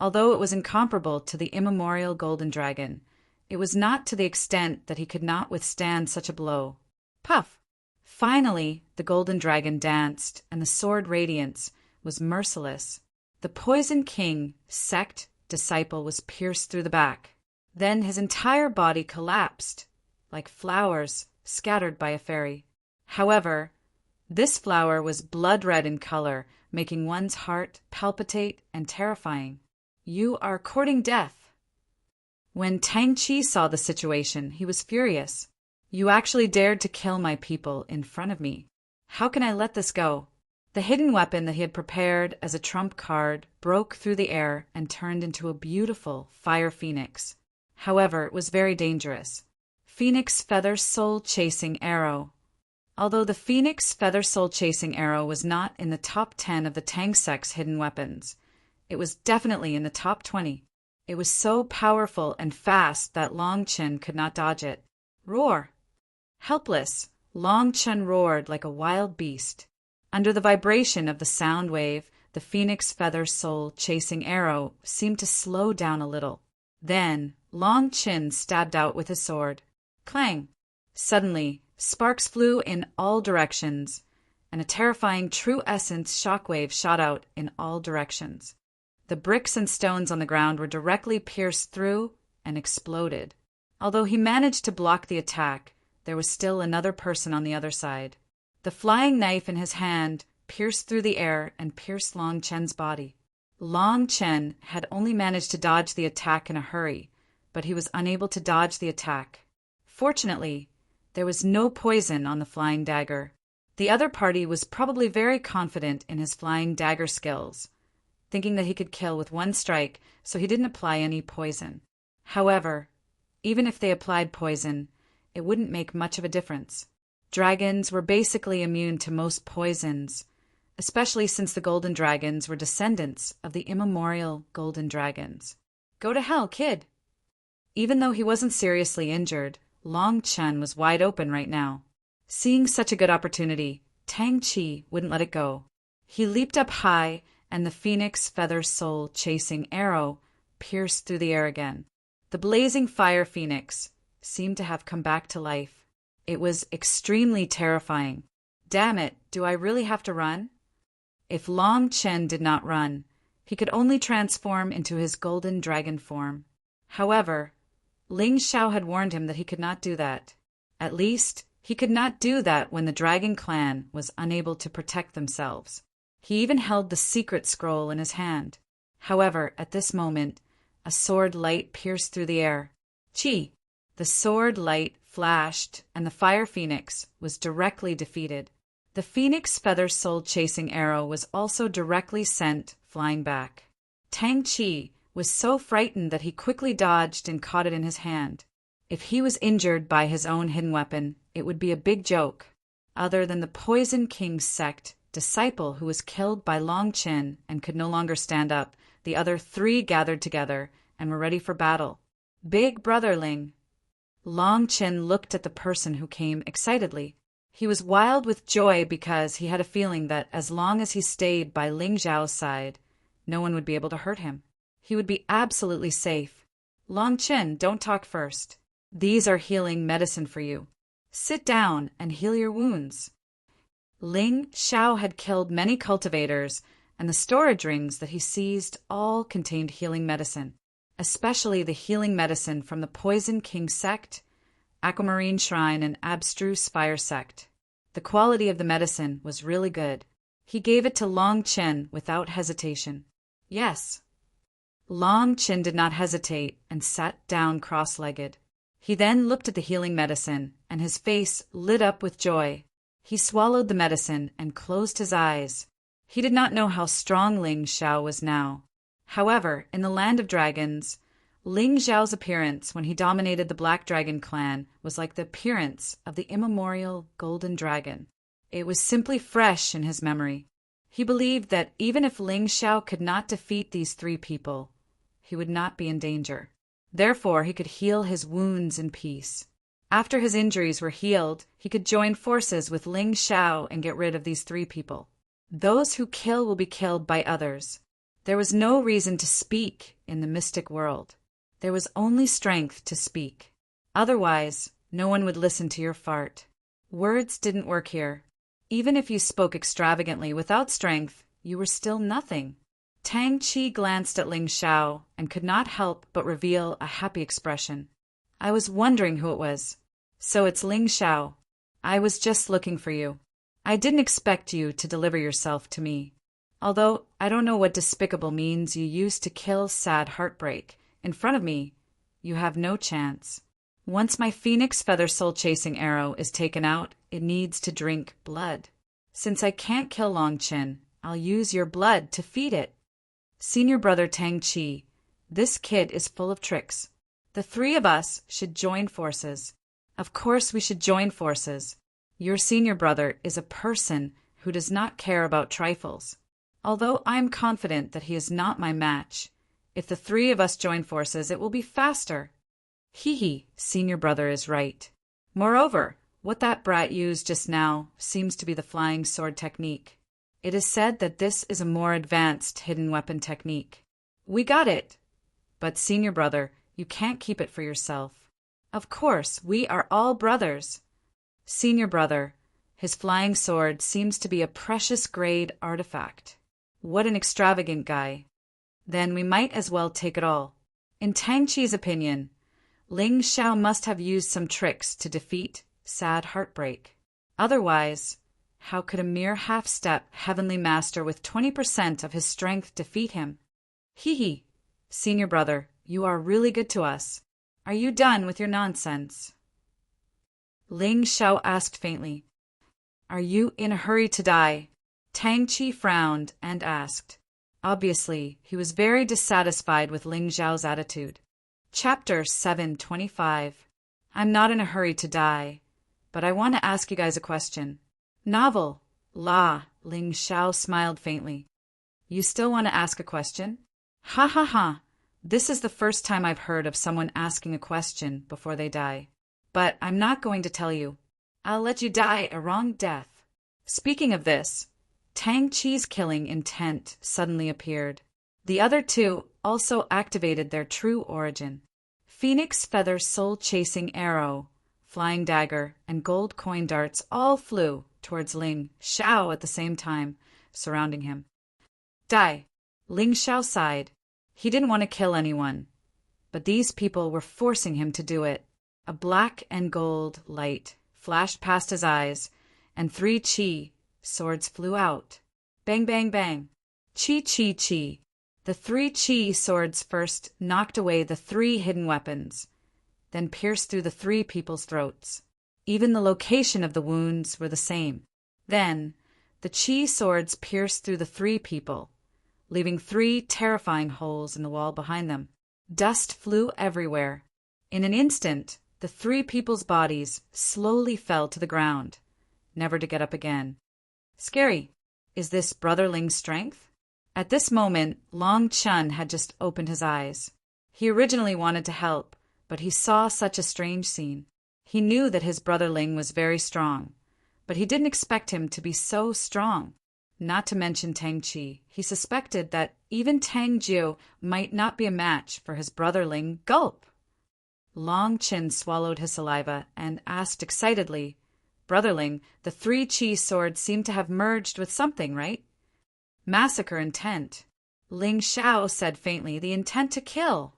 Although it was incomparable to the immemorial Golden Dragon, it was not to the extent that he could not withstand such a blow. Puff! Finally, the Golden Dragon danced, and the sword radiance was merciless. The Poison King, sect disciple, was pierced through the back. Then his entire body collapsed, like flowers scattered by a fairy. However, this flower was blood-red in color, making one's heart palpitate and terrifying. You are courting death. When Tang Chi saw the situation, he was furious. You actually dared to kill my people in front of me. How can I let this go? The hidden weapon that he had prepared as a trump card broke through the air and turned into a beautiful fire phoenix. However, it was very dangerous. Phoenix Feather Soul Chasing Arrow. Although the Phoenix Feather Soul Chasing Arrow was not in the top 10 of the Tang sect's hidden weapons, it was definitely in the top 20. It was so powerful and fast that Long Chen could not dodge it. Roar! Helpless, Long Chen roared like a wild beast. Under the vibration of the sound wave, the Phoenix Feather Soul Chasing Arrow seemed to slow down a little. Then, Long Chen stabbed out with his sword. Clang! Suddenly, sparks flew in all directions, and a terrifying True Essence shockwave shot out in all directions. The bricks and stones on the ground were directly pierced through and exploded. Although he managed to block the attack, there was still another person on the other side. The flying knife in his hand pierced through the air and pierced Long Chen's body. Long Chen had only managed to dodge the attack in a hurry, but he was unable to dodge the attack. Fortunately, there was no poison on the flying dagger. The other party was probably very confident in his flying dagger skills, thinking that he could kill with one strike, so he didn't apply any poison. However, even if they applied poison, it wouldn't make much of a difference. Dragons were basically immune to most poisons, especially since the Golden Dragons were descendants of the immemorial Golden Dragons. Go to hell, kid! Even though he wasn't seriously injured, Long Chen was wide open right now. Seeing such a good opportunity, Tang Chi wouldn't let it go. He leaped up high, and the Phoenix Feather Soul Chasing Arrow pierced through the air again. The blazing fire phoenix seemed to have come back to life. It was extremely terrifying. Damn it, do I really have to run? If Long Chen did not run, he could only transform into his golden dragon form. However, Ling Xiao had warned him that he could not do that. At least, he could not do that when the Dragon Clan was unable to protect themselves. He even held the secret scroll in his hand. However, at this moment, a sword light pierced through the air. Chi! The sword light flashed, and the fire phoenix was directly defeated. The Phoenix Feather Soul Chasing Arrow was also directly sent flying back. Tang Chi was so frightened that he quickly dodged and caught it in his hand. If he was injured by his own hidden weapon, it would be a big joke. Other than the Poison King's sect disciple who was killed by Long Chen and could no longer stand up, the other three gathered together and were ready for battle. Big Brother Ling. Long Chen looked at the person who came excitedly. He was wild with joy because he had a feeling that as long as he stayed by Ling Zhao's side, no one would be able to hurt him. He would be absolutely safe. Long Chen, don't talk first. These are healing medicine for you. Sit down and heal your wounds. Ling Xiao had killed many cultivators, and the storage rings that he seized all contained healing medicine, especially the healing medicine from the Poison King sect, Aquamarine Shrine, and Abstruse Fire sect. The quality of the medicine was really good. He gave it to Long Chen without hesitation. Yes. Long Chen did not hesitate and sat down cross-legged. He then looked at the healing medicine, and his face lit up with joy. He swallowed the medicine and closed his eyes. He did not know how strong Ling Xiao was now. However, in the land of dragons, Ling Xiao's appearance when he dominated the Black Dragon clan was like the appearance of the immemorial Golden Dragon. It was simply fresh in his memory. He believed that even if Ling Xiao could not defeat these three people, he would not be in danger. Therefore, he could heal his wounds in peace. After his injuries were healed, he could join forces with Ling Xiao and get rid of these three people. Those who kill will be killed by others. There was no reason to speak in the mystic world. There was only strength to speak. Otherwise, no one would listen to your fart. Words didn't work here. Even if you spoke extravagantly without strength, you were still nothing. Tang Qi glanced at Ling Xiao and could not help but reveal a happy expression. I was wondering who it was. So it's Ling Xiao. I was just looking for you. I didn't expect you to deliver yourself to me. Although I don't know what despicable means you used to kill sad heartbreak. In front of me, you have no chance. Once my phoenix feather soul-chasing arrow is taken out, it needs to drink blood. Since I can't kill Longqin, I'll use your blood to feed it. Senior brother Tang Qi, this kid is full of tricks. The three of us should join forces. Of course we should join forces. Your senior brother is a person who does not care about trifles. Although I'm confident that he is not my match, if the three of us join forces, it will be faster. Hee, senior brother is right. Moreover, what that brat used just now seems to be the flying sword technique. It is said that this is a more advanced hidden weapon technique. We got it. But senior brother, you can't keep it for yourself. Of course, we are all brothers. Senior brother, his flying sword seems to be a precious grade artifact. What an extravagant guy. Then we might as well take it all. In Tang Qi's opinion, Ling Xiao must have used some tricks to defeat sad heartbreak. Otherwise, how could a mere half-step heavenly master with 20% of his strength defeat him? Hee, senior brother, you are really good to us. Are you done with your nonsense? Ling Xiao asked faintly. Are you in a hurry to die? Tang Qi frowned and asked. Obviously, he was very dissatisfied with Ling Xiao's attitude. Chapter 725. I'm not in a hurry to die, but I want to ask you guys a question. Novel. La, Ling Xiao smiled faintly. You still want to ask a question? Ha ha ha. This is the first time I've heard of someone asking a question before they die. But I'm not going to tell you. I'll let you die a wrong death. Speaking of this, Tang Qi's killing intent suddenly appeared. The other two also activated their true origin. Phoenix feather soul-chasing arrow, flying dagger, and gold coin darts all flew towards Ling Xiao at the same time, surrounding him. Die! Ling Xiao sighed. He didn't want to kill anyone, but these people were forcing him to do it. A black and gold light flashed past his eyes, and 3 qi swords flew out. Bang, bang, bang. Qi, qi, qi. The 3 qi swords first knocked away the 3 hidden weapons, then pierced through the 3 people's throats. Even the location of the wounds were the same. Then, the qi swords pierced through the 3 people, leaving 3 terrifying holes in the wall behind them. Dust flew everywhere. In an instant, the 3 people's bodies slowly fell to the ground, never to get up again. Scary. Is this Brother Ling's strength? At this moment, Long Chun had just opened his eyes. He originally wanted to help, but he saw such a strange scene. He knew that his brother Ling was very strong, but he didn't expect him to be so strong. Not to mention Tang Qi, he suspected that even Tang Jiu might not be a match for his brother Ling. Gulp! Long Chin swallowed his saliva and asked excitedly, Brother Ling, the 3 qi swords seem to have merged with something, right? Massacre intent. Ling Xiao said faintly, the intent to kill.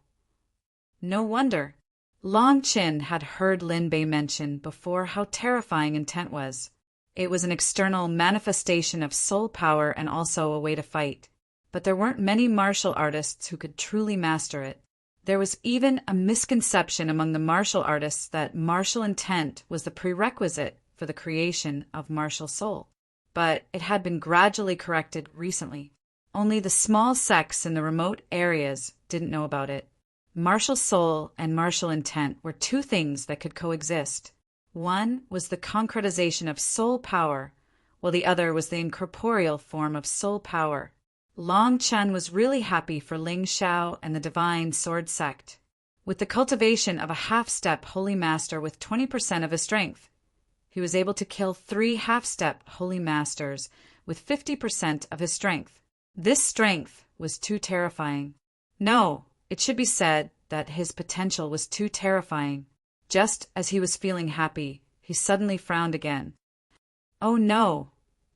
No wonder. Long Chin had heard Lin Bei mention before how terrifying intent was. It was an external manifestation of soul power and also a way to fight. But there weren't many martial artists who could truly master it. There was even a misconception among the martial artists that martial intent was the prerequisite for the creation of martial soul. But it had been gradually corrected recently. Only the small sects in the remote areas didn't know about it. Martial soul and martial intent were two things that could coexist. One was the concretization of soul power, while the other was the incorporeal form of soul power. Long Chen was really happy for Ling Xiao and the divine sword sect. With the cultivation of a half-step holy master with 20% of his strength, he was able to kill 3 half-step holy masters with 50% of his strength. This strength was too terrifying. No, it should be said that his potential was too terrifying. Just as he was feeling happy, he suddenly frowned again. Oh no,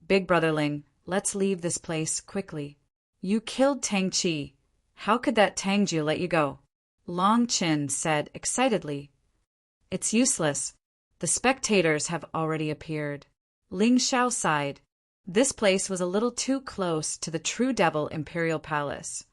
Big Brother Ling, let's leave this place quickly. You killed Tang Qi. How could that Tang Jiu let you go? Long Qin said excitedly. It's useless. The spectators have already appeared. Ling Xiao sighed. This place was a little too close to the True Devil Imperial Palace,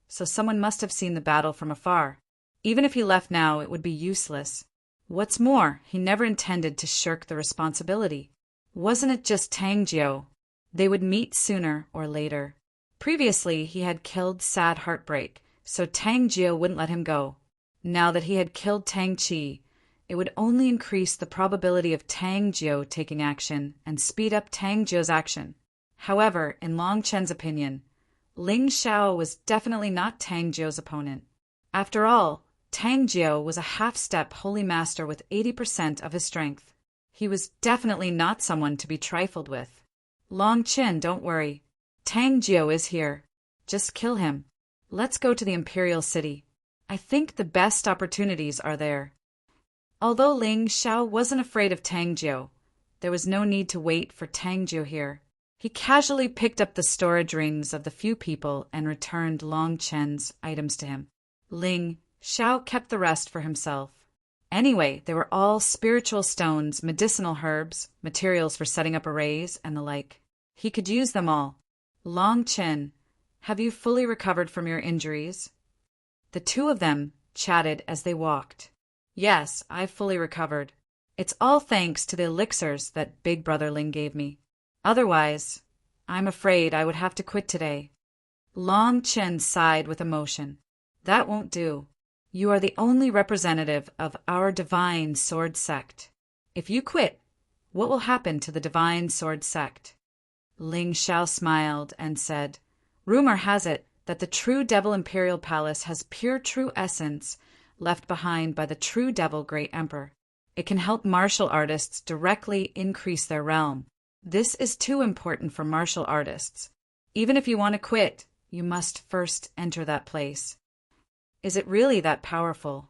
so someone must have seen the battle from afar. Even if he left now, it would be useless. What's more, he never intended to shirk the responsibility. Wasn't it just Tang Jiu? They would meet sooner or later. Previously, he had killed Sad Heartbreak, so Tang Jiu wouldn't let him go. Now that he had killed Tang Qi, it would only increase the probability of Tang Jiu taking action and speed up Tang Jiu's action. However, in Long Chen's opinion, Ling Xiao was definitely not Tang Jiu's opponent. After all, Tang Jiu was a half-step holy master with 80% of his strength. He was definitely not someone to be trifled with. Long Chen, don't worry. Tang Jiu is here. Just kill him. Let's go to the Imperial City. I think the best opportunities are there. Although Ling Xiao wasn't afraid of Tang Jiu, there was no need to wait for Tang Jiu here. He casually picked up the storage rings of the few people and returned Long Chen's items to him. Ling Xiao kept the rest for himself. Anyway, they were all spiritual stones, medicinal herbs, materials for setting up arrays, and the like. He could use them all. Long Chen, have you fully recovered from your injuries? The two of them chatted as they walked. Yes, I've fully recovered. It's all thanks to the elixirs that Big Brother Ling gave me. Otherwise, I'm afraid I would have to quit today. Long Chen sighed with emotion. That won't do. You are the only representative of our divine sword sect. If you quit, what will happen to the divine sword sect? Ling Xiao smiled and said, Rumor has it that the True Devil Imperial Palace has pure true essence left behind by the True Devil Great Emperor. It can help martial artists directly increase their realm. This is too important for martial artists. Even if you want to quit, you must first enter that place. Is it really that powerful?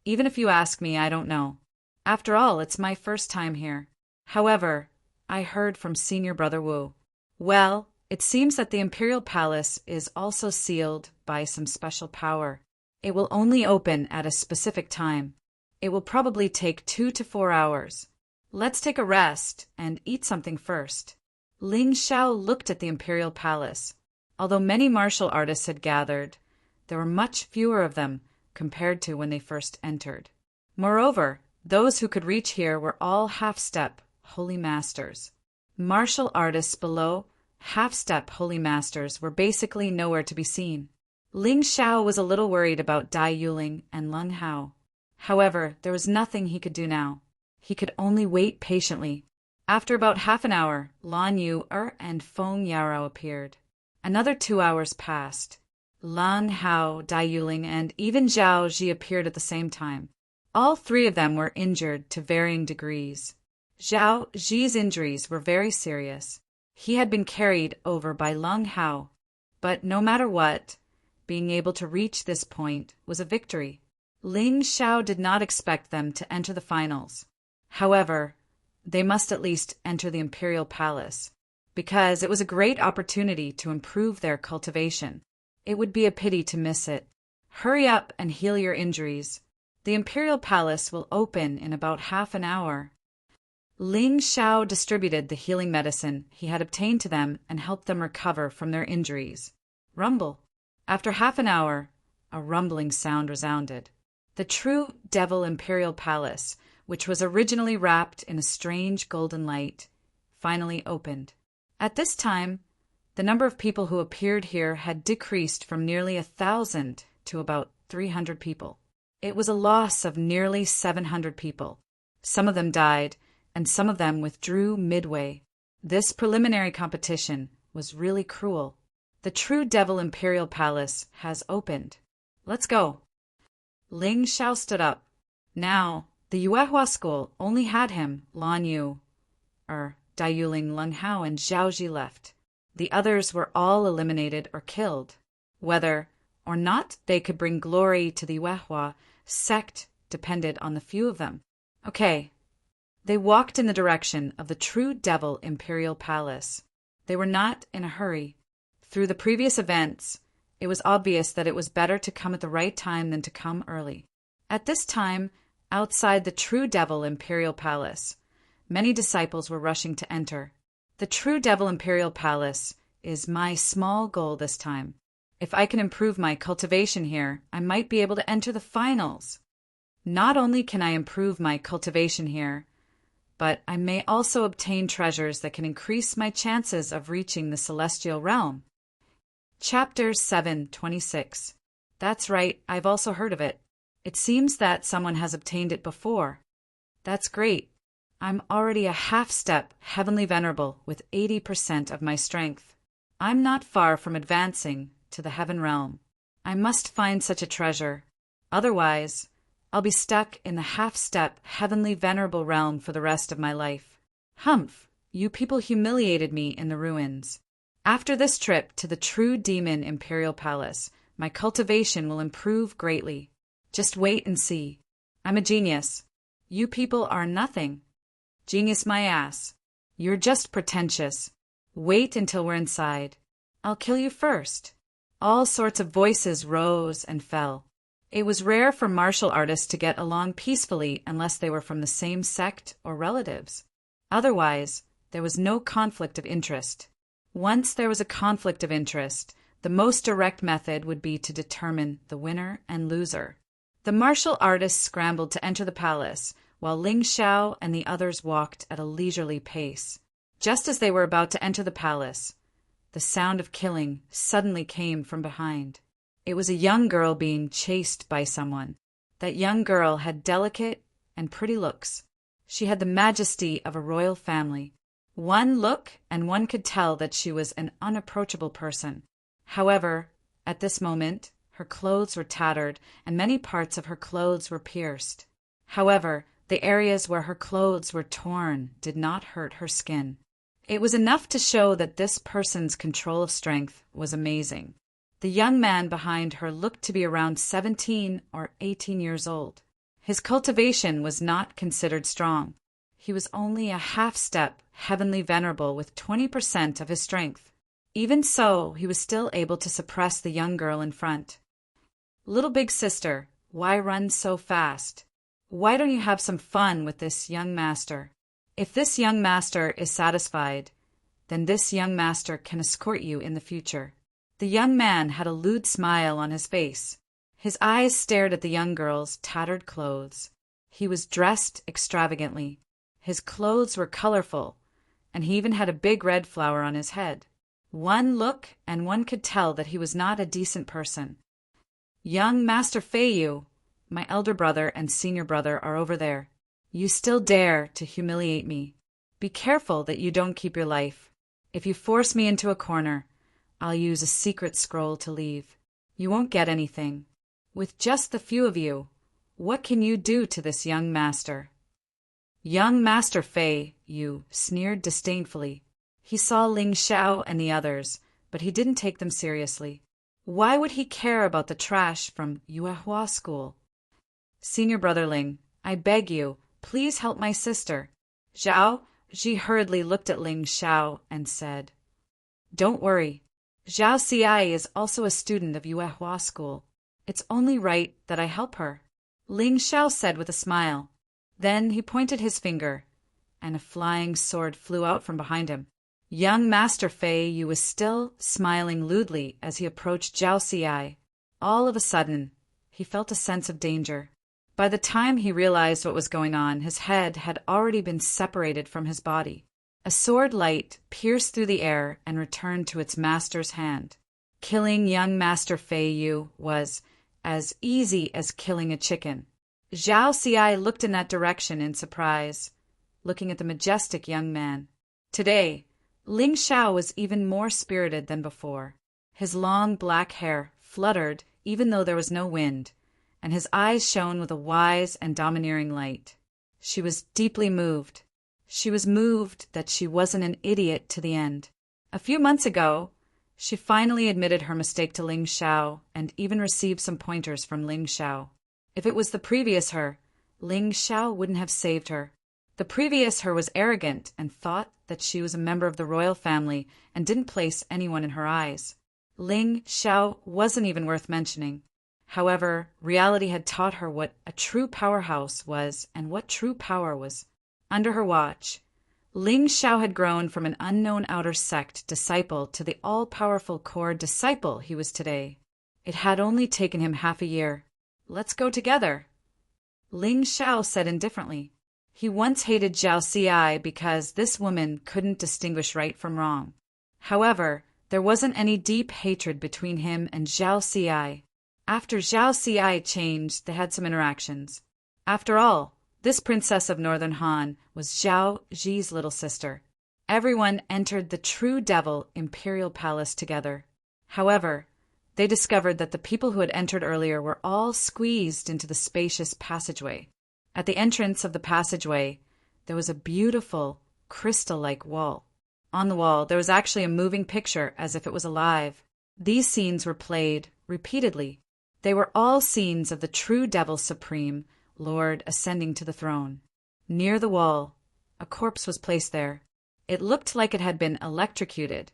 Even if you ask me, I don't know. After all, it's my first time here. However, I heard from Senior Brother Wu. Well, it seems that the Imperial Palace is also sealed by some special power. It will only open at a specific time. It will probably take 2 to 4 hours. Let's take a rest and eat something first. Ling Xiao looked at the Imperial Palace. Although many martial artists had gathered, there were much fewer of them compared to when they first entered. Moreover, those who could reach here were all half-step holy masters. Martial artists below half-step holy masters were basically nowhere to be seen. Ling Xiao was a little worried about Dai Yuling and Lung Hao. However, there was nothing he could do now. He could only wait patiently. After about half an hour, Lan Yu and Feng Yarao appeared. Another 2 hours passed. Lan Hao, Dai Yuling, and even Zhao Ji appeared at the same time. All 3 of them were injured to varying degrees. Zhao Ji's injuries were very serious. He had been carried over by Lung Hao. But no matter what, being able to reach this point was a victory. Ling Xiao did not expect them to enter the finals. However, they must at least enter the Imperial Palace, because it was a great opportunity to improve their cultivation. It would be a pity to miss it. Hurry up and heal your injuries. The Imperial Palace will open in about half an hour. Ling Xiao distributed the healing medicine he had obtained to them and helped them recover from their injuries. Rumble. After half an hour, a rumbling sound resounded. The True Devil Imperial Palace, which was originally wrapped in a strange golden light, finally opened. At this time, the number of people who appeared here had decreased from nearly 1,000 to about 300 people. It was a loss of nearly 700 people. Some of them died, and some of them withdrew midway. This preliminary competition was really cruel. The True Devil Imperial Palace has opened. Let's go. Ling Xiao stood up. Now, the Yuehua school only had him, Lan Yu, Dai Yuling, Leng Hao, and Zhao Ji left. The others were all eliminated or killed. Whether or not they could bring glory to the Yuehua sect depended on the few of them. Okay. They walked in the direction of the True Devil Imperial Palace. They were not in a hurry. Through the previous events, it was obvious that it was better to come at the right time than to come early. At this time, outside the True Devil Imperial Palace, many disciples were rushing to enter. The True Devil Imperial Palace is my small goal this time. If I can improve my cultivation here, I might be able to enter the finals. Not only can I improve my cultivation here, but I may also obtain treasures that can increase my chances of reaching the celestial realm. Chapter 7:26. That's right, I've also heard of it. It seems that someone has obtained it before. That's great. I'm already a half-step heavenly venerable with 80% of my strength. I'm not far from advancing to the heaven realm. I must find such a treasure. Otherwise, I'll be stuck in the half-step heavenly venerable realm for the rest of my life. Humph, you people humiliated me in the ruins. After this trip to the True Demon Imperial Palace, my cultivation will improve greatly. Just wait and see. I'm a genius. You people are nothing. Genius my ass. You're just pretentious. Wait until we're inside. I'll kill you first. All sorts of voices rose and fell. It was rare for martial artists to get along peacefully unless they were from the same sect or relatives. Otherwise, there was no conflict of interest. Once there was a conflict of interest, the most direct method would be to determine the winner and loser. The martial artists scrambled to enter the palace, while Ling Xiao and the others walked at a leisurely pace. Just as they were about to enter the palace, the sound of killing suddenly came from behind. It was a young girl being chased by someone. That young girl had delicate and pretty looks. She had the majesty of a royal family. One look and one could tell that she was an unapproachable person. However, at this moment, her clothes were tattered and many parts of her clothes were pierced. However, the areas where her clothes were torn did not hurt her skin. It was enough to show that this person's control of strength was amazing. The young man behind her looked to be around 17 or 18 years old. His cultivation was not considered strong. He was only a half-step heavenly venerable with 20% of his strength. Even so, he was still able to suppress the young girl in front. Little big sister, why run so fast? Why don't you have some fun with this young master? If this young master is satisfied, then this young master can escort you in the future. The young man had a lewd smile on his face. His eyes stared at the young girl's tattered clothes. He was dressed extravagantly. His clothes were colorful, and he even had a big red flower on his head. One look, and one could tell that he was not a decent person. Young Master Feiyu, my elder brother and senior brother are over there. You still dare to humiliate me. Be careful that you don't keep your life. If you force me into a corner, I'll use a secret scroll to leave. You won't get anything. With just the few of you, what can you do to this young master? Young Master Feiyu sneered disdainfully. He saw Ling Xiao and the others, but he didn't take them seriously. Why would he care about the trash from Yuehua School? Senior brother Ling, I beg you, please help my sister. Zhao Ji hurriedly looked at Ling Xiao and said, Don't worry. Zhao Xi is also a student of Yuehua School. It's only right that I help her. Ling Xiao said with a smile. Then he pointed his finger, and a flying sword flew out from behind him. Young Master Feiyu was still smiling lewdly as he approached Zhao Xi. All of a sudden, he felt a sense of danger. By the time he realized what was going on, his head had already been separated from his body. A sword light pierced through the air and returned to its master's hand. Killing young Master Feiyu was, as easy as killing a chicken. Zhao Xi looked in that direction in surprise, looking at the majestic young man. Today, Ling Xiao was even more spirited than before. His long black hair fluttered even though there was no wind, and his eyes shone with a wise and domineering light. She was deeply moved. She was moved that she wasn't an idiot to the end. A few months ago, she finally admitted her mistake to Ling Xiao and even received some pointers from Ling Xiao. If it was the previous her, Ling Xiao wouldn't have saved her. The previous her was arrogant and thought that she was a member of the royal family and didn't place anyone in her eyes. Ling Xiao wasn't even worth mentioning. However, reality had taught her what a true powerhouse was and what true power was. Under her watch, Ling Xiao had grown from an unknown outer sect disciple to the all-powerful core disciple he was today. It had only taken him half a year. "Let's go together," Ling Xiao said indifferently. He once hated Zhao Xi because this woman couldn't distinguish right from wrong. However, there wasn't any deep hatred between him and Zhao Xi. After Zhao Xi changed, they had some interactions. After all, this princess of Northern Han was Zhao Zi's little sister. Everyone entered the true devil imperial palace together. However, they discovered that the people who had entered earlier were all squeezed into the spacious passageway. At the entrance of the passageway, there was a beautiful, crystal-like wall. On the wall, there was actually a moving picture as if it was alive. These scenes were played repeatedly. They were all scenes of the true Devil Supreme, Lord ascending to the throne. Near the wall, a corpse was placed there. It looked like it had been electrocuted,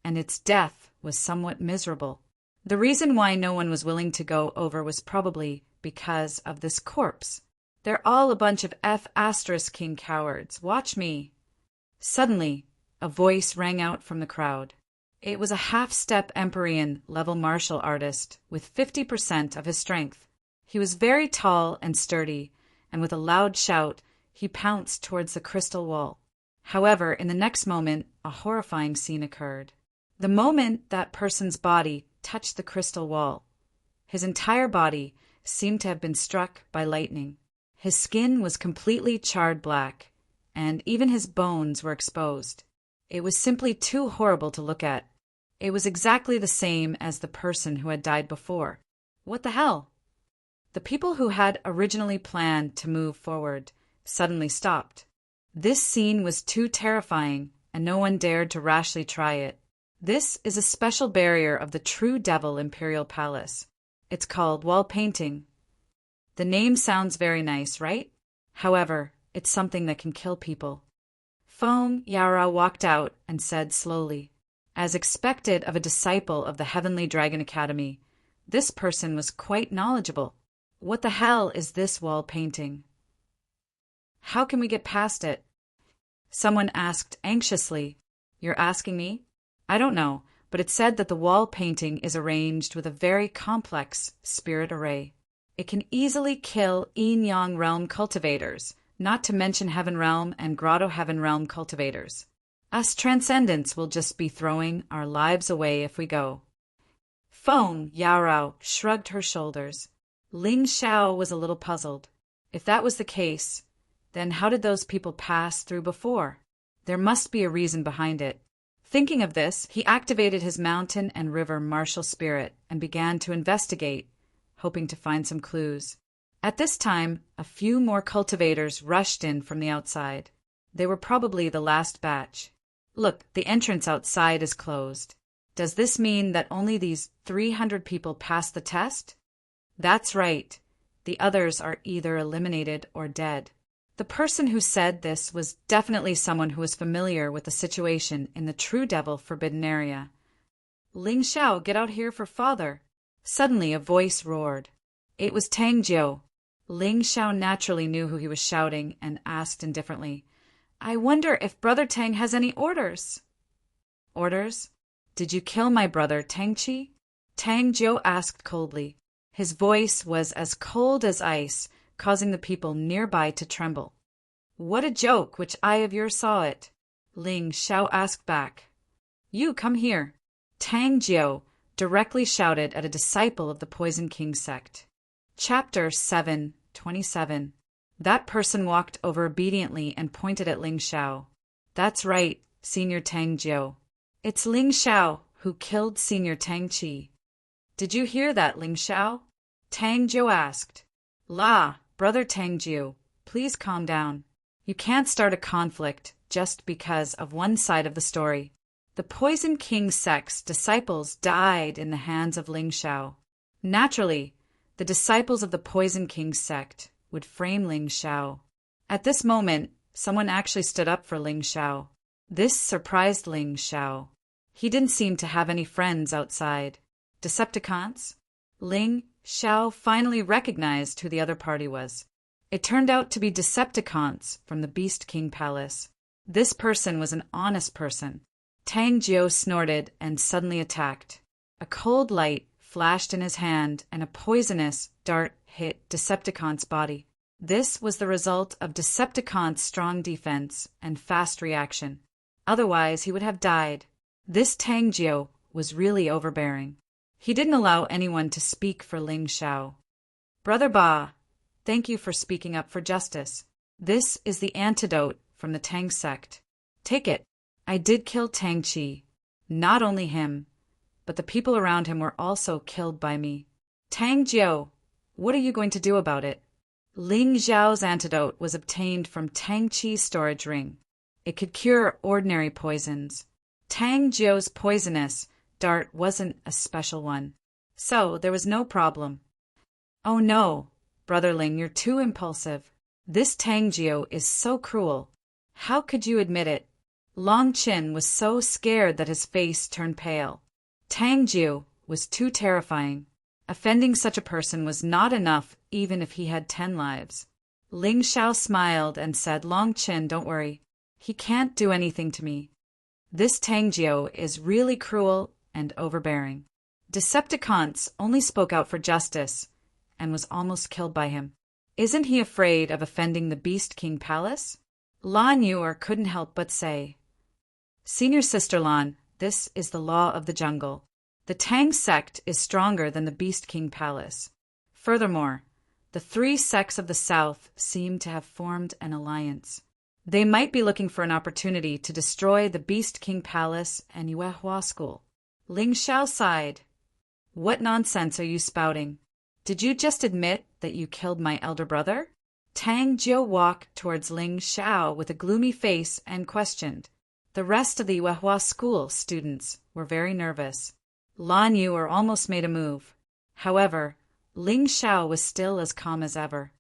and its death was somewhat miserable. The reason why no one was willing to go over was probably because of this corpse. "They're all a bunch of F***king cowards. Watch me." Suddenly, a voice rang out from the crowd. It was a half-step Empyrean-level martial artist with 50% of his strength. He was very tall and sturdy, and with a loud shout, he pounced towards the crystal wall. However, in the next moment, a horrifying scene occurred. The moment that person's body touched the crystal wall, his entire body seemed to have been struck by lightning. His skin was completely charred black, and even his bones were exposed. It was simply too horrible to look at. It was exactly the same as the person who had died before. What the hell? The people who had originally planned to move forward suddenly stopped. This scene was too terrifying, and no one dared to rashly try it. This is a special barrier of the true Devil Imperial Palace. It's called wall painting. The name sounds very nice, right? However, it's something that can kill people. Feng Yara walked out and said slowly, as expected of a disciple of the Heavenly Dragon Academy, this person was quite knowledgeable. What the hell is this wall painting? How can we get past it? Someone asked anxiously. You're asking me? I don't know, but it said that the wall painting is arranged with a very complex spirit array. It can easily kill Yin-Yang Realm cultivators, not to mention Heaven Realm and Grotto Heaven Realm cultivators. Us Transcendents will just be throwing our lives away if we go. Feng Yarao shrugged her shoulders. Ling Xiao was a little puzzled. If that was the case, then how did those people pass through before? There must be a reason behind it. Thinking of this, he activated his mountain and river martial spirit and began to investigate, hoping to find some clues. At this time, a few more cultivators rushed in from the outside. They were probably the last batch. Look, the entrance outside is closed. Does this mean that only these 300 people passed the test? That's right. The others are either eliminated or dead. The person who said this was definitely someone who was familiar with the situation in the True Devil Forbidden Area. Ling Xiao, get out here for father. Suddenly a voice roared. It was Tang Jiu. Ling Xiao naturally knew who he was shouting and asked indifferently, I wonder if Brother Tang has any orders. Orders? Did you kill my brother, Tang Chi? Tang Jiu asked coldly. His voice was as cold as ice, causing the people nearby to tremble. What a joke, which eye of yours saw it? Ling Xiao asked back. You come here. Tang Jiu, directly shouted at a disciple of the Poison King sect. Chapter 7:27. That person walked over obediently and pointed at Ling Xiao. That's right, Senior Tang Jiu. It's Ling Xiao who killed Senior Tang Qi. Did you hear that, Ling Xiao? Tang Jiu asked. La, Brother Tang Jiu, please calm down. You can't start a conflict just because of one side of the story. The Poison King sect's disciples died in the hands of Ling Xiao. Naturally, the disciples of the Poison King sect would frame Ling Xiao. At this moment, someone actually stood up for Ling Xiao. This surprised Ling Xiao. He didn't seem to have any friends outside. Decepticons? Ling Xiao finally recognized who the other party was. It turned out to be Decepticons from the Beast King Palace. This person was an honest person. Tang Jiu snorted and suddenly attacked. A cold light flashed in his hand and a poisonous dart hit Decepticon's body. This was the result of Decepticon's strong defense and fast reaction. Otherwise, he would have died. This Tang Jiu was really overbearing. He didn't allow anyone to speak for Ling Xiao. Brother Ba, thank you for speaking up for justice. This is the antidote from the Tang sect. Take it. I did kill Tang Qi. Not only him, but the people around him were also killed by me. Tang Jiu, what are you going to do about it? Ling Xiao's antidote was obtained from Tang Qi's storage ring. It could cure ordinary poisons. Tang Jiu's poisonous dart wasn't a special one, so there was no problem. Oh no, Brother Ling, you're too impulsive. This Tang Jiu is so cruel. How could you admit it? Long Qin was so scared that his face turned pale. Tang Jiu was too terrifying. Offending such a person was not enough even if he had 10 lives. Ling Xiao smiled and said, Long Qin, don't worry. He can't do anything to me. This Tang Jiu is really cruel and overbearing. Decepticons only spoke out for justice and was almost killed by him. Isn't he afraid of offending the Beast King Palace? Lan Yuer couldn't help but say, Senior Sister Lan, this is the law of the jungle. The Tang sect is stronger than the Beast King Palace. Furthermore, the 3 sects of the south seem to have formed an alliance. They might be looking for an opportunity to destroy the Beast King Palace and Yuehua School. Ling Xiao sighed. What nonsense are you spouting? Did you just admit that you killed my elder brother? Tang Jiu walked towards Ling Xiao with a gloomy face and questioned. The rest of the Yuehua School students were very nervous. Lan Yuer almost made a move. However, Ling Xiao was still as calm as ever.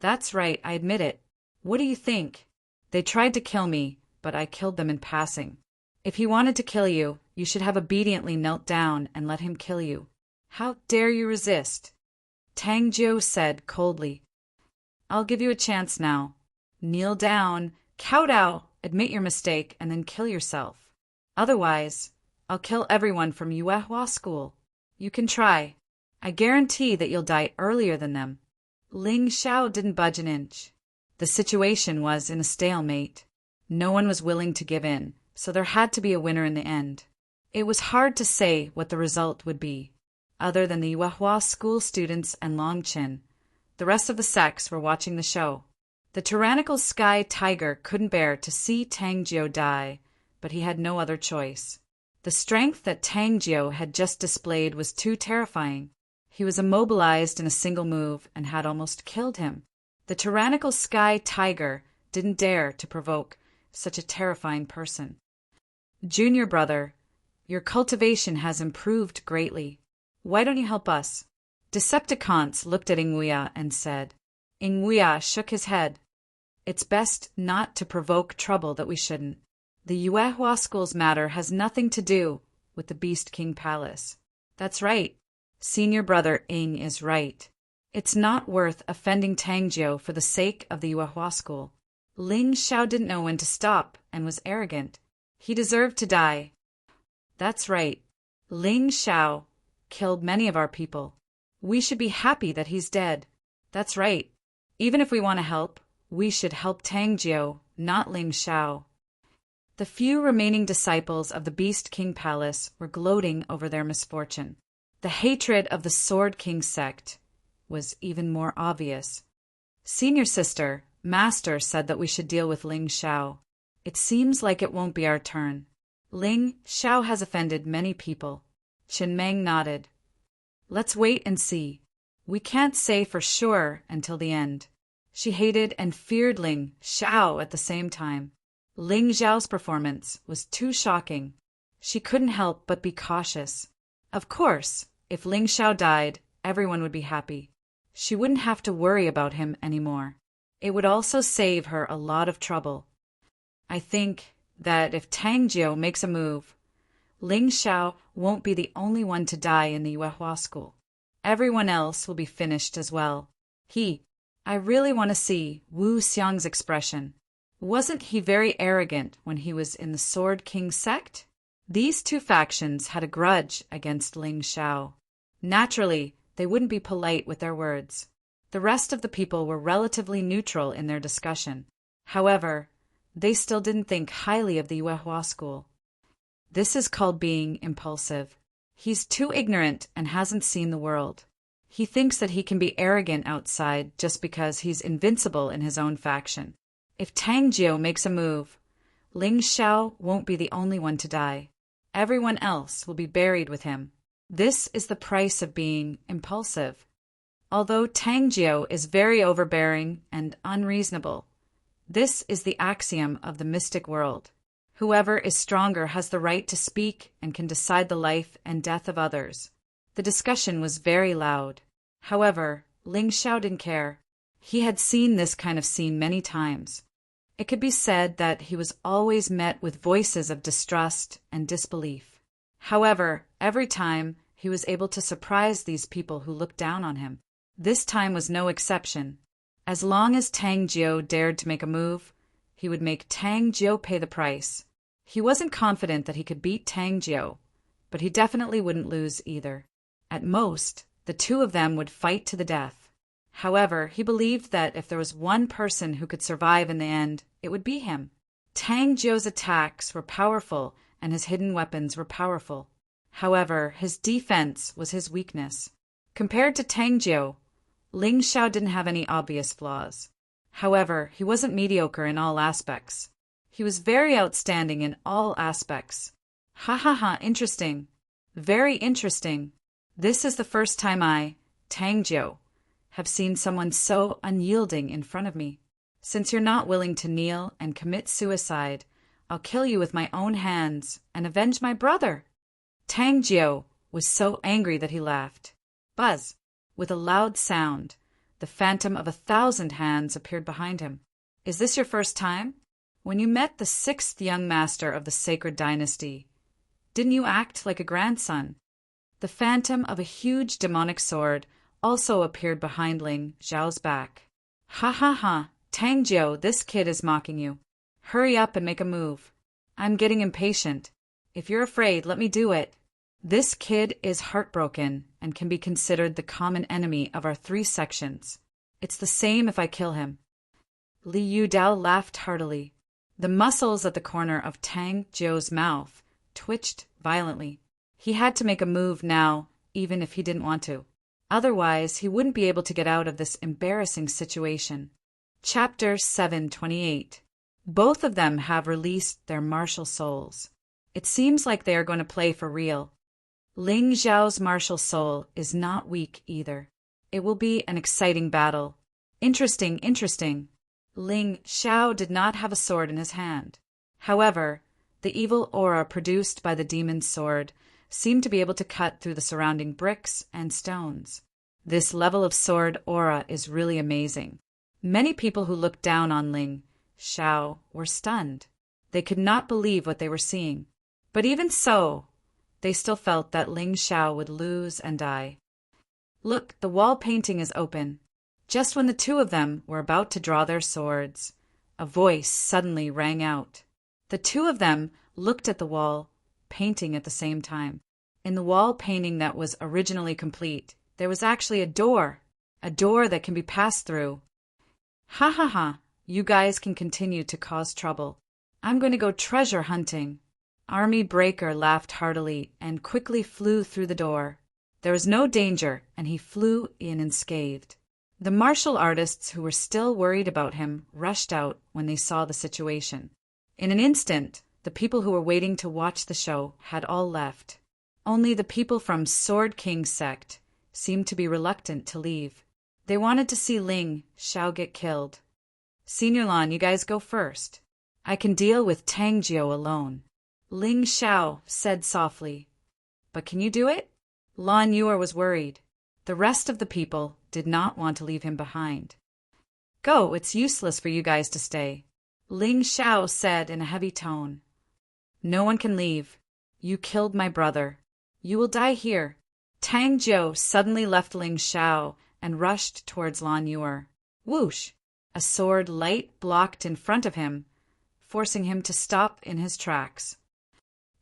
That's right, I admit it. What do you think? They tried to kill me, but I killed them in passing. If he wanted to kill you, you should have obediently knelt down and let him kill you. How dare you resist? Tang Jiu said coldly. I'll give you a chance now. Kneel down, kowtow, admit your mistake, and then kill yourself. Otherwise, I'll kill everyone from Yuehua School. You can try. I guarantee that you'll die earlier than them. Ling Xiao didn't budge an inch. The situation was in a stalemate. No one was willing to give in, so there had to be a winner in the end. It was hard to say what the result would be. Other than the Yuehua School students and Long Qin, the rest of the sects were watching the show. The tyrannical Sky Tiger couldn't bear to see Tang Jiu die, but he had no other choice. The strength that Tang Jiu had just displayed was too terrifying. He was immobilized in a single move and had almost killed him. The tyrannical Sky Tiger didn't dare to provoke such a terrifying person. Junior brother, your cultivation has improved greatly. Why don't you help us? Decepticons looked at Ingwea and said. Ingwea shook his head. It's best not to provoke trouble that we shouldn't. The Yuehua School's matter has nothing to do with the Beast King Palace. That's right. Senior brother Ing is right. It's not worth offending Tang Jiu for the sake of the Yuehua School. Ling Xiao didn't know when to stop and was arrogant. He deserved to die. That's right. Ling Xiao killed many of our people. We should be happy that he's dead. That's right. Even if we want to help, we should help Tang Jiu, not Ling Xiao. The few remaining disciples of the Beast King Palace were gloating over their misfortune. The hatred of the Sword King sect was even more obvious. Senior sister, Master said that we should deal with Ling Xiao. It seems like it won't be our turn. Ling Xiao has offended many people. Qinmeng nodded. Let's wait and see. We can't say for sure until the end. She hated and feared Ling Xiao at the same time. Ling Xiao's performance was too shocking. She couldn't help but be cautious. Of course, if Ling Xiao died, everyone would be happy. She wouldn't have to worry about him anymore. It would also save her a lot of trouble. I think that if Tang Jiu makes a move, Ling Xiao won't be the only one to die in the Yuehua school. Everyone else will be finished as well. I really want to see Wu Xiang's expression. Wasn't he very arrogant when he was in the Sword King sect? These two factions had a grudge against Ling Xiao. Naturally, they wouldn't be polite with their words. The rest of the people were relatively neutral in their discussion. However, they still didn't think highly of the Yuehua school. This is called being impulsive. He's too ignorant and hasn't seen the world. He thinks that he can be arrogant outside just because he's invincible in his own faction. If Tang Jiu makes a move, Ling Xiao won't be the only one to die. Everyone else will be buried with him. This is the price of being impulsive. Although Tang Jiu is very overbearing and unreasonable, this is the axiom of the mystic world. Whoever is stronger has the right to speak and can decide the life and death of others. The discussion was very loud. However, Ling Xiao didn't care. He had seen this kind of scene many times. It could be said that he was always met with voices of distrust and disbelief. However, every time he was able to surprise these people who looked down on him. This time was no exception. As long as Tang Jiu dared to make a move, he would make Tang Jiu pay the price. He wasn't confident that he could beat Tang Jiu, but he definitely wouldn't lose either. At most, the two of them would fight to the death. However, he believed that if there was one person who could survive in the end, it would be him. Tang Jiu's attacks were powerful and his hidden weapons were powerful. However, his defense was his weakness. Compared to Tang Jiu, Ling Xiao didn't have any obvious flaws. However, he wasn't mediocre in all aspects. He was very outstanding in all aspects. Interesting. Very interesting. This is the first time I, Tang Jiu, have seen someone so unyielding in front of me. Since you're not willing to kneel and commit suicide, I'll kill you with my own hands and avenge my brother. Tang Jiu was so angry that he laughed. Buzz! With a loud sound, the phantom of 1,000 hands appeared behind him. Is this your first time? When you met the 6th young master of the sacred dynasty, didn't you act like a grandson? The phantom of a huge demonic sword also appeared behind Ling Xiao's back. Tang Jiu, this kid is mocking you. Hurry up and make a move. I'm getting impatient. If you're afraid, let me do it. This kid is heartbroken and can be considered the common enemy of our 3 sections. It's the same if I kill him. Li Yudao laughed heartily. The muscles at the corner of Tang Jiu's mouth twitched violently. He had to make a move now, even if he didn't want to. Otherwise, he wouldn't be able to get out of this embarrassing situation. Chapter 728. Both of them have released their martial souls. It seems like they are going to play for real. Ling Xiao's martial soul is not weak either. It will be an exciting battle. Interesting. Ling Xiao did not have a sword in his hand. However, the evil aura produced by the demon's sword seemed to be able to cut through the surrounding bricks and stones. This level of sword aura is really amazing. Many people who looked down on Ling Xiao were stunned. They could not believe what they were seeing. But even so, they still felt that Ling Xiao would lose and die. Look, the wall painting is open. Just when the two of them were about to draw their swords, a voice suddenly rang out. The two of them looked at the wall painting at the same time. In the wall painting that was originally complete, there was actually a door that can be passed through. You guys can continue to cause trouble. I'm going to go treasure hunting." Army Breaker laughed heartily and quickly flew through the door. There was no danger, and he flew in unscathed. The martial artists who were still worried about him rushed out when they saw the situation. In an instant, the people who were waiting to watch the show had all left. Only the people from Sword King's sect seemed to be reluctant to leave. They wanted to see Ling Xiao get killed. "Senior Lan, you guys go first. I can deal with Tang Jiu alone," Ling Xiao said softly. "But can you do it?" Lan Yuer was worried. The rest of the people did not want to leave him behind. "Go, it's useless for you guys to stay," Ling Xiao said in a heavy tone. "No one can leave. You killed my brother. You will die here." Tang Jiu suddenly left Ling Xiao and rushed towards Lan Yuer. Whoosh! A sword light blocked in front of him, forcing him to stop in his tracks.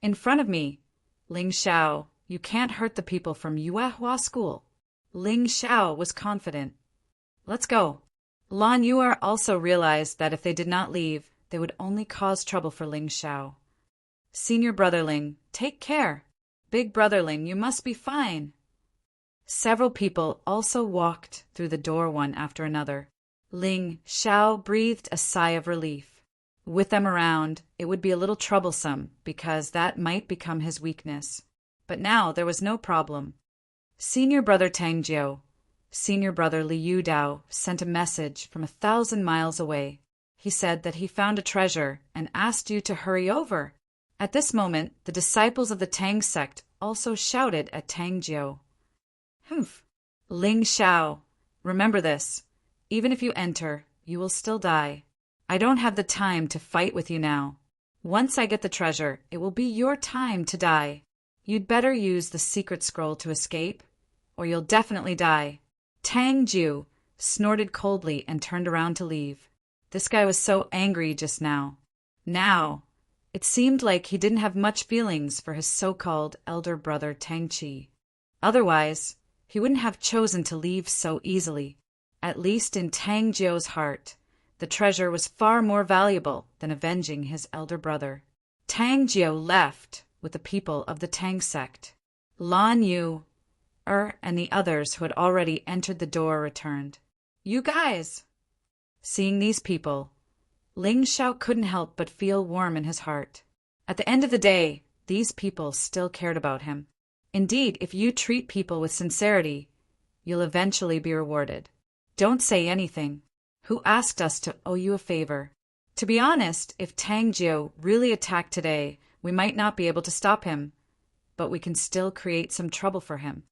"In front of me, Ling Xiao, you can't hurt the people from Yuehua School." Ling Xiao was confident. "Let's go." Lan Yuer also realized that if they did not leave, they would only cause trouble for Ling Xiao. "Senior Brother Ling, take care. Big Brother Ling, you must be fine." Several people also walked through the door one after another. Ling Xiao breathed a sigh of relief. With them around, it would be a little troublesome because that might become his weakness. But now there was no problem. Senior Brother Tang Jiu, Senior Brother Liu Dao sent a message from 1,000 miles away. He said that he found a treasure and asked you to hurry over. At this moment, the disciples of the Tang sect also shouted at Tang Jiu. "Humph! Ling Xiao, remember this. Even if you enter, you will still die. I don't have the time to fight with you now. Once I get the treasure, it will be your time to die. You'd better use the secret scroll to escape, or you'll definitely die." Tang Jiu snorted coldly and turned around to leave. This guy was so angry just now. Now, it seemed like he didn't have much feelings for his so-called elder brother Tang Qi. Otherwise, he wouldn't have chosen to leave so easily. At least in Tang Jiu's heart, the treasure was far more valuable than avenging his elder brother. Tang Jiu left with the people of the Tang sect. Lan Yu, and the others who had already entered the door returned. "You guys!" Seeing these people, Ling Xiao couldn't help but feel warm in his heart. At the end of the day, these people still cared about him. Indeed, if you treat people with sincerity, you'll eventually be rewarded. Don't say anything. Who asked us to owe you a favor? To be honest, if Tang Jiu really attacked today, we might not be able to stop him, but we can still create some trouble for him.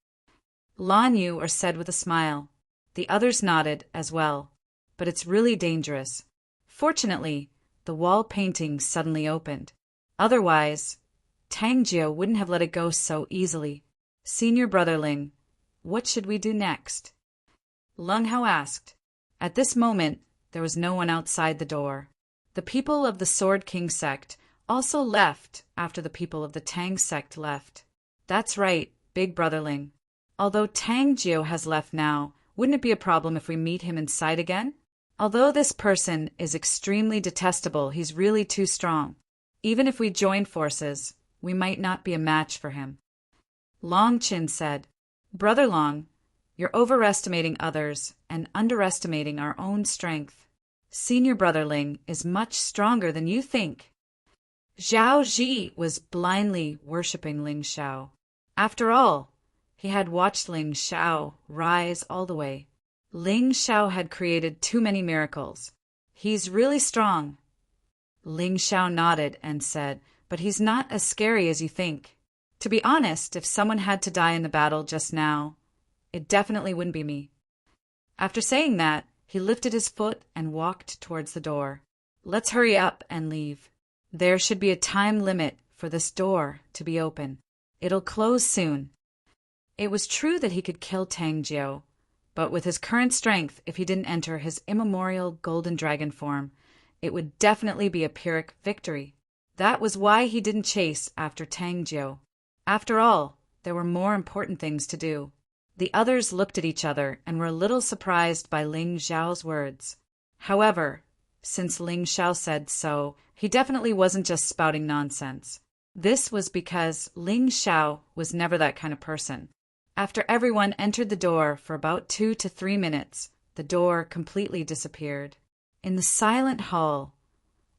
Lan Yu said with a smile. The others nodded as well, but it's really dangerous. Fortunately, the wall painting suddenly opened. Otherwise, Tang Jiu wouldn't have let it go so easily. "Senior Brother Ling, what should we do next?" Lung Hao asked. At this moment, there was no one outside the door. The people of the Sword King sect also left after the people of the Tang sect left. That's right, Big Brother Ling. Although Tang Jiu has left now, wouldn't it be a problem if we meet him inside again? Although this person is extremely detestable, he's really too strong. Even if we join forces, we might not be a match for him. Long Chin said, "Brother Long, you're overestimating others and underestimating our own strength. Senior Brother Ling is much stronger than you think." Zhao Ji was blindly worshipping Ling Xiao. After all, he had watched Ling Xiao rise all the way. Ling Xiao had created too many miracles. He's really strong. Ling Xiao nodded and said, "But he's not as scary as you think. To be honest, if someone had to die in the battle just now, it definitely wouldn't be me." After saying that, he lifted his foot and walked towards the door. "Let's hurry up and leave. There should be a time limit for this door to be open. It'll close soon." It was true that he could kill Tang Jiu, but with his current strength, if he didn't enter his immemorial golden dragon form, it would definitely be a Pyrrhic victory. That was why he didn't chase after Tang Jiu. After all, there were more important things to do. The others looked at each other and were a little surprised by Ling Xiao's words. However, Since Ling Xiao said so, he definitely wasn't just spouting nonsense. This was because Ling Xiao was never that kind of person. After everyone entered the door for about 2 to 3 minutes, the door completely disappeared. In the silent hall,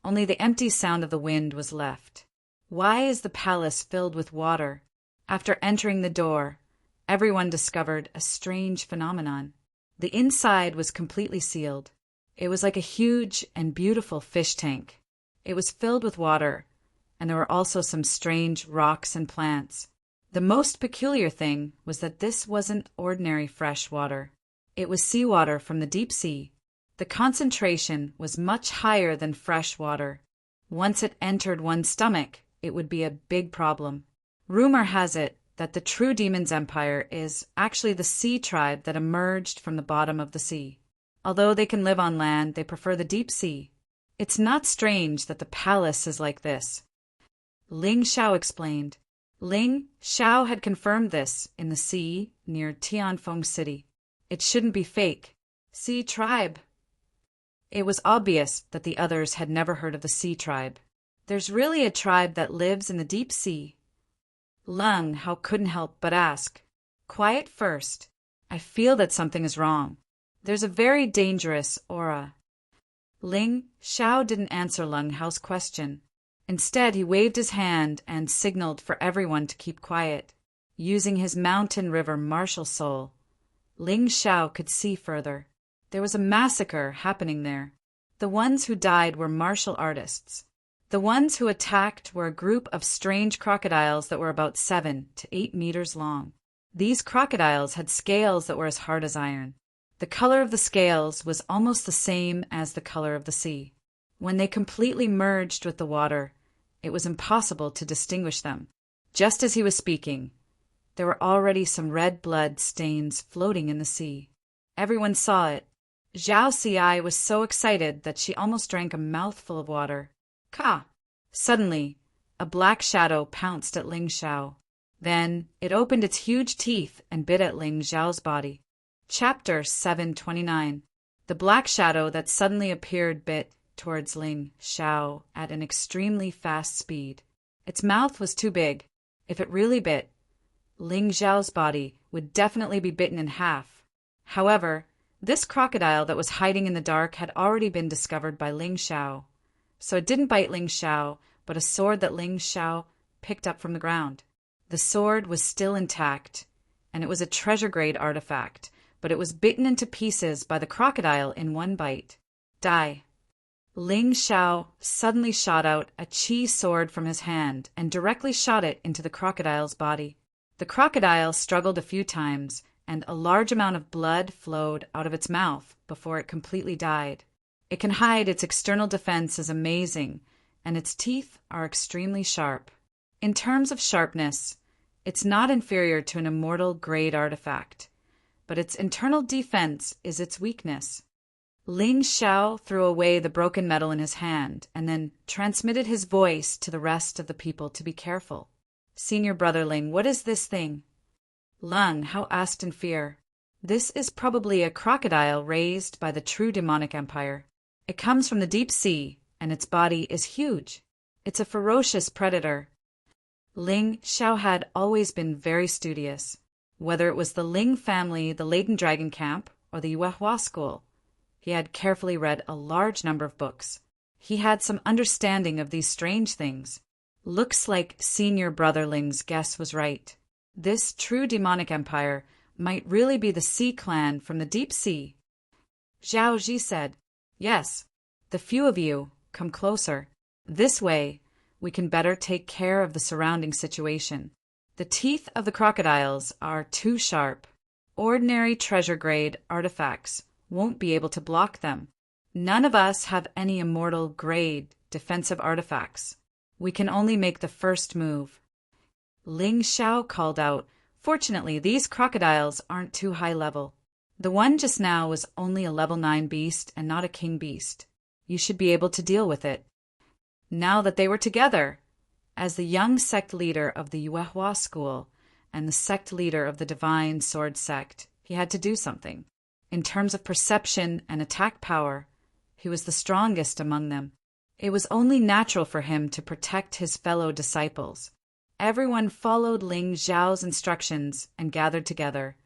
only the empty sound of the wind was left. Why is the palace filled with water? After entering the door, everyone discovered a strange phenomenon. The inside was completely sealed. It was like a huge and beautiful fish tank. It was filled with water, and there were also some strange rocks and plants. The most peculiar thing was that this wasn't ordinary fresh water. It was seawater from the deep sea. The concentration was much higher than fresh water. Once it entered one's stomach, it would be a big problem. Rumor has it that the true demon's empire is actually the sea tribe that emerged from the bottom of the sea. Although they can live on land, they prefer the deep sea. It's not strange that the palace is like this. Ling Xiao explained. Ling Xiao had confirmed this in the sea near Tianfeng City. It shouldn't be fake. Sea tribe. It was obvious that the others had never heard of the sea tribe. There's really a tribe that lives in the deep sea. Leng Hao couldn't help but ask. Quiet first. I feel that something is wrong. There's a very dangerous aura. Ling Xiao didn't answer Leng Hao's question. Instead, he waved his hand and signaled for everyone to keep quiet. Using his mountain river martial soul, Ling Xiao could see further. There was a massacre happening there. The ones who died were martial artists. The ones who attacked were a group of strange crocodiles that were about 7 to 8 meters long. These crocodiles had scales that were as hard as iron. The color of the scales was almost the same as the color of the sea. When they completely merged with the water, it was impossible to distinguish them. Just as he was speaking, there were already some red blood stains floating in the sea. Everyone saw it. Zhao Xi was so excited that she almost drank a mouthful of water. Ka! Suddenly, a black shadow pounced at Ling Xiao. Then it opened its huge teeth and bit at Ling Xiao's body. Chapter 729. The black shadow that suddenly appeared bit towards Ling Xiao at an extremely fast speed. Its mouth was too big. If it really bit, Ling Xiao's body would definitely be bitten in half. However, this crocodile that was hiding in the dark had already been discovered by Ling Xiao. So it didn't bite Ling Xiao, but a sword that Ling Xiao picked up from the ground. The sword was still intact, and it was a treasure-grade artifact, but it was bitten into pieces by the crocodile in one bite. Die. Ling Xiao suddenly shot out a qi sword from his hand and directly shot it into the crocodile's body. The crocodile struggled a few times, and a large amount of blood flowed out of its mouth before it completely died. It can hide its external defense is amazing, and its teeth are extremely sharp. In terms of sharpness, it's not inferior to an immortal grade artifact, but its internal defense is its weakness. Ling Xiao threw away the broken metal in his hand and then transmitted his voice to the rest of the people to be careful. Senior brother Ling, what is this thing? Leng Hao asked in fear. This is probably a crocodile raised by the true demonic empire. It comes from the deep sea, and its body is huge. It's a ferocious predator. Ling Xiao had always been very studious. Whether it was the Ling family, the Laden Dragon Camp, or the Yuehua School, he had carefully read a large number of books. He had some understanding of these strange things. Looks like senior brother Ling's guess was right. This true demonic empire might really be the Sea clan from the deep sea. Zhao Ji said, Yes, the few of you, come closer. This way, we can better take care of the surrounding situation. The teeth of the crocodiles are too sharp. Ordinary treasure-grade artifacts won't be able to block them. None of us have any immortal-grade defensive artifacts. We can only make the first move. Ling Xiao called out, Fortunately, these crocodiles aren't too high level. The one just now was only a level 9 beast and not a king beast. You should be able to deal with it. Now that they were together, as the young sect leader of the Yuehua school and the sect leader of the Divine Sword sect, he had to do something. In terms of perception and attack power, He was the strongest among them. It was only natural for him to protect his fellow disciples. Everyone followed Ling Xiao's instructions and gathered together,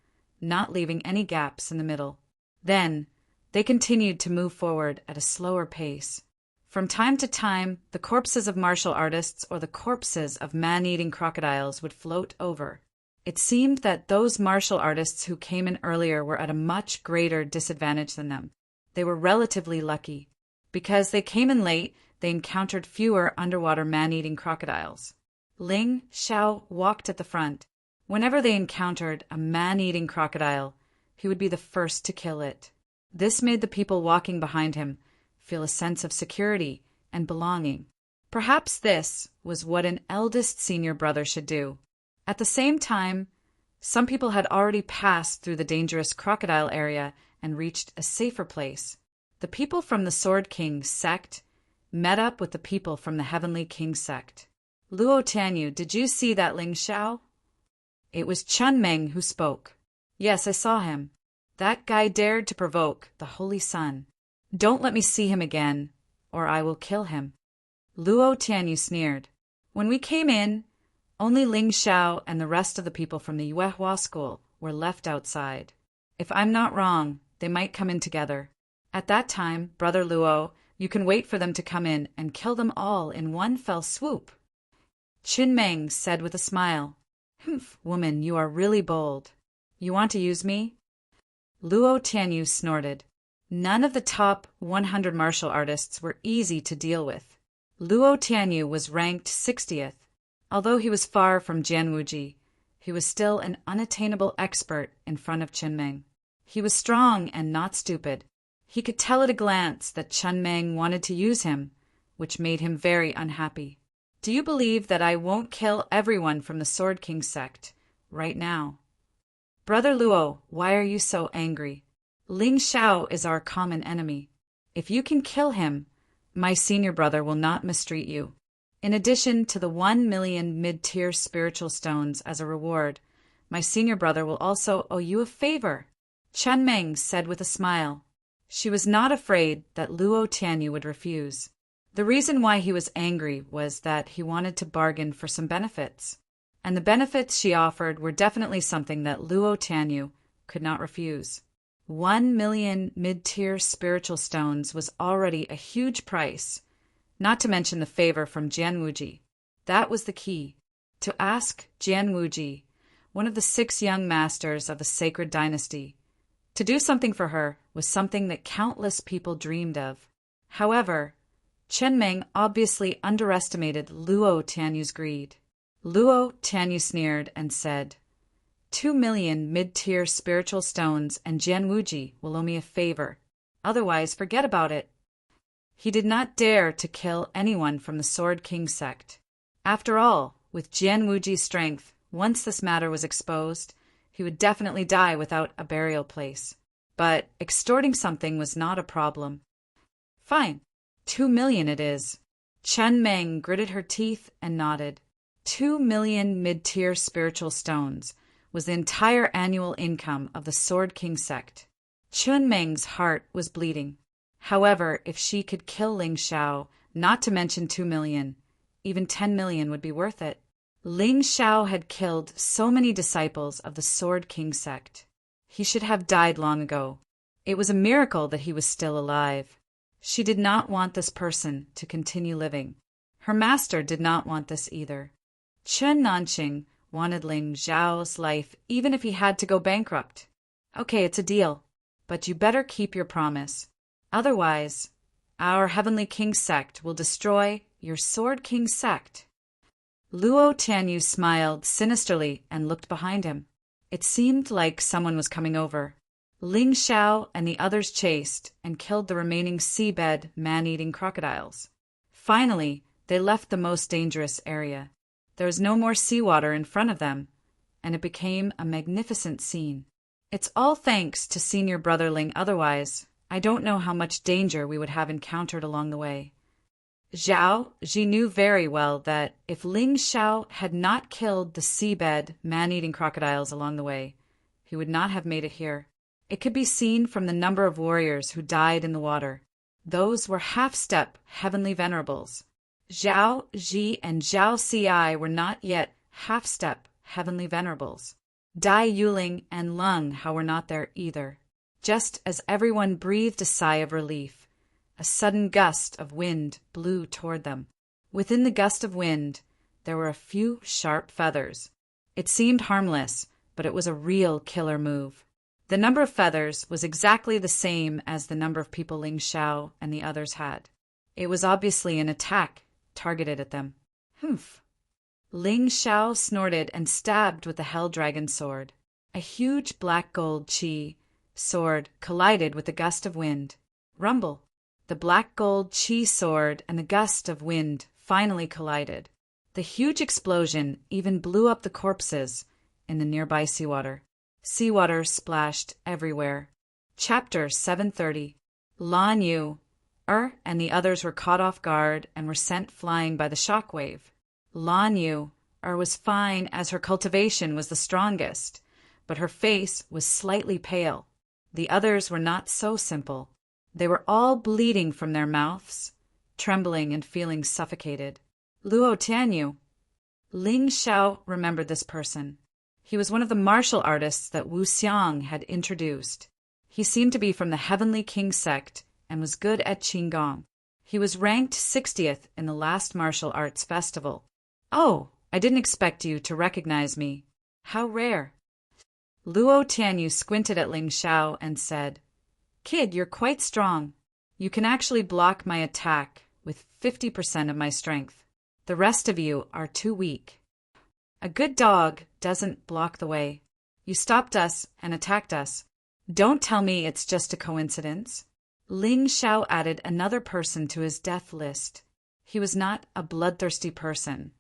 not leaving any gaps in the middle. Then, they continued to move forward at a slower pace. From time to time, the corpses of martial artists or the corpses of man-eating crocodiles would float over. It seemed that those martial artists who came in earlier were at a much greater disadvantage than them. They were relatively lucky. Because they came in late, they encountered fewer underwater man-eating crocodiles. Ling Xiao walked at the front. Whenever they encountered a man-eating crocodile, he would be the first to kill it. This made the people walking behind him feel a sense of security and belonging. Perhaps this was what an eldest senior brother should do. At the same time, some people had already passed through the dangerous crocodile area and reached a safer place. The people from the Sword King sect met up with the people from the Heavenly King sect. Luo Tianyu, did you see that Ling Xiao? It was Chun Meng who spoke. Yes, I saw him. That guy dared to provoke the Holy Sun. Don't let me see him again, or I will kill him. Luo Tianyu sneered. When we came in, only Ling Xiao and the rest of the people from the Yuehua school were left outside. If I'm not wrong, they might come in together. At that time, Brother Luo, you can wait for them to come in and kill them all in one fell swoop. Qin Meng said with a smile. Humph, woman, you are really bold. You want to use me? Luo Tianyu snorted. None of the top 100 martial artists were easy to deal with. Luo Tianyu was ranked 60th. Although he was far from Jian Wuji, he was still an unattainable expert in front of Qin Meng. He was strong and not stupid. He could tell at a glance that Chun Meng wanted to use him, which made him very unhappy. Do you believe that I won't kill everyone from the Sword King sect right now? Brother Luo, why are you so angry? Ling Xiao is our common enemy. If you can kill him, my senior brother will not mistreat you. In addition to the 1 million mid-tier spiritual stones as a reward, my senior brother will also owe you a favor. Chun Meng said with a smile. She was not afraid that Luo Tianyu would refuse. The reason why he was angry was that he wanted to bargain for some benefits, and the benefits she offered were definitely something that Luo Tianyu could not refuse. 1 million mid-tier spiritual stones was already a huge price, not to mention the favor from Jian Wuji. That was the key. To ask Jian Wuji, one of the 6 young masters of the sacred dynasty, to do something for her was something that countless people dreamed of. However, Qin Meng obviously underestimated Luo Tianyu's greed. Luo Tianyu sneered and said, 2 million mid-tier spiritual stones and Jian Wuji will owe me a favor. Otherwise, forget about it. He did not dare to kill anyone from the Sword King sect. After all, with Jian Wuji's strength, once this matter was exposed, he would definitely die without a burial place. But extorting something was not a problem. Fine, 2 million it is. Chun Meng gritted her teeth and nodded. 2 million mid-tier spiritual stones was the entire annual income of the Sword King sect. Chun Meng's heart was bleeding. However, if she could kill Ling Xiao, not to mention 2 million, even 10 million would be worth it. Ling Xiao had killed so many disciples of the Sword King sect. He should have died long ago. It was a miracle that he was still alive. She did not want this person to continue living. Her master did not want this either. Chen Nanqing wanted Ling Xiao's life even if he had to go bankrupt. Okay, it's a deal, but you better keep your promise. Otherwise, our Heavenly King sect will destroy your Sword King sect. Luo Tianyu smiled sinisterly and looked behind him. It seemed like someone was coming over. Ling Xiao and the others chased and killed the remaining seabed man-eating crocodiles. Finally, they left the most dangerous area. There was no more seawater in front of them, and it became a magnificent scene. It's all thanks to Senior Brother Ling, otherwise, I don't know how much danger we would have encountered along the way. Zhao Ji knew very well that if Ling Xiao had not killed the seabed man-eating crocodiles along the way, he would not have made it here. It could be seen from the number of warriors who died in the water. Those were half-step heavenly venerables. Zhao Ji and Zhao Ci were not yet half-step heavenly venerables. Dai Yuling and Leng Hao were not there either. Just as everyone breathed a sigh of relief, a sudden gust of wind blew toward them. Within the gust of wind, there were a few sharp feathers. It seemed harmless, but it was a real killer move. The number of feathers was exactly the same as the number of people Ling Xiao and the others had. It was obviously an attack targeted at them. Humph. Ling Xiao snorted and stabbed with the Hell Dragon sword. A huge black gold qi sword collided with the gust of wind. Rumble. The black gold qi sword and the gust of wind finally collided. The huge explosion even blew up the corpses in the nearby seawater. Seawater splashed everywhere. Chapter 730. Lan Yu, and the others were caught off guard and were sent flying by the shockwave. Lan Yu, was fine as her cultivation was the strongest, but her face was slightly pale. The others were not so simple. They were all bleeding from their mouths, trembling and feeling suffocated. Luo Tianyu. Ling Xiao remembered this person. He was one of the martial artists that Wu Xiang had introduced. He seemed to be from the Heavenly King sect and was good at Qigong. He was ranked 60th in the last martial arts festival. Oh, I didn't expect you to recognize me. How rare. Luo Tianyu squinted at Ling Xiao and said, Kid, you're quite strong. You can actually block my attack with 50% of my strength. The rest of you are too weak. A good dog doesn't block the way. You stopped us and attacked us. Don't tell me it's just a coincidence. Ling Xiao added another person to his death list. He was not a bloodthirsty person.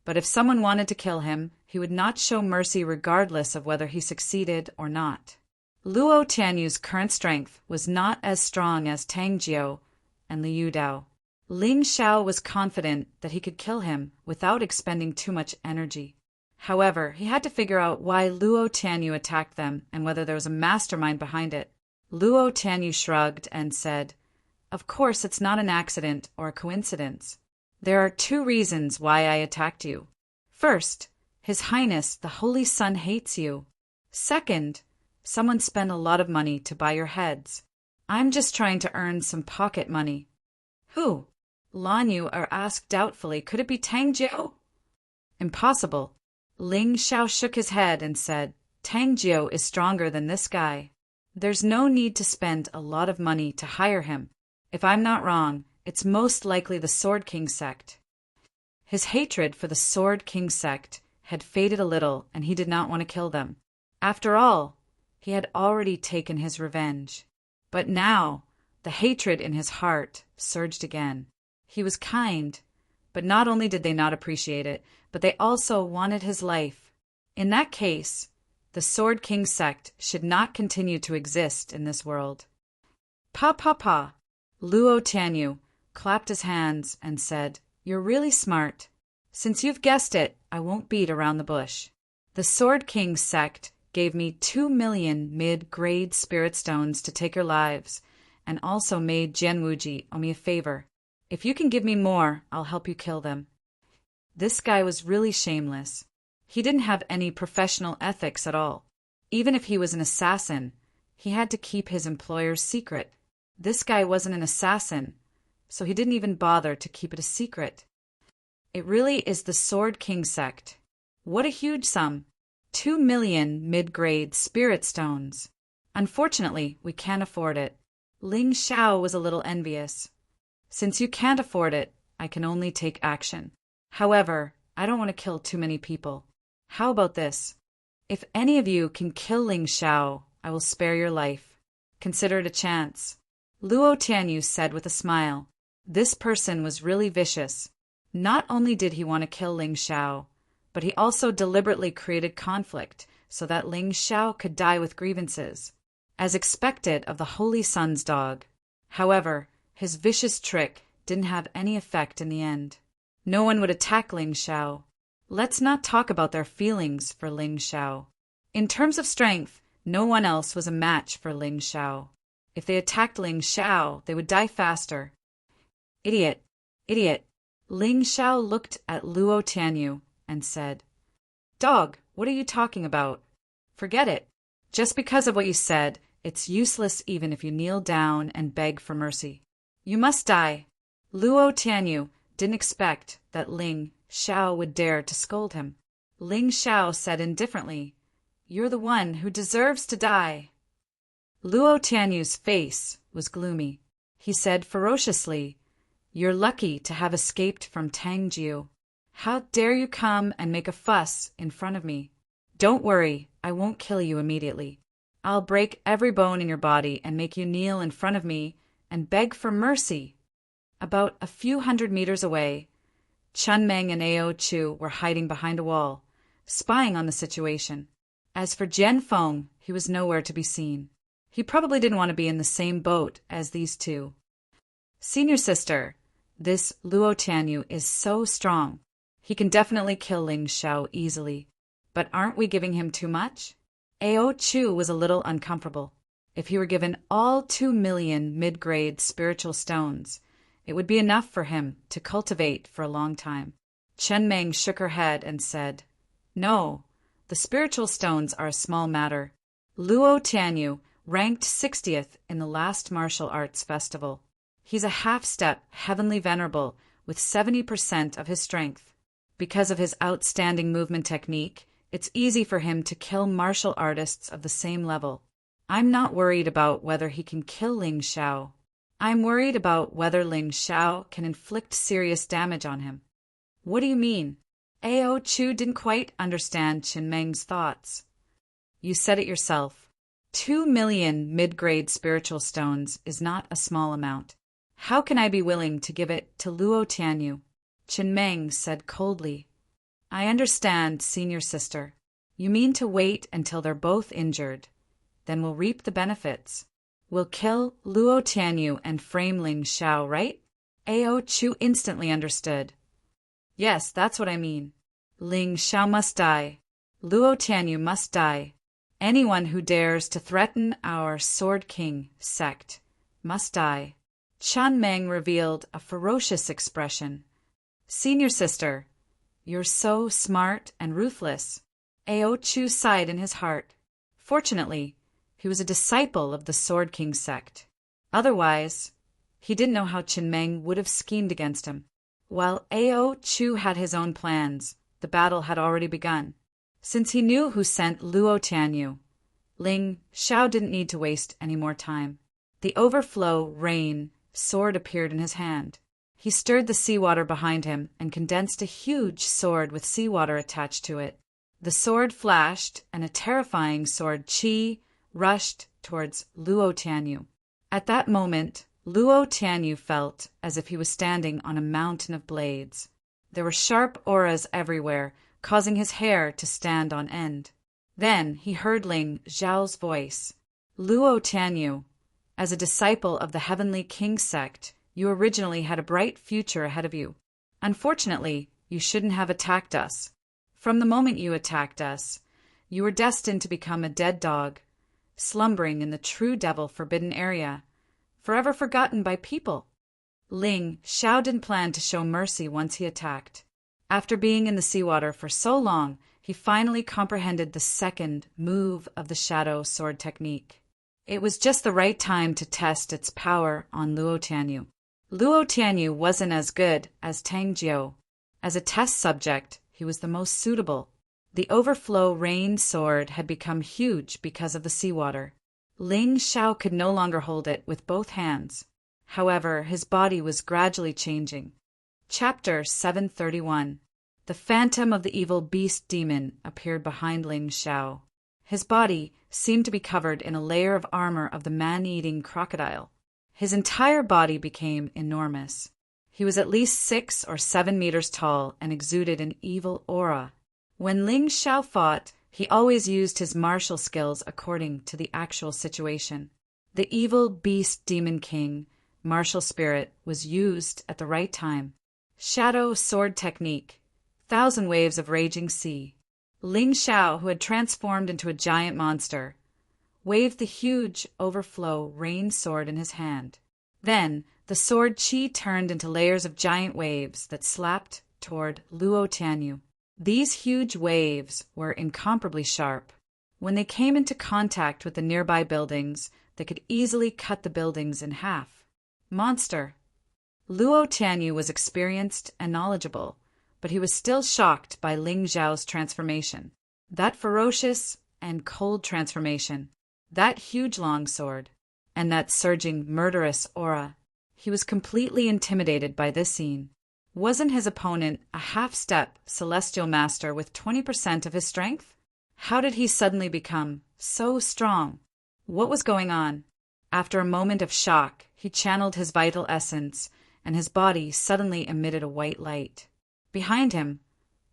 But if someone wanted to kill him, he would not show mercy regardless of whether he succeeded or not. Luo Tianyu's current strength was not as strong as Tang Jiao and Liu Dao. Ling Xiao was confident that he could kill him without expending too much energy. However, he had to figure out why Luo Tianyu attacked them and whether there was a mastermind behind it. Luo Tianyu shrugged and said, Of course it's not an accident or a coincidence. There are 2 reasons why I attacked you. First, His Highness the Holy Sun hates you. Second, someone spent a lot of money to buy your heads. I'm just trying to earn some pocket money. Who? Lan Yu asked doubtfully, Could it be Tang Jiao? Impossible. Ling Xiao shook his head and said, Tang Jiao is stronger than this guy. There's no need to spend a lot of money to hire him. If I'm not wrong, it's most likely the Sword King sect. His hatred for the Sword King sect had faded a little and he did not want to kill them. After all, he had already taken his revenge. But now, the hatred in his heart surged again. He was kind, but not only did they not appreciate it, but they also wanted his life. In that case, the Sword King sect should not continue to exist in this world. Pa. Luo Tianyu clapped his hands and said, You're really smart. Since you've guessed it, I won't beat around the bush. The Sword King sect gave me 2 million mid-grade spirit stones to take your lives, and also made Jian Wuji owe me a favor. If you can give me more, I'll help you kill them. This guy was really shameless. He didn't have any professional ethics at all. Even if he was an assassin, he had to keep his employer's secret. This guy wasn't an assassin, so he didn't even bother to keep it a secret. It really is the Sword King sect. What a huge sum. 2 million mid-grade spirit stones. Unfortunately, we can't afford it. Ling Xiao was a little envious. Since you can't afford it, I can only take action. However, I don't want to kill too many people. How about this? If any of you can kill Ling Xiao, I will spare your life. Consider it a chance. Luo Tianyu said with a smile. This person was really vicious. Not only did he want to kill Ling Xiao, but he also deliberately created conflict so that Ling Xiao could die with grievances, as expected of the Holy Sun's dog. However, his vicious trick didn't have any effect in the end. No one would attack Ling Xiao. Let's not talk about their feelings for Ling Xiao. In terms of strength, no one else was a match for Ling Xiao. If they attacked Ling Xiao, they would die faster. Idiot! Idiot! Ling Xiao looked at Luo Tianyu and said, Dog, what are you talking about? Forget it. Just because of what you said, it's useless even if you kneel down and beg for mercy. You must die. Luo Tianyu didn't expect that Ling Xiao would dare to scold him. Ling Xiao said indifferently, You're the one who deserves to die. Luo Tianyu's face was gloomy. He said ferociously, You're lucky to have escaped from Tangjiu. How dare you come and make a fuss in front of me? Don't worry, I won't kill you immediately. I'll break every bone in your body and make you kneel in front of me and beg for mercy. About a few 100 meters away, Chun Meng and Ao Chu were hiding behind a wall, spying on the situation. As for Jian Feng, he was nowhere to be seen. He probably didn't want to be in the same boat as these two. Senior sister, this Luo Tianyu is so strong. He can definitely kill Ling Xiao easily. But aren't we giving him too much? Ao Chu was a little uncomfortable. If he were given all 2 million mid-grade spiritual stones, it would be enough for him to cultivate for a long time. Chen Meng shook her head and said, No, the spiritual stones are a small matter. Luo Tianyu ranked 60th in the last martial arts festival. He's a half-step heavenly venerable with 70% of his strength. Because of his outstanding movement technique, it's easy for him to kill martial artists of the same level. I'm not worried about whether he can kill Ling Xiao. I'm worried about whether Ling Xiao can inflict serious damage on him. What do you mean? Ao Chu didn't quite understand Chen Meng's thoughts. You said it yourself. 2 million mid-grade spiritual stones is not a small amount. How can I be willing to give it to Luo Tianyu? Chen Meng said coldly. I understand, senior sister. You mean to wait until they're both injured. Then we'll reap the benefits. We'll kill Luo Tianyu and frame Ling Xiao, right? Ao Chu instantly understood. Yes, that's what I mean. Ling Xiao must die. Luo Tianyu must die. Anyone who dares to threaten our Sword King sect must die. Chan Meng revealed a ferocious expression. Senior sister, you're so smart and ruthless. Ao Chu sighed in his heart. Fortunately, he was a disciple of the Sword King sect. Otherwise, he didn't know how Chen Meng would have schemed against him. While Ao Chu had his own plans, the battle had already begun. Since he knew who sent Luo Tianyu, Ling Xiao didn't need to waste any more time. The overflow rain sword appeared in his hand. He stirred the seawater behind him and condensed a huge sword with seawater attached to it. The sword flashed, and a terrifying sword chi rushed towards Luo Tianyu. At that moment, Luo Tianyu felt as if he was standing on a mountain of blades. There were sharp auras everywhere, causing his hair to stand on end. Then he heard Ling Xiao's voice. Luo Tianyu, as a disciple of the Heavenly King sect, you originally had a bright future ahead of you. Unfortunately, you shouldn't have attacked us. From the moment you attacked us, you were destined to become a dead dog, slumbering in the true devil forbidden area, forever forgotten by people. Ling Xiao didn't plan to show mercy once he attacked. After being in the seawater for so long, he finally comprehended the second move of the shadow sword technique. It was just the right time to test its power on Luo Tianyu. Luo Tianyu wasn't as good as Tang Jiu. As a test subject, he was the most suitable. The overflow rain sword had become huge because of the seawater. Ling Xiao could no longer hold it with both hands. However, his body was gradually changing. Chapter 731. The phantom of the evil beast demon appeared behind Ling Xiao. His body seemed to be covered in a layer of armor of the man-eating crocodile. His entire body became enormous. He was at least 6 or 7 meters tall and exuded an evil aura. When Ling Xiao fought, he always used his martial skills according to the actual situation. The evil beast demon king, martial spirit, was used at the right time. Shadow sword technique. 1,000 waves of raging sea. Ling Xiao, who had transformed into a giant monster, waved the huge overflow rain sword in his hand. Then, the sword Qi turned into layers of giant waves that slapped toward Luo Tianyu. These huge waves were incomparably sharp. When they came into contact with the nearby buildings, they could easily cut the buildings in half. Monster! Luo Tianyu was experienced and knowledgeable, but he was still shocked by Ling Zhao's transformation. That ferocious and cold transformation, that huge longsword, and that surging murderous aura. He was completely intimidated by this scene. Wasn't his opponent a half-step celestial master with 20% of his strength? How did he suddenly become so strong? What was going on? After a moment of shock, he channeled his vital essence, and his body suddenly emitted a white light. Behind him,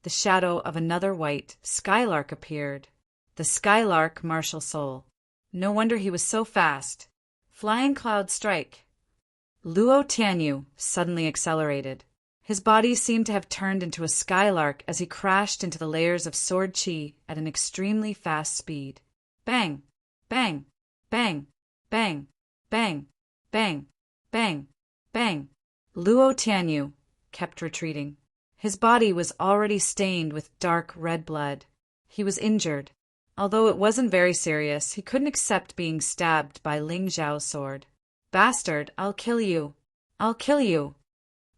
the shadow of another white skylark appeared. The skylark martial soul. No wonder he was so fast. Flying cloud strike. Luo Tianyu suddenly accelerated. His body seemed to have turned into a skylark as he crashed into the layers of sword Qi at an extremely fast speed. Bang! Bang! Bang! Bang! Bang! Bang! Bang! Bang! Luo Tianyu kept retreating. His body was already stained with dark red blood. He was injured. Although it wasn't very serious, he couldn't accept being stabbed by Ling Zhao's sword. Bastard, I'll kill you! I'll kill you!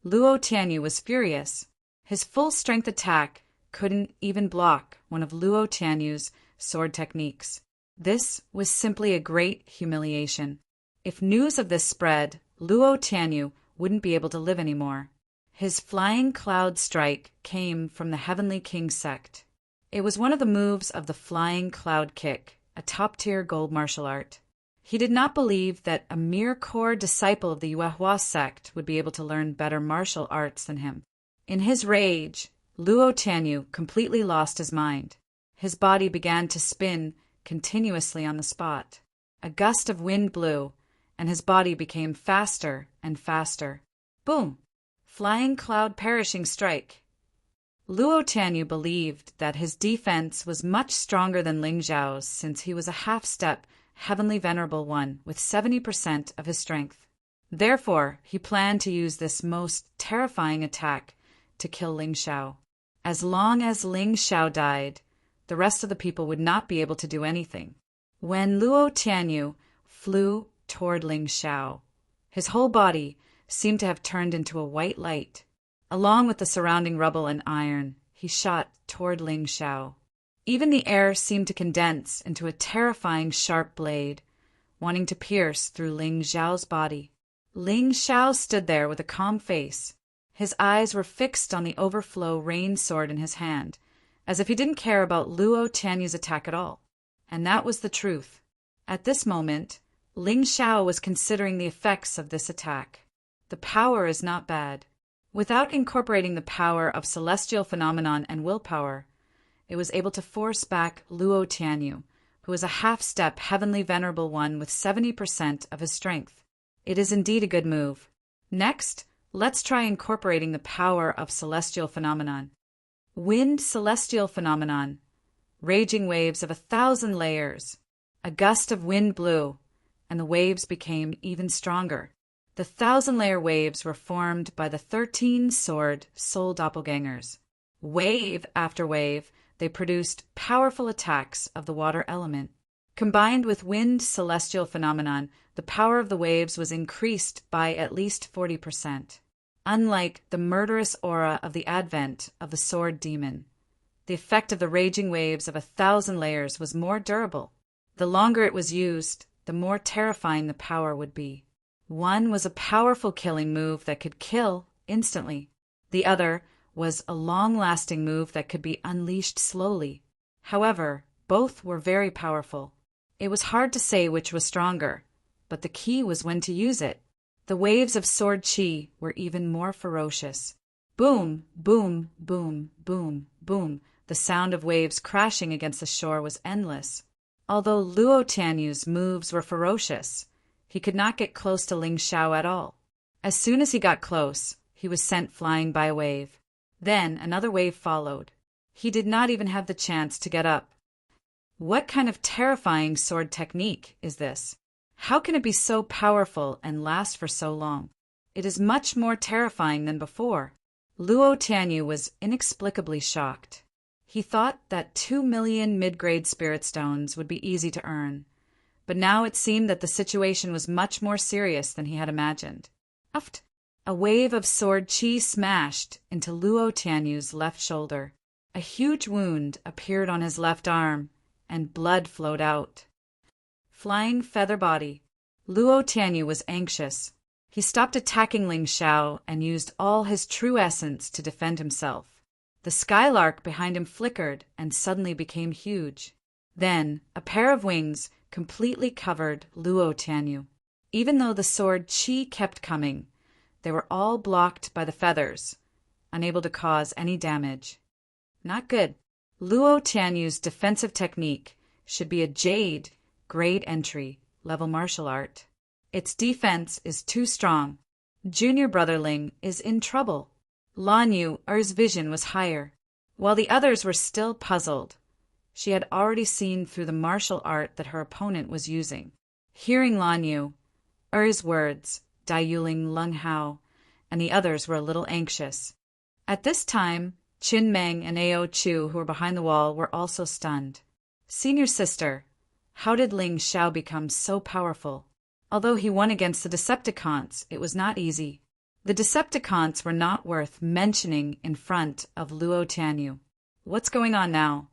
Luo Tianyu was furious. His full-strength attack couldn't even block one of Luo Tianyu's sword techniques. This was simply a great humiliation. If news of this spread, Luo Tianyu wouldn't be able to live anymore. His flying cloud strike came from the Heavenly King sect. It was one of the moves of the flying cloud kick, a top-tier gold martial art. He did not believe that a mere core disciple of the Yuehua sect would be able to learn better martial arts than him. In his rage, Luo Tianyu completely lost his mind. His body began to spin continuously on the spot. A gust of wind blew, and his body became faster and faster. Boom! Flying cloud perishing strike. Luo Tianyu believed that his defense was much stronger than Ling Zhao's since he was a half-step heavenly venerable one with 70% of his strength. Therefore, he planned to use this most terrifying attack to kill Ling Zhao. As long as Ling Zhao died, the rest of the people would not be able to do anything. When Luo Tianyu flew toward Ling Zhao, his whole body seemed to have turned into a white light. Along with the surrounding rubble and iron, he shot toward Ling Zhao. Even the air seemed to condense into a terrifying sharp blade, wanting to pierce through Ling Zhao's body. Ling Zhao stood there with a calm face. His eyes were fixed on the overflow rain sword in his hand, as if he didn't care about Luo Tianyu's attack at all. And that was the truth. At this moment, Ling Zhao was considering the effects of this attack. The power is not bad. Without incorporating the power of celestial phenomenon and willpower, it was able to force back Luo Tianyu, who is a half-step heavenly venerable one with 70% of his strength. It is indeed a good move. Next, let's try incorporating the power of celestial phenomenon. Wind celestial phenomenon. Raging waves of 1,000 layers. A gust of wind blew, and the waves became even stronger. The 1,000-layer waves were formed by the 13 sword soul doppelgangers. Wave after wave, they produced powerful attacks of the water element. Combined with wind celestial phenomenon, the power of the waves was increased by at least 40%. Unlike the murderous aura of the advent of the sword demon, the effect of the raging waves of 1,000 layers was more durable. The longer it was used, the more terrifying the power would be. One was a powerful killing move that could kill instantly. The other was a long-lasting move that could be unleashed slowly. However, both were very powerful. It was hard to say which was stronger, but the key was when to use it. The waves of sword Qi were even more ferocious. Boom, boom, boom, boom, boom. The sound of waves crashing against the shore was endless. Although Luo Tianyu's moves were ferocious, he could not get close to Ling Zhao at all. As soon as he got close, he was sent flying by a wave. Then another wave followed. He did not even have the chance to get up. What kind of terrifying sword technique is this? How can it be so powerful and last for so long? It is much more terrifying than before. Luo Tianyu was inexplicably shocked. He thought that 2 million mid-grade spirit stones would be easy to earn, but now it seemed that the situation was much more serious than he had imagined. Uft! A wave of sword chi smashed into Luo Tianyu's left shoulder. A huge wound appeared on his left arm, and blood flowed out. Flying feather body. Luo Tianyu was anxious. He stopped attacking Ling Xiao and used all his true essence to defend himself. The skylark behind him flickered and suddenly became huge. Then, a pair of wings completely covered Luo Tianyu. Even though the sword chi kept coming, they were all blocked by the feathers, unable to cause any damage. Not good. Luo Tianyu's defensive technique should be a jade, grade entry, level martial art. Its defense is too strong. Junior brother Ling is in trouble. Lan Yu's vision was higher. While the others were still puzzled, she had already seen through the martial art that her opponent was using. Hearing Lan Yu's words, Dai Yuling, Lung Hao, and the others were a little anxious. At this time, Qin Meng and Ao Chu, who were behind the wall, were also stunned. Senior sister, how did Ling Xiao become so powerful? Although he won against the Decepticons, it was not easy. The Decepticons were not worth mentioning in front of Luo Tianyu. What's going on now?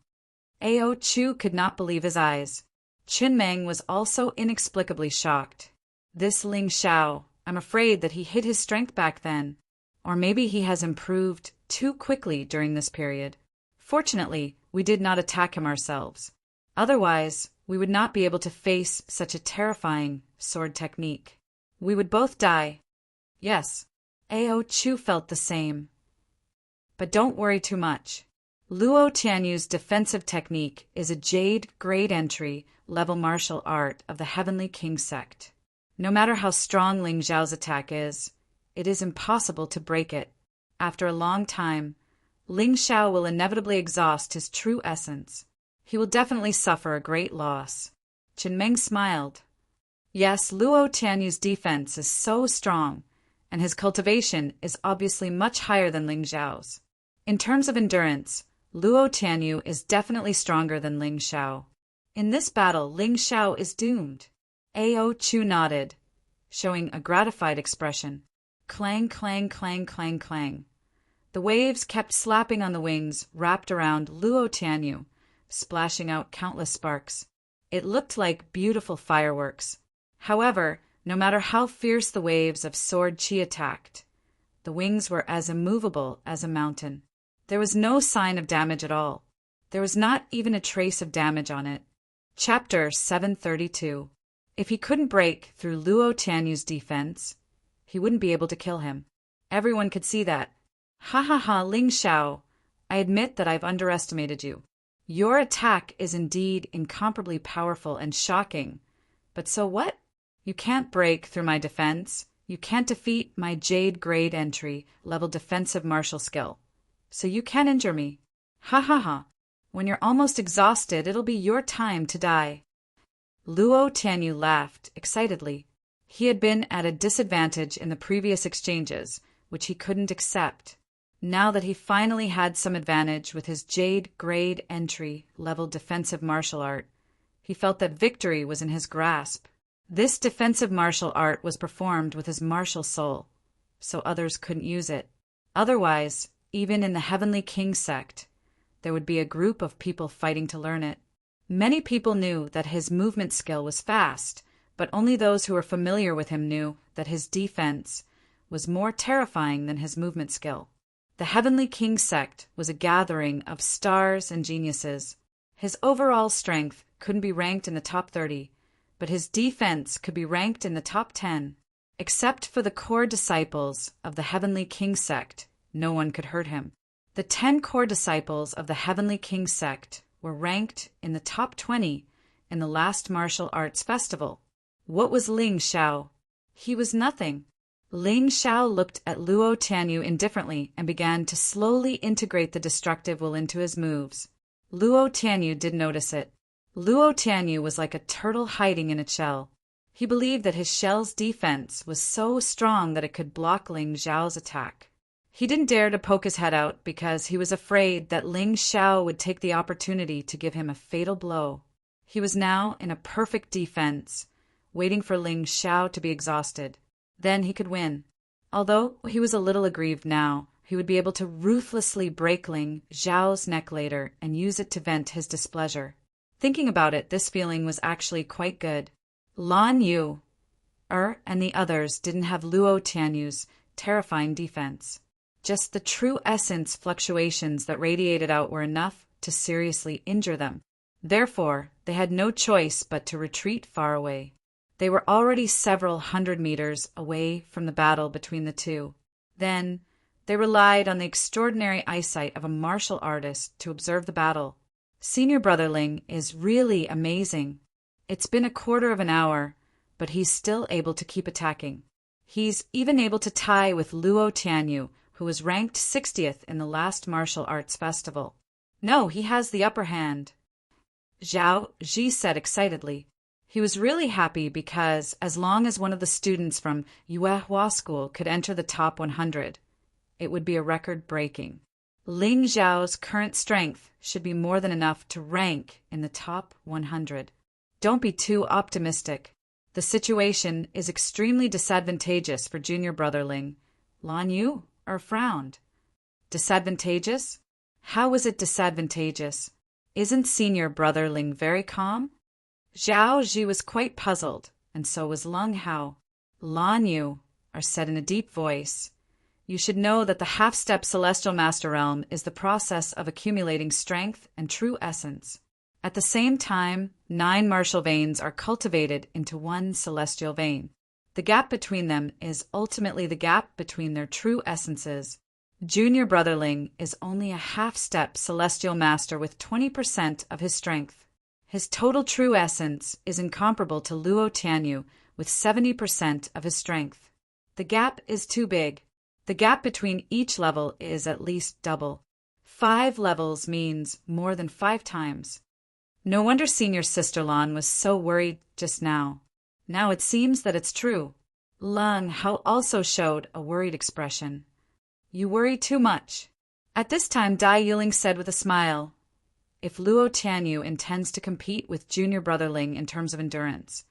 Ao Chu could not believe his eyes. Qin Meng was also inexplicably shocked. This Ling Xiao, I'm afraid that he hid his strength back then. Or maybe he has improved too quickly during this period. Fortunately, we did not attack him ourselves. Otherwise, we would not be able to face such a terrifying sword technique. We would both die. Yes, Ao Chu felt the same. But don't worry too much. Luo Tianyu's defensive technique is a jade grade entry level martial art of the Heavenly King sect. No matter how strong Ling Xiao's attack is, it is impossible to break it. After a long time, Ling Xiao will inevitably exhaust his true essence. He will definitely suffer a great loss. Qin Meng smiled. Yes, Luo Tianyu's defense is so strong, and his cultivation is obviously much higher than Ling Xiao's. In terms of endurance, Luo Tianyu is definitely stronger than Ling Xiao. In this battle, Ling Xiao is doomed. Ao Chu nodded, showing a gratified expression. Clang, clang, clang, clang, clang. The waves kept slapping on the wings wrapped around Luo Tianyu, splashing out countless sparks. It looked like beautiful fireworks. However, no matter how fierce the waves of sword chi attacked, the wings were as immovable as a mountain. There was no sign of damage at all. There was not even a trace of damage on it. Chapter 732. If he couldn't break through Luo Tianyu's defense, he wouldn't be able to kill him. Everyone could see that. Ha ha ha, Ling Xiao, I admit that I've underestimated you. Your attack is indeed incomparably powerful and shocking. But so what? You can't break through my defense. You can't defeat my jade grade entry level defensive martial skill. So you can injure me. Ha ha ha. When you're almost exhausted, it'll be your time to die. Luo Tianyu laughed excitedly. He had been at a disadvantage in the previous exchanges, which he couldn't accept. Now that he finally had some advantage with his jade grade entry level defensive martial art, he felt that victory was in his grasp. This defensive martial art was performed with his martial soul, so others couldn't use it. Otherwise, even in the Heavenly King sect, there would be a group of people fighting to learn it. Many people knew that his movement skill was fast, but only those who were familiar with him knew that his defense was more terrifying than his movement skill. The Heavenly King sect was a gathering of stars and geniuses. His overall strength couldn't be ranked in the top 30, but his defense could be ranked in the top 10. Except for the core disciples of the Heavenly King sect, no one could hurt him. The 10 core disciples of the Heavenly King sect were ranked in the top 20 in the last martial arts festival. What was Ling Xiao? He was nothing. Ling Xiao looked at Luo Tianyu indifferently and began to slowly integrate the destructive will into his moves. Luo Tianyu did notice it. Luo Tianyu was like a turtle hiding in a shell. He believed that his shell's defense was so strong that it could block Ling Xiao's attack. He didn't dare to poke his head out because he was afraid that Ling Xiao would take the opportunity to give him a fatal blow. He was now in a perfect defense, waiting for Ling Xiao to be exhausted. Then he could win. Although he was a little aggrieved now, he would be able to ruthlessly break Ling Xiao's neck later and use it to vent his displeasure. Thinking about it, this feeling was actually quite good. Lan Yu, and the others didn't have Luo Tianyu's terrifying defense. Just the true essence fluctuations that radiated out were enough to seriously injure them. Therefore, they had no choice but to retreat far away. They were already several hundred meters away from the battle between the two. Then, they relied on the extraordinary eyesight of a martial artist to observe the battle. Senior Brother Ling is really amazing. It's been a quarter of an hour, but he's still able to keep attacking. He's even able to tie with Luo Tianyu, who was ranked 60th in the last martial arts festival. No, he has the upper hand. Zhao Ji said excitedly. He was really happy because as long as one of the students from Yuehua School could enter the top 100, it would be a record-breaking. Ling Xiao's current strength should be more than enough to rank in the top 100. Don't be too optimistic. The situation is extremely disadvantageous for Junior Brother Ling. Lan Yu frowned. Disadvantageous? How is it disadvantageous? Isn't Senior Brother Ling very calm? Zhao Ji was quite puzzled, and so was Leng Hao. Lan Yu said in a deep voice, "You should know that the half-step Celestial Master Realm is the process of accumulating strength and true essence. At the same time, 9 martial veins are cultivated into one celestial vein. The gap between them is ultimately the gap between their true essences. Junior Brother Ling is only a half-step Celestial Master with 20% of his strength. His total true essence is incomparable to Luo Tianyu with 70% of his strength. The gap is too big. The gap between each level is at least double. 5 levels means more than 5 times. No wonder Senior Sister Lan was so worried just now. Now it seems that it's true." Leng Hao also showed a worried expression. "You worry too much." At this time, Dai Yuling said with a smile, "If Luo Tianyu intends to compete with Junior Brother Ling in terms of endurance,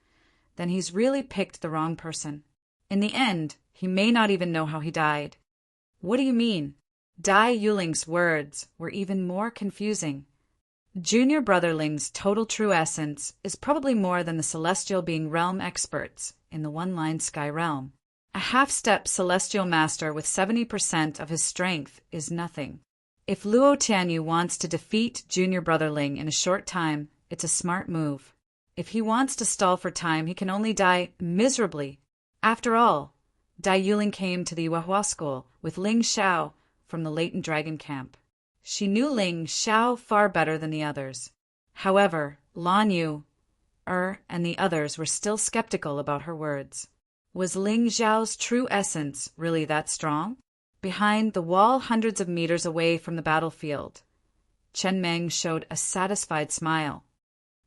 then he's really picked the wrong person. In the end, he may not even know how he died." "What do you mean?" Dai Yuling's words were even more confusing. Junior Brother Ling's total true essence is probably more than the celestial being realm experts in the one-line sky realm. A half-step celestial master with 70% of his strength is nothing. If Luo Tianyu wants to defeat Junior Brother Ling in a short time, it's a smart move. If he wants to stall for time, he can only die miserably. After all, Dai Yuling came to the Yuehua School with Ling Xiao from the Latent Dragon Camp. She knew Ling Xiao far better than the others. However, Lan Yu, and the others were still skeptical about her words. Was Ling Xiao's true essence really that strong? Behind the wall hundreds of meters away from the battlefield, Chen Meng showed a satisfied smile.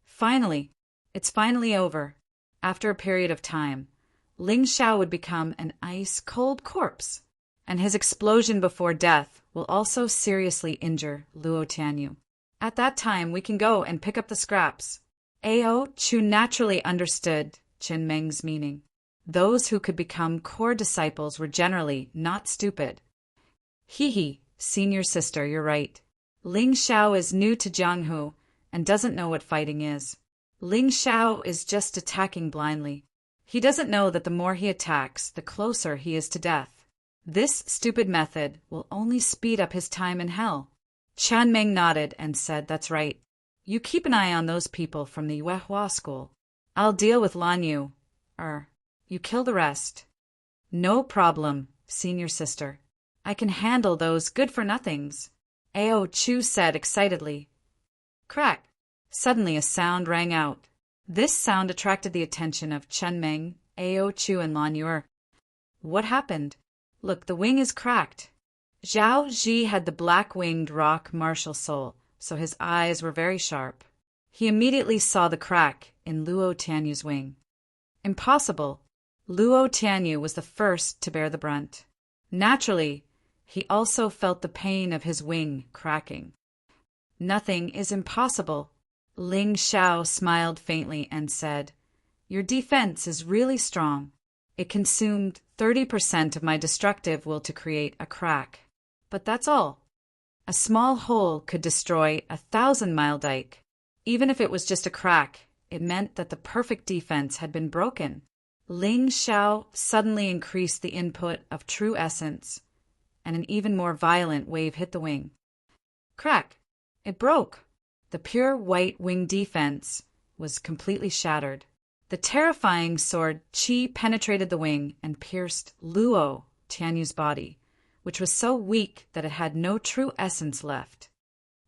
Finally, it's finally over. After a period of time, Ling Xiao would become an ice-cold corpse, and his explosion before death will also seriously injure Luo Tianyu. At that time, we can go and pick up the scraps. Ao Chu naturally understood Chen Meng's meaning. Those who could become core disciples were generally not stupid. Hee, Senior Sister, you're right. Ling Xiao is new to Jianghu and doesn't know what fighting is. Ling Xiao is just attacking blindly. He doesn't know that the more he attacks, the closer he is to death. This stupid method will only speed up his time in hell. Chen Meng nodded and said, "That's right. You keep an eye on those people from the Yuehua School. I'll deal with Lan Yu. You kill the rest." "No problem, Senior Sister. I can handle those good-for-nothings," Ao Chu said excitedly. Crack! Suddenly a sound rang out. This sound attracted the attention of Chen Meng, Ao Chu, and Lan Yu. "What happened?" "Look, the wing is cracked." Zhao Ji had the black-winged rock martial soul, so his eyes were very sharp. He immediately saw the crack in Luo Tianyu's wing. Impossible. Luo Tianyu was the first to bear the brunt. Naturally, he also felt the pain of his wing cracking. Nothing is impossible. Ling Xiao smiled faintly and said, "Your defense is really strong. It consumed 30% of my destructive will to create a crack. But that's all. A small hole could destroy 1,000-mile dike. Even if it was just a crack, it meant that the perfect defense had been broken." Ling Xiao suddenly increased the input of true essence, and an even more violent wave hit the wing. Crack! It broke. The pure white wing defense was completely shattered. The terrifying sword Qi penetrated the wing and pierced Luo Tianyu's body, which was so weak that it had no true essence left.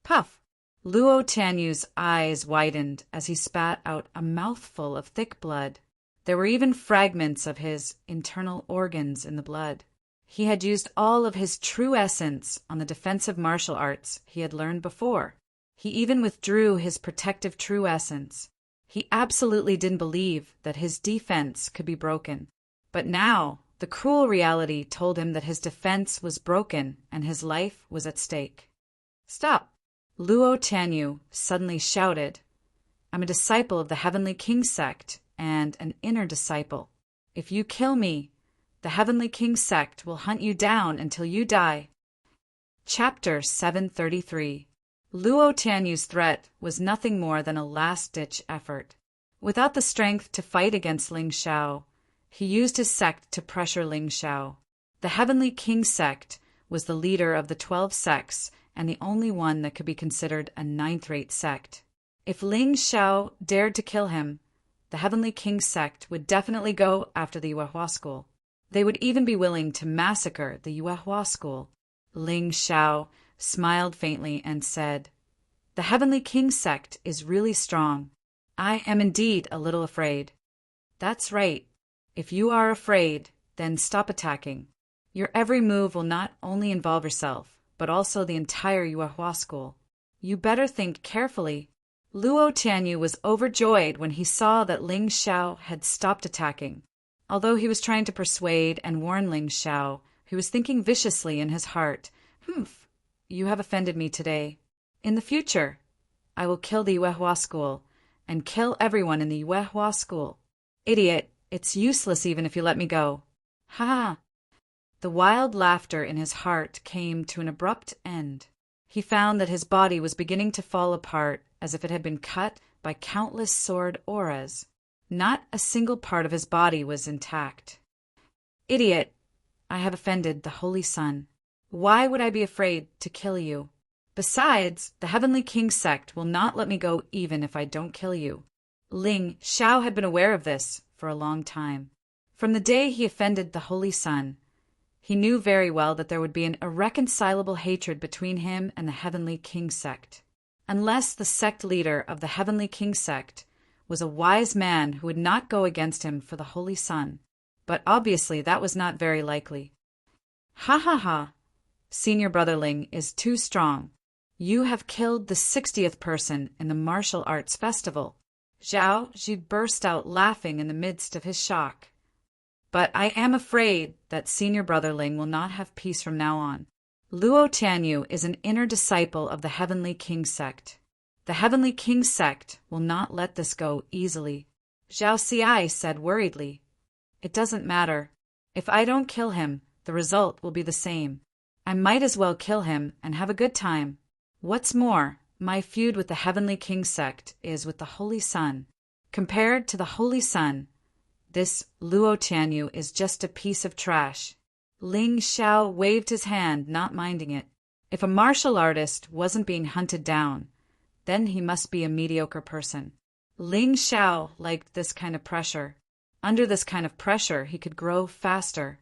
Puff! Luo Tianyu's eyes widened as he spat out a mouthful of thick blood. There were even fragments of his internal organs in the blood. He had used all of his true essence on the defensive martial arts he had learned before. He even withdrew his protective true essence. He absolutely didn't believe that his defense could be broken. But now, the cruel reality told him that his defense was broken and his life was at stake. "Stop!" Luo Tianyu suddenly shouted. "I'm a disciple of the Heavenly King sect and an inner disciple. If you kill me, the Heavenly King sect will hunt you down until you die." Chapter 733. Luo Tianyu's threat was nothing more than a last-ditch effort. Without the strength to fight against Ling Xiao, he used his sect to pressure Ling Xiao. The Heavenly King sect was the leader of the 12 sects and the only one that could be considered a ninth-rate sect. If Ling Xiao dared to kill him, the Heavenly King sect would definitely go after the Yuehua school. They would even be willing to massacre the Yuehua school. Ling Xiao smiled faintly and said, "The Heavenly King sect is really strong. I am indeed a little afraid." "That's right. If you are afraid, then stop attacking. Your every move will not only involve yourself, but also the entire Yuehua school. You better think carefully." Luo Tianyu was overjoyed when he saw that Ling Xiao had stopped attacking. Although he was trying to persuade and warn Ling Xiao, he was thinking viciously in his heart, "Humph, you have offended me today. In the future, I will kill the Yuehua school, and kill everyone in the Yuehua school. Idiot, it's useless even if you let me go. Ha ha." The wild laughter in his heart came to an abrupt end. He found that his body was beginning to fall apart as if it had been cut by countless sword auras. Not a single part of his body was intact. "Idiot, I have offended the Holy Sun. Why would I be afraid to kill you? Besides, the Heavenly King sect will not let me go even if I don't kill you." Ling Xiao had been aware of this for a long time. From the day he offended the Holy Sun, he knew very well that there would be an irreconcilable hatred between him and the Heavenly King sect. Unless the sect leader of the Heavenly King sect was a wise man who would not go against him for the Holy Sun. But obviously that was not very likely. "Ha ha ha! Senior Brother Ling is too strong. You have killed the 60th person in the martial arts festival." Zhao Ji burst out laughing in the midst of his shock. "But I am afraid that Senior Brother Ling will not have peace from now on. Luo Tianyu is an inner disciple of the Heavenly King sect. The Heavenly King sect will not let this go easily." Zhao Xi said worriedly, "It doesn't matter. If I don't kill him, the result will be the same. I might as well kill him and have a good time. What's more, my feud with the Heavenly King sect is with the Holy Sun. Compared to the Holy Sun, this Luo Tianyu is just a piece of trash." Ling Xiao waved his hand, not minding it. If a martial artist wasn't being hunted down, then he must be a mediocre person. Ling Xiao liked this kind of pressure. Under this kind of pressure, he could grow faster.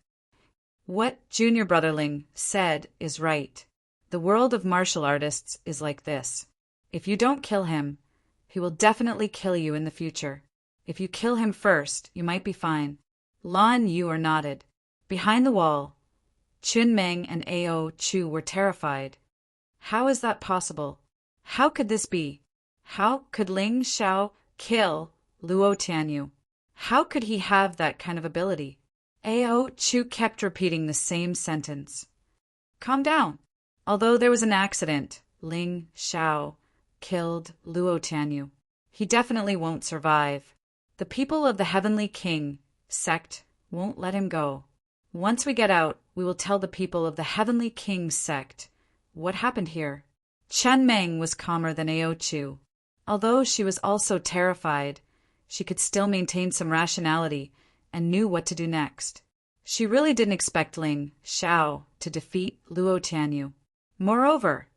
What Junior Brother Ling said is right. The world of martial artists is like this. If you don't kill him, he will definitely kill you in the future. If you kill him first, you might be fine. Lan Yu nodded. Behind the wall, Chun Meng and Ao Chu were terrified. How is that possible? How could this be? How could Ling Xiao kill Luo Tianyu? How could he have that kind of ability? Ao Chu kept repeating the same sentence. Calm down. Although there was an accident, Ling Xiao killed Luo Tianyu. He definitely won't survive. The people of the Heavenly King sect won't let him go. Once we get out, we will tell the people of the Heavenly King sect what happened here. Chen Meng was calmer than Ao Chu. Although she was also terrified, she could still maintain some rationality and knew what to do next. She really didn't expect Ling Xiao to defeat Luo Tianyu. Moreover,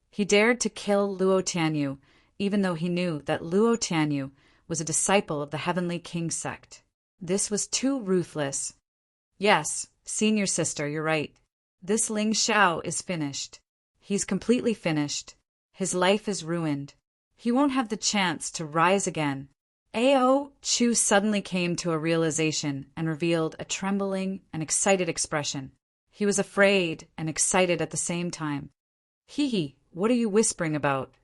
he dared to kill Luo Tianyu, even though he knew that Luo Tianyu was a disciple of the Heavenly King sect. This was too ruthless. Yes, senior sister, you're right. This Ling Xiao is finished. He's completely finished. His life is ruined. He won't have the chance to rise again. Ao Chu suddenly came to a realization and revealed a trembling and excited expression. He was afraid and excited at the same time. Hee, what are you whispering about?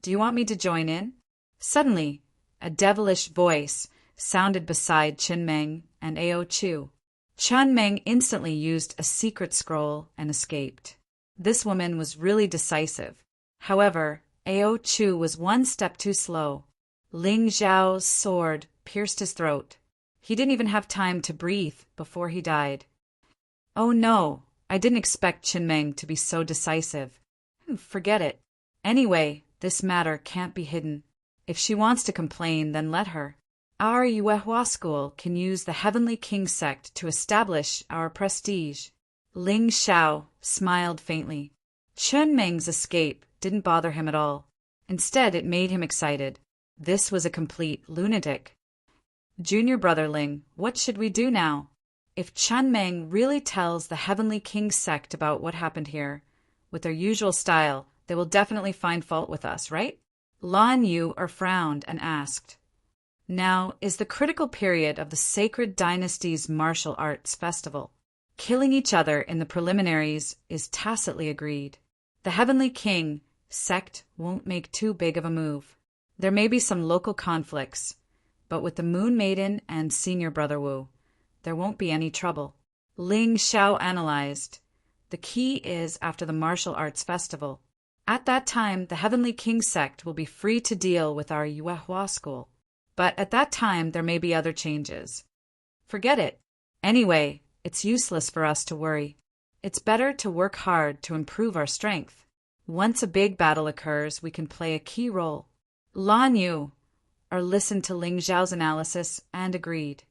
Do you want me to join in? Suddenly, a devilish voice sounded beside Chen Meng and Ao Chu. Chen Meng instantly used a secret scroll and escaped. This woman was really decisive. However, Ao Chu was one step too slow. Ling Xiao's sword pierced his throat. He didn't even have time to breathe before he died. Oh no, I didn't expect Chen Meng to be so decisive. Forget it. Anyway, this matter can't be hidden. If she wants to complain, then let her. Our Yuehua school can use the Heavenly King sect to establish our prestige. Ling Xiao smiled faintly. Chen Meng's escape didn't bother him at all. Instead, it made him excited. This was a complete lunatic. Junior brother Ling, what should we do now? If Chen Meng really tells the Heavenly King sect about what happened here, with their usual style, they will definitely find fault with us, right? Lan Yu frowned and asked. Now is the critical period of the Sacred Dynasty's martial arts festival. Killing each other in the preliminaries is tacitly agreed. The Heavenly King sect won't make too big of a move. There may be some local conflicts, but with the Moon Maiden and Senior Brother Wu, there won't be any trouble. Ling Xiao analyzed. The key is after the martial arts festival. At that time, the Heavenly King sect will be free to deal with our Yuehua school. But at that time, there may be other changes. Forget it. Anyway, it's useless for us to worry. It's better to work hard to improve our strength. Once a big battle occurs, we can play a key role. Lan Yu listened to Ling Xiao's analysis and agreed.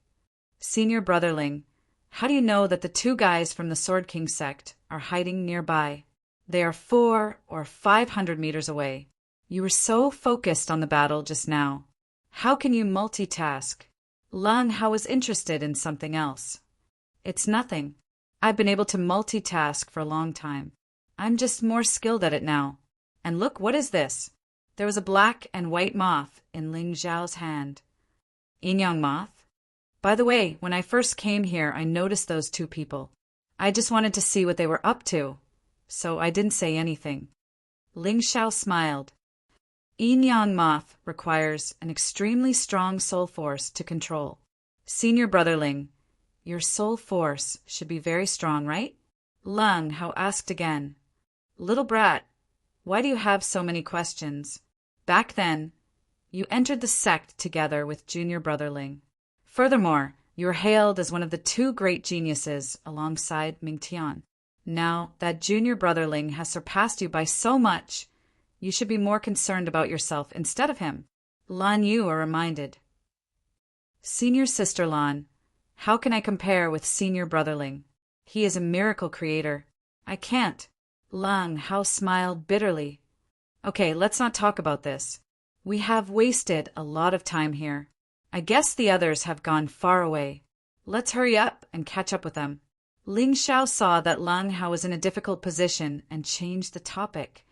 Senior brother Ling, how do you know that the two guys from the Sword King sect are hiding nearby? They are 400 or 500 meters away. You were so focused on the battle just now. How can you multitask? Lan Hao was interested in something else. It's nothing. I've been able to multitask for a long time. I'm just more skilled at it now. And look, what is this? There was a black and white moth in Ling Xiao's hand. Yin-yang moth? By the way, when I first came here, I noticed those two people. I just wanted to see what they were up to, so I didn't say anything. Ling Xiao smiled. Yin-yang moth requires an extremely strong soul force to control. Senior brother Ling, your soul force should be very strong, right? Lang Hao asked again. Little brat, why do you have so many questions? Back then, you entered the sect together with junior brother Ling. Furthermore, you were hailed as one of the two great geniuses alongside Mingtian. Now that junior brother Ling has surpassed you by so much, you should be more concerned about yourself instead of him. Lan Yu reminded. Senior sister Lan, how can I compare with senior brother Ling? He is a miracle creator. I can't. Lang Hao smiled bitterly. Okay, let's not talk about this. We have wasted a lot of time here. I guess the others have gone far away. Let's hurry up and catch up with them. Ling Xiao saw that Lang Hao was in a difficult position and changed the topic.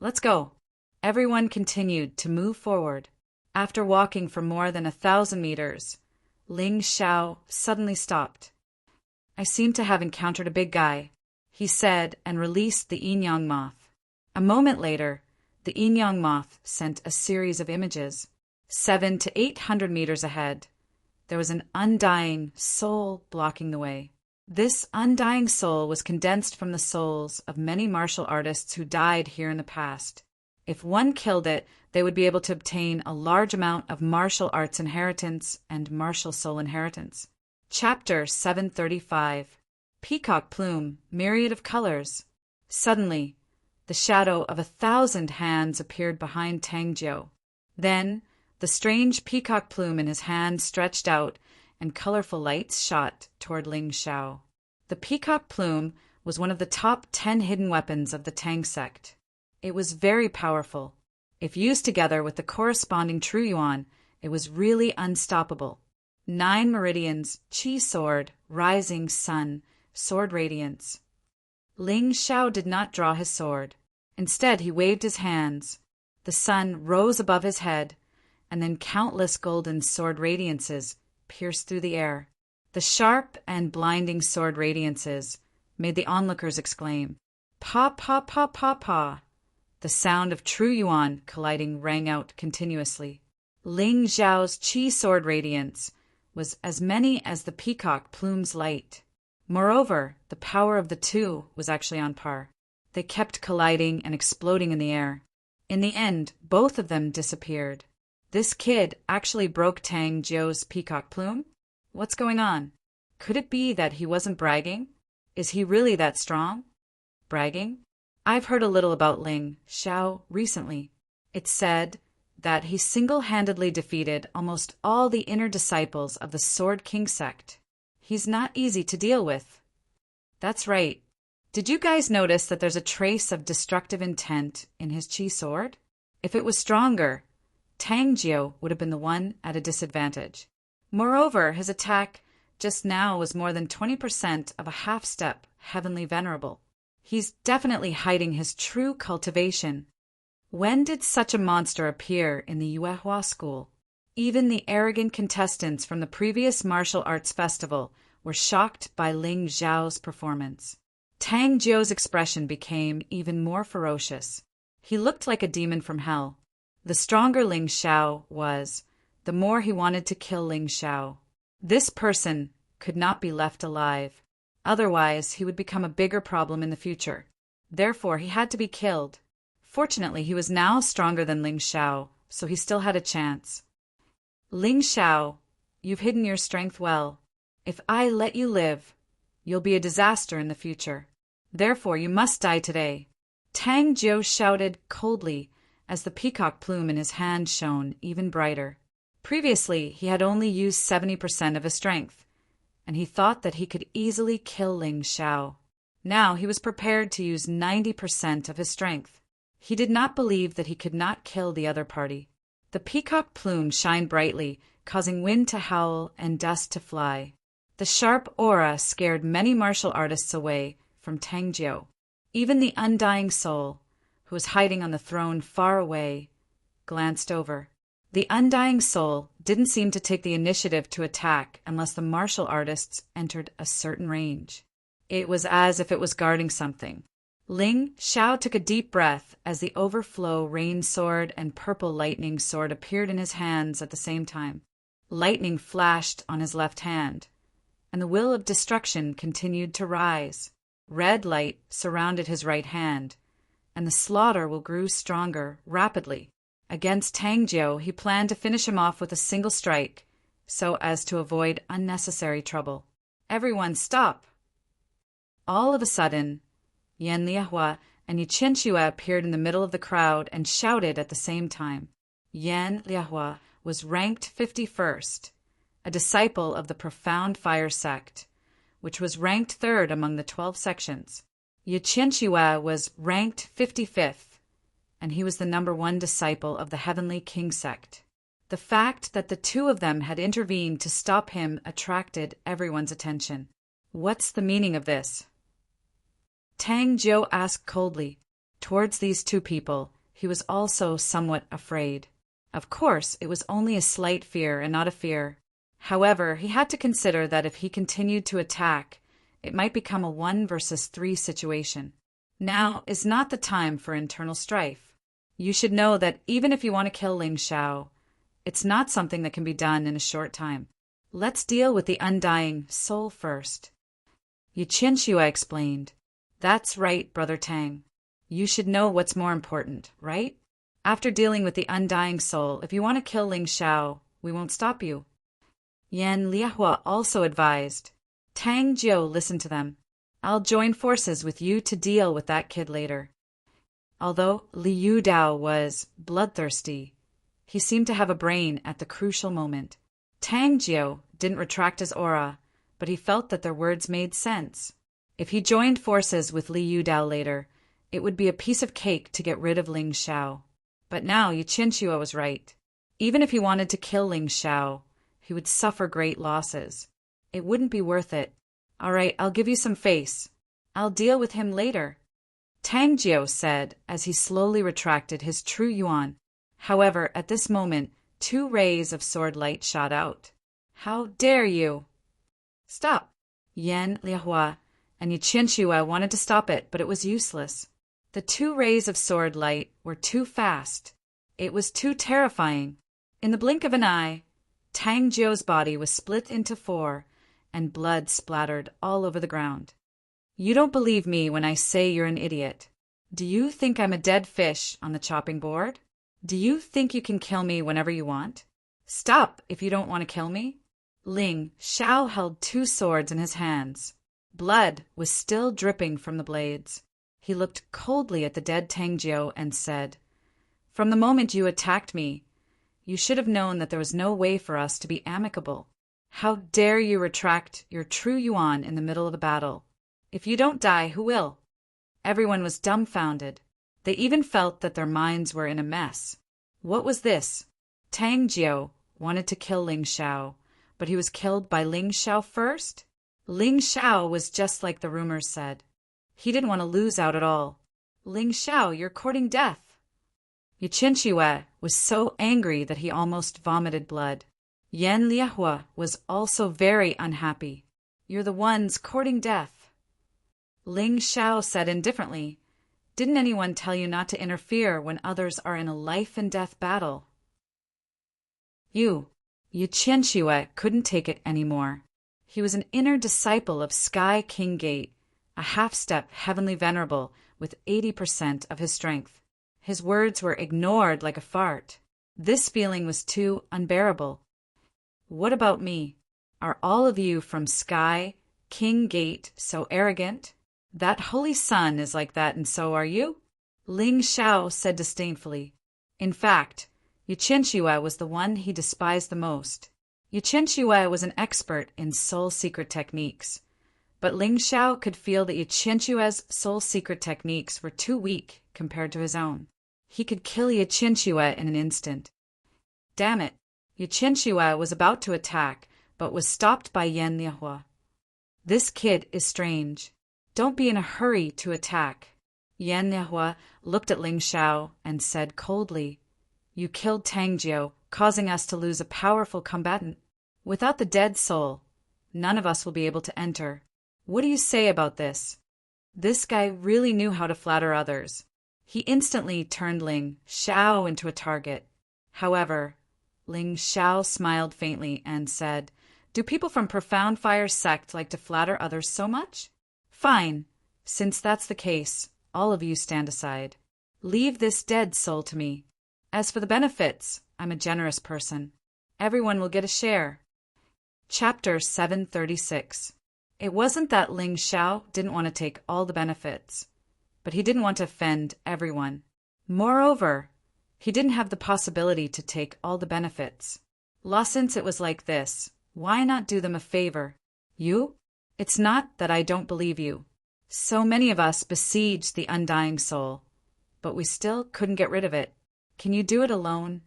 Let's go. Everyone continued to move forward. After walking for more than 1,000 meters, Ling Xiao suddenly stopped. I seem to have encountered a big guy, he said and released the yin-yang moth. A moment later, The yin-yang moth sent a series of images. 700 to 800 meters ahead, there was an undying soul blocking the way. This undying soul was condensed from the souls of many martial artists who died here in the past. If one killed it, they would be able to obtain a large amount of martial arts inheritance and martial soul inheritance. Chapter 735. Peacock Plume, Myriad of Colors. Suddenly, the shadow of 1,000 hands appeared behind Tang Jiu. Then, the strange peacock plume in his hand stretched out, and colorful lights shot toward Ling Shao. The peacock plume was one of the top 10 hidden weapons of the Tang sect. It was very powerful. If used together with the corresponding True Yuan, it was really unstoppable. 9 meridians, Qi sword, rising sun, sword radiance. Ling Shao did not draw his sword. Instead, he waved his hands. The sun rose above his head, and then countless golden sword radiances pierced through the air. The sharp and blinding sword radiances made the onlookers exclaim, "Pa, pa, pa, pa, pa." The sound of True Yuan colliding rang out continuously. Ling Zhao's Qi sword radiance was as many as the peacock plume's light. Moreover, the power of the two was actually on par. They kept colliding and exploding in the air. In the end, both of them disappeared. This kid actually broke Tang Jiu's peacock plume? What's going on? Could it be that he wasn't bragging? Is he really that strong? Bragging? I've heard a little about Ling Shao recently. It's said that he single-handedly defeated almost all the inner disciples of the Sword King sect. He's not easy to deal with. That's right. Did you guys notice that there's a trace of destructive intent in his Qi sword? If it was stronger, Tang Jiu would have been the one at a disadvantage. Moreover, his attack just now was more than 20% of a half-step heavenly venerable. He's definitely hiding his true cultivation. When did such a monster appear in the Yuehua school? Even the arrogant contestants from the previous martial arts festival were shocked by Ling Zhao's performance. Tang Jiu's expression became even more ferocious. He looked like a demon from hell. The stronger Ling Shao was, the more he wanted to kill Ling Shao. This person could not be left alive. Otherwise, he would become a bigger problem in the future. Therefore, he had to be killed. Fortunately, he was now stronger than Ling Shao, so he still had a chance. Ling Shao, you've hidden your strength well. If I let you live, you'll be a disaster in the future. Therefore, you must die today. Tang Jiu shouted coldly as the peacock plume in his hand shone even brighter. Previously, he had only used 70% of his strength, and he thought that he could easily kill Ling Shao. Now he was prepared to use 90% of his strength. He did not believe that he could not kill the other party. The peacock plume shined brightly, causing wind to howl and dust to fly. The sharp aura scared many martial artists away from Tang Jiu. Even the undying soul, who was hiding on the throne far away, glanced over. The undying soul didn't seem to take the initiative to attack unless the martial artists entered a certain range. It was as if it was guarding something. Ling Shao took a deep breath as the overflow rain sword and purple lightning sword appeared in his hands at the same time. Lightning flashed on his left hand, and the will of destruction continued to rise. Red light surrounded his right hand, and the slaughter will grew stronger rapidly. Against Tang Jiu, he planned to finish him off with a single strike, so as to avoid unnecessary trouble. Everyone stop! All of a sudden, Yan Liehua and Yi Qianxue appeared in the middle of the crowd and shouted at the same time. Yan Liehua was ranked 51st, a disciple of the Profound Fire sect, which was ranked 3rd among the 12 sections. Yi Qianxue was ranked 55th, and he was the #1 disciple of the Heavenly King sect. The fact that the two of them had intervened to stop him attracted everyone's attention. What's the meaning of this? Tang Jiu asked coldly. Towards these two people, he was also somewhat afraid. Of course, it was only a slight fear and not a fear. However, he had to consider that if he continued to attack, it might become a 1 versus 3 situation. Now is not the time for internal strife. You should know that even if you want to kill Ling Shao, it's not something that can be done in a short time. Let's deal with the undying soul first. Yuqianxue explained. That's right, Brother Tang. You should know what's more important, right? After dealing with the undying soul, if you want to kill Ling Shao, we won't stop you. Yan Liehua also advised. Tang Jiu listened to them. I'll join forces with you to deal with that kid later. Although Liu Dao was bloodthirsty, he seemed to have a brain at the crucial moment. Tang Jiu didn't retract his aura, but he felt that their words made sense. If he joined forces with Liu Dao later, it would be a piece of cake to get rid of Ling Shao. But now Yuqianxue was right. Even if he wanted to kill Ling Shao, he would suffer great losses. It wouldn't be worth it. All right, I'll give you some face. I'll deal with him later, Tang Jiu said as he slowly retracted his true yuan. However, at this moment, 2 rays of sword light shot out. How dare you! Stop! Yan Liehua and Yuqianxue wanted to stop it, but it was useless. The 2 rays of sword light were too fast. It was too terrifying. In the blink of an eye, Tang Jiu's body was split into 4, and blood splattered all over the ground. You don't believe me when I say you're an idiot. Do you think I'm a dead fish on the chopping board? Do you think you can kill me whenever you want? Stop if you don't want to kill me. Ling Shao held 2 swords in his hands. Blood was still dripping from the blades. He looked coldly at the dead Tang Jiu and said, From the moment you attacked me, you should have known that there was no way for us to be amicable. How dare you retract your true yuan in the middle of a battle? If you don't die, who will? Everyone was dumbfounded. They even felt that their minds were in a mess. What was this? Tang Jiu wanted to kill Ling Shao, but he was killed by Ling Shao first? Ling Shao was just like the rumors said. He didn't want to lose out at all. Ling Shao, you're courting death. Yuqianxue was so angry that he almost vomited blood. Yan Liehua was also very unhappy. You're the ones courting death. Ling Shao said indifferently, Didn't anyone tell you not to interfere when others are in a life-and-death battle? Yuqianxue couldn't take it anymore. He was an inner disciple of Sky King Gate, a half-step heavenly venerable with 80% of his strength. His words were ignored like a fart. This feeling was too unbearable. What about me? Are all of you from Sky King Gate so arrogant? That holy sun is like that, and so are you? Ling Shao said disdainfully. In fact, Yuqianxue was the one he despised the most. Yuqianxue was an expert in soul secret techniques, but Ling Shao could feel that Yuqianxue's soul secret techniques were too weak compared to his own. He could kill Yuqianxue in an instant. Damn it! Yuqianxue was about to attack, but was stopped by Yan Liehua. This kid is strange. Don't be in a hurry to attack. Yan Liehua looked at Ling Shao and said coldly, You killed Tang Jiu, causing us to lose a powerful combatant. Without the dead soul, none of us will be able to enter. What do you say about this? This guy really knew how to flatter others. He instantly turned Ling Shao into a target. However, Ling Shao smiled faintly and said, Do people from Profound Fire's sect like to flatter others so much? Fine. Since that's the case, all of you stand aside. Leave this dead soul to me. As for the benefits, I'm a generous person. Everyone will get a share. Chapter 736. It wasn't that Ling Shao didn't want to take all the benefits, but he didn't want to offend everyone. Moreover, he didn't have the possibility to take all the benefits. Since it was like this, why not do them a favor? You? It's not that I don't believe you. So many of us besieged the undying soul, but we still couldn't get rid of it. Can you do it alone?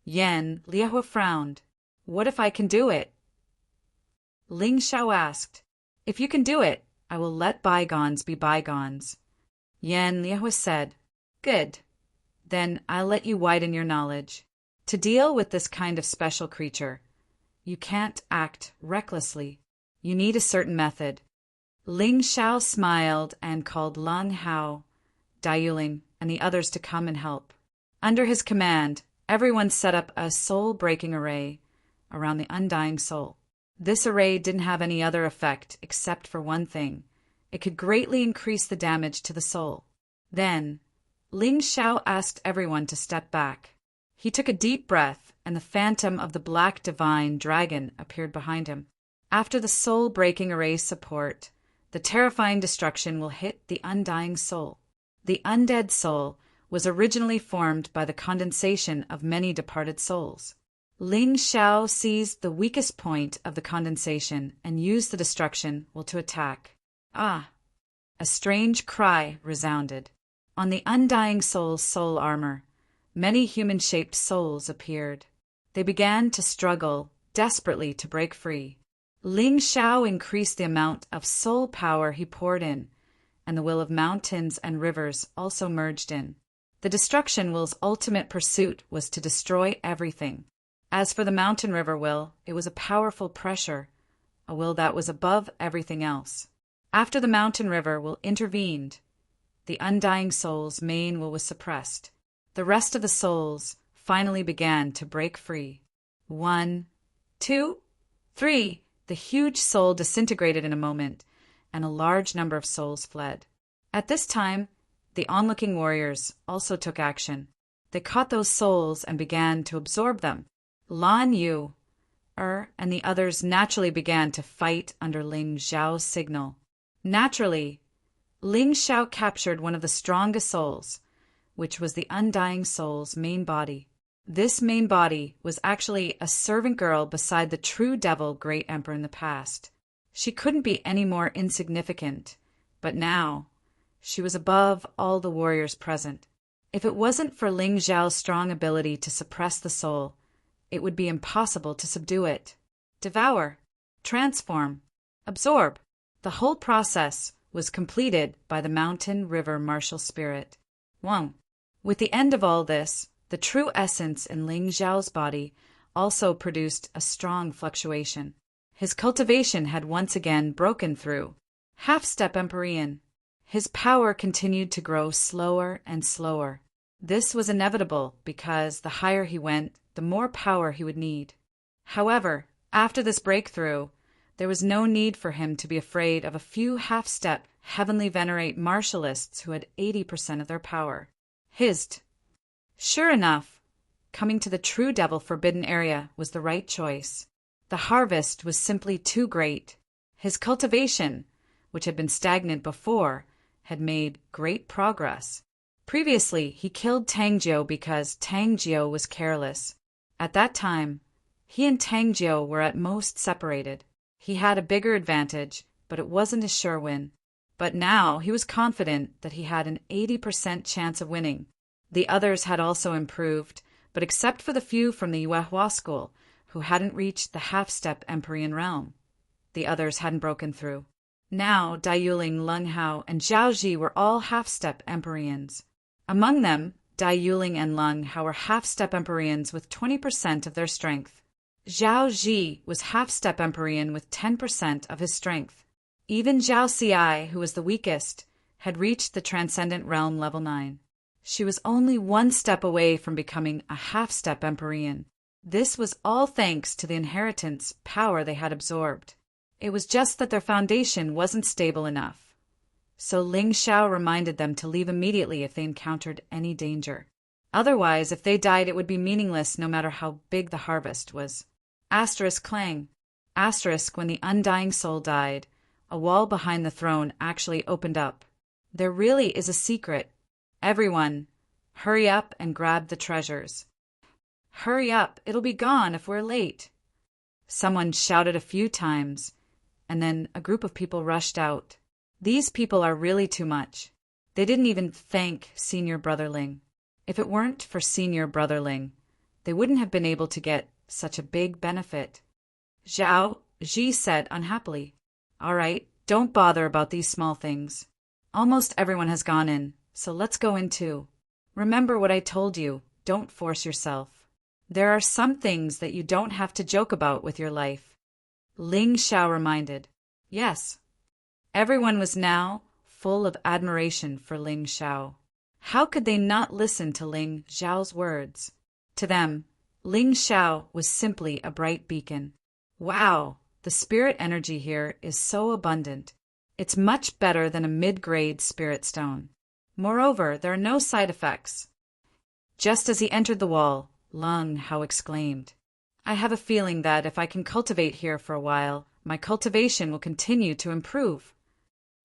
Yan Liehua frowned. What if I can do it? Ling Shao asked. If you can do it, I will let bygones be bygones. Yan Liehua said. Good. Then I'll let you widen your knowledge. To deal with this kind of special creature, you can't act recklessly. You need a certain method. Ling Shao smiled and called Lan Hao, Dai Yuling, and the others to come and help. Under his command, everyone set up a soul-breaking array around the undying soul. This array didn't have any other effect except for one thing. It could greatly increase the damage to the soul. Then, Ling Xiao asked everyone to step back. He took a deep breath, and the phantom of the Black Divine Dragon appeared behind him. After the soul-breaking array's support, the terrifying destruction will hit the undying soul. The undead soul was originally formed by the condensation of many departed souls. Ling Xiao seized the weakest point of the condensation and used the destruction will to attack. Ah! A strange cry resounded. On the undying soul's soul armor, many human-shaped souls appeared. They began to struggle desperately to break free. Ling Xiao increased the amount of soul power he poured in, and the will of mountains and rivers also merged in. The destruction will's ultimate pursuit was to destroy everything. As for the mountain river will, it was a powerful pressure, a will that was above everything else. After the mountain river will intervened, the undying soul's main will was suppressed. The rest of the souls finally began to break free. 1, 2, 3. The huge soul disintegrated in a moment, and a large number of souls fled. At this time, the onlooking warriors also took action. They caught those souls and began to absorb them. Lan Yu, and the others naturally began to fight under Ling Xiao's signal. Naturally, Ling Xiao captured one of the strongest souls, which was the undying soul's main body. This main body was actually a servant girl beside the true devil great emperor in the past. She couldn't be any more insignificant, but now she was above all the warriors present. If it wasn't for Ling Xiao's strong ability to suppress the soul, it would be impossible to subdue it. Devour, transform, absorb. The whole process was completed by the mountain river martial spirit. 1. With the end of all this, the true essence in Ling Xiao's body also produced a strong fluctuation. His cultivation had once again broken through. Half-step Empyrean. His power continued to grow slower and slower. This was inevitable because the higher he went, the more power he would need. However, after this breakthrough, there was no need for him to be afraid of a few half-step heavenly venerate martialists who had 80% of their power. Hizd. Sure enough, coming to the true devil forbidden area was the right choice. The harvest was simply too great. His cultivation, which had been stagnant before, had made great progress. Previously, he killed Tangjiu because Tangjiu was careless. At that time, he and Tangjiu were at most separated. He had a bigger advantage, but it wasn't a sure win. But now he was confident that he had an 80% chance of winning. The others had also improved, but except for the few from the Yuehua school, who hadn't reached the half-step Empyrean realm, the others hadn't broken through. Now Dai Yuling, Leng Hao, and Zhao Ji were all half-step Empyreans. Among them, Dai Yuling and Leng Hao were half-step Empyreans with 20% of their strength. Zhao Ji was half-step Empyrean with 10% of his strength. Even Zhao Xi, who was the weakest, had reached the Transcendent Realm level 9. She was only one step away from becoming a half-step Empyrean. This was all thanks to the inheritance power they had absorbed. It was just that their foundation wasn't stable enough. So Ling Xiao reminded them to leave immediately if they encountered any danger. Otherwise, if they died, it would be meaningless no matter how big the harvest was. Clang. When the undying soul died, a wall behind the throne actually opened up. There really is a secret. Everyone, hurry up and grab the treasures. Hurry up, it'll be gone if we're late. Someone shouted a few times, and then a group of people rushed out. These people are really too much. They didn't even thank Senior Brother Ling. If it weren't for Senior Brother Ling, they wouldn't have been able to get such a big benefit. Zhao Ji said unhappily. All right, don't bother about these small things. Almost everyone has gone in, so let's go in too. Remember what I told you, don't force yourself. There are some things that you don't have to joke about with your life. Ling Xiao reminded. Yes. Everyone was now full of admiration for Ling Xiao. How could they not listen to Ling Xiao's words? To them, Ling Xiao was simply a bright beacon. Wow, the spirit energy here is so abundant. It's much better than a mid-grade spirit stone. Moreover, there are no side effects. Just as he entered the wall, Ling Xiao exclaimed, I have a feeling that if I can cultivate here for a while, my cultivation will continue to improve.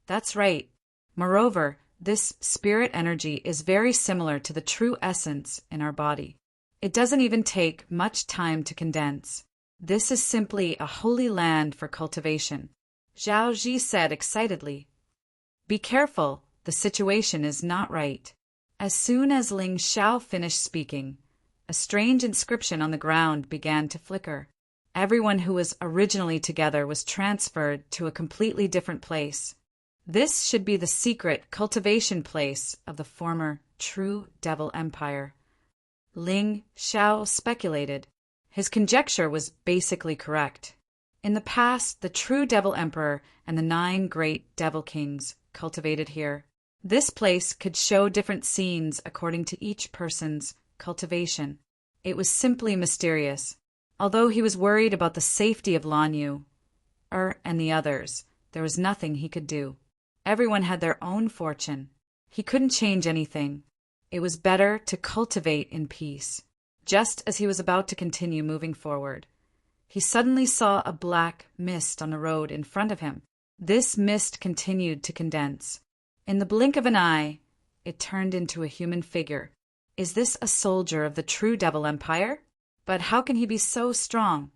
That's right. Moreover, this spirit energy is very similar to the true essence in our body. It doesn't even take much time to condense. This is simply a holy land for cultivation. Zhao Ji said excitedly. Be careful, the situation is not right. As soon as Ling Xiao finished speaking, a strange inscription on the ground began to flicker. Everyone who was originally together was transferred to a completely different place. This should be the secret cultivation place of the former True Devil Empire. Ling Xiao speculated. His conjecture was basically correct. In the past, the True Devil Emperor and the 9 great Devil Kings cultivated here. This place could show different scenes according to each person's cultivation. It was simply mysterious. Although he was worried about the safety of Lan Yu, and the others, there was nothing he could do. Everyone had their own fortune. He couldn't change anything. It was better to cultivate in peace. Just as he was about to continue moving forward, he suddenly saw a black mist on the road in front of him. This mist continued to condense. In the blink of an eye, it turned into a human figure. Is this a soldier of the True Devil Empire? But how can he be so strong?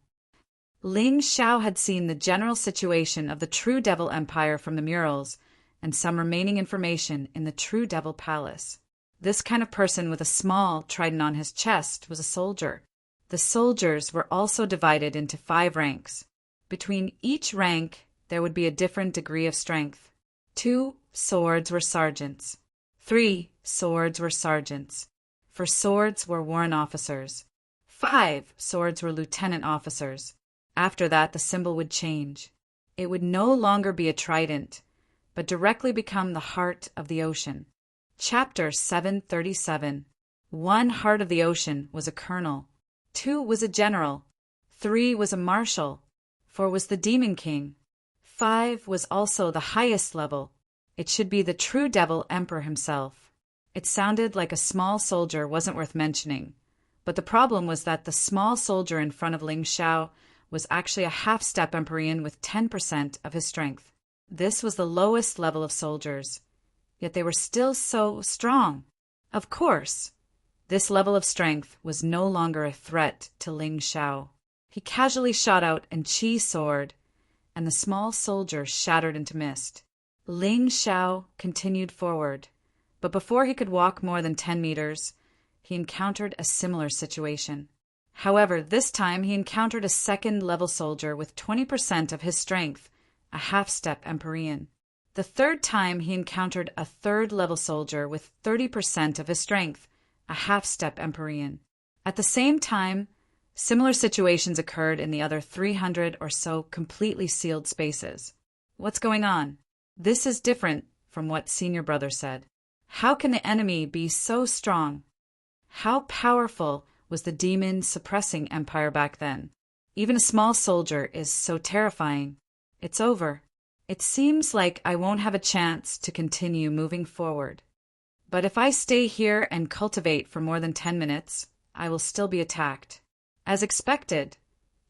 Ling Xiao had seen the general situation of the True Devil Empire from the murals and some remaining information in the True Devil Palace. This kind of person with a small trident on his chest was a soldier. The soldiers were also divided into 5 ranks. Between each rank, there would be a different degree of strength. 2 swords were sergeants. 3 swords were sergeants. 4 swords were warrant officers. 5 swords were lieutenant officers. After that, the symbol would change. It would no longer be a trident, but directly become the heart of the ocean. Chapter 737. 1 heart of the ocean was a colonel. 2 was a general. 3 was a marshal. 4 was the demon king. 5 was also the highest level. It should be the True Devil Emperor himself. It sounded like a small soldier wasn't worth mentioning, but the problem was that the small soldier in front of Ling Xiao was actually a half-step Empyrean with 10% of his strength. This was the lowest level of soldiers, yet they were still so strong. Of course, this level of strength was no longer a threat to Ling Xiao. He casually shot out an Qi sword, and the small soldier shattered into mist. Ling Xiao continued forward, but before he could walk more than 10 meters, he encountered a similar situation. However, this time he encountered a second-level soldier with 20% of his strength, a half-step Empyrean. The third time he encountered a third-level soldier with 30% of his strength, a half-step Empyrean. At the same time, similar situations occurred in the other 300 or so completely sealed spaces. What's going on? This is different from what Senior Brother said. How can the enemy be so strong? How powerful was the demon-suppressing empire back then? Even a small soldier is so terrifying. It's over. It seems like I won't have a chance to continue moving forward. But if I stay here and cultivate for more than 10 minutes, I will still be attacked. As expected,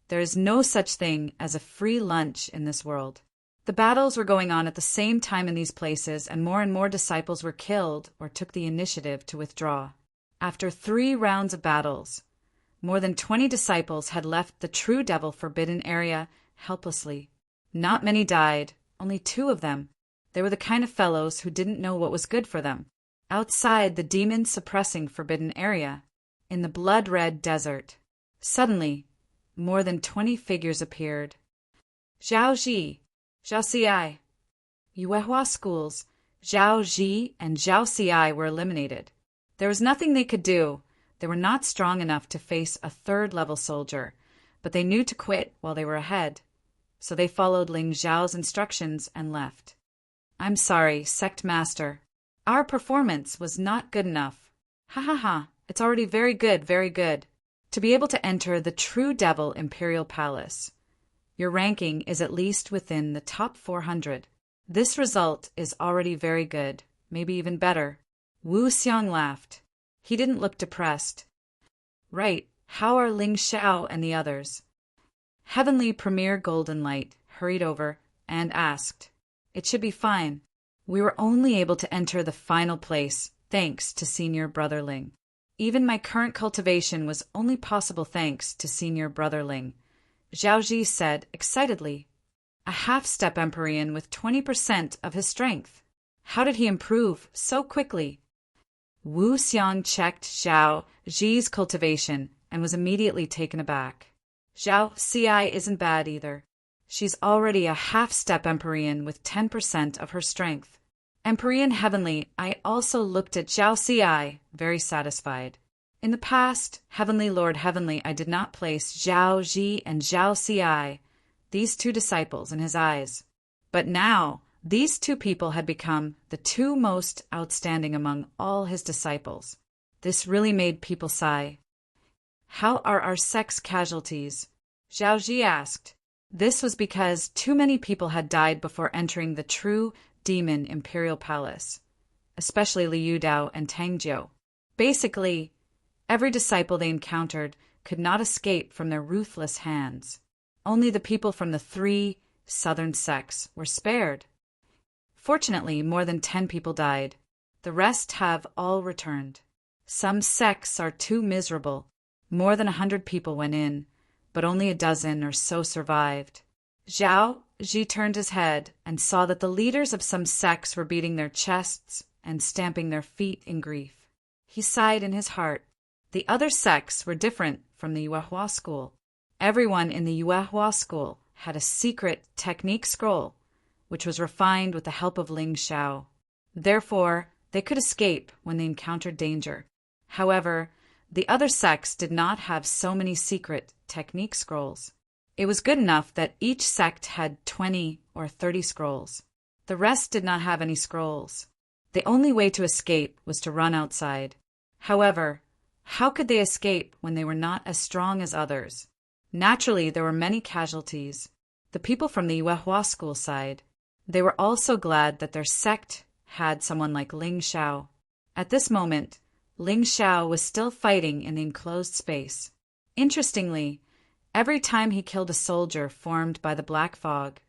there is no such thing as a free lunch in this world. The battles were going on at the same time in these places, and more disciples were killed or took the initiative to withdraw. After 3 rounds of battles, more than 20 disciples had left the True Devil Forbidden Area helplessly. Not many died, only 2 of them. They were the kind of fellows who didn't know what was good for them. Outside the demon-suppressing Forbidden Area, in the blood-red desert, suddenly, more than 20 figures appeared. Zhao Ji, Zhao Xi. Yuehua schools, Zhao Ji and Zhao Xi were eliminated. There was nothing they could do. They were not strong enough to face a third-level soldier, but they knew to quit while they were ahead. So they followed Ling Xiao's instructions and left. I'm sorry, Sect Master. Our performance was not good enough. Ha ha ha, it's already very good, very good. To be able to enter the true devil imperial palace, your ranking is at least within the top 400. This result is already very good, maybe even better. Wu Xiang laughed. He didn't look depressed. Right, how are Ling Xiao and the others? Heavenly Premier Golden Light hurried over and asked. It should be fine. We were only able to enter the final place thanks to Senior Brother Ling. Even my current cultivation was only possible thanks to Senior Brother Ling, Zhao Ji said excitedly. A half-step Empyrean with 20% of his strength. How did he improve so quickly? Wu Xiang checked Zhao Ji's cultivation and was immediately taken aback. Zhao Ci isn't bad either. She's already a half-step Empyrean with 10% of her strength. Empyrean Heavenly, I also looked at Zhao Ci, very satisfied. In the past, Heavenly Lord Heavenly, I did not place Zhao Ji and Zhao Ci, these two disciples, in his eyes. But now, these two people had become the two most outstanding among all his disciples. This really made people sigh. How are our sex casualties? Zhao Ji asked. This was because too many people had died before entering the true demon imperial palace, especially Liu Dao and Tang Jiu. Basically, every disciple they encountered could not escape from their ruthless hands. Only the people from the 3 southern sects were spared. Fortunately, more than 10 people died. The rest have all returned. Some sects are too miserable. More than 100 people went in, but only a dozen or so survived. Zhao Ji turned his head and saw that the leaders of some sects were beating their chests and stamping their feet in grief. He sighed in his heart. The other sects were different from the Yuehua school. Everyone in the Yuehua school had a secret technique scroll, which was refined with the help of Ling Xiao. Therefore, they could escape when they encountered danger. However, the other sects did not have so many secret technique scrolls. It was good enough that each sect had 20 or 30 scrolls. The rest did not have any scrolls. The only way to escape was to run outside. However, how could they escape when they were not as strong as others? Naturally, there were many casualties. The people from the Yuehua school side. They were also glad that their sect had someone like Ling Xiao. At this moment, Ling Xiao was still fighting in the enclosed space. Interestingly, every time he killed a soldier formed by the black fog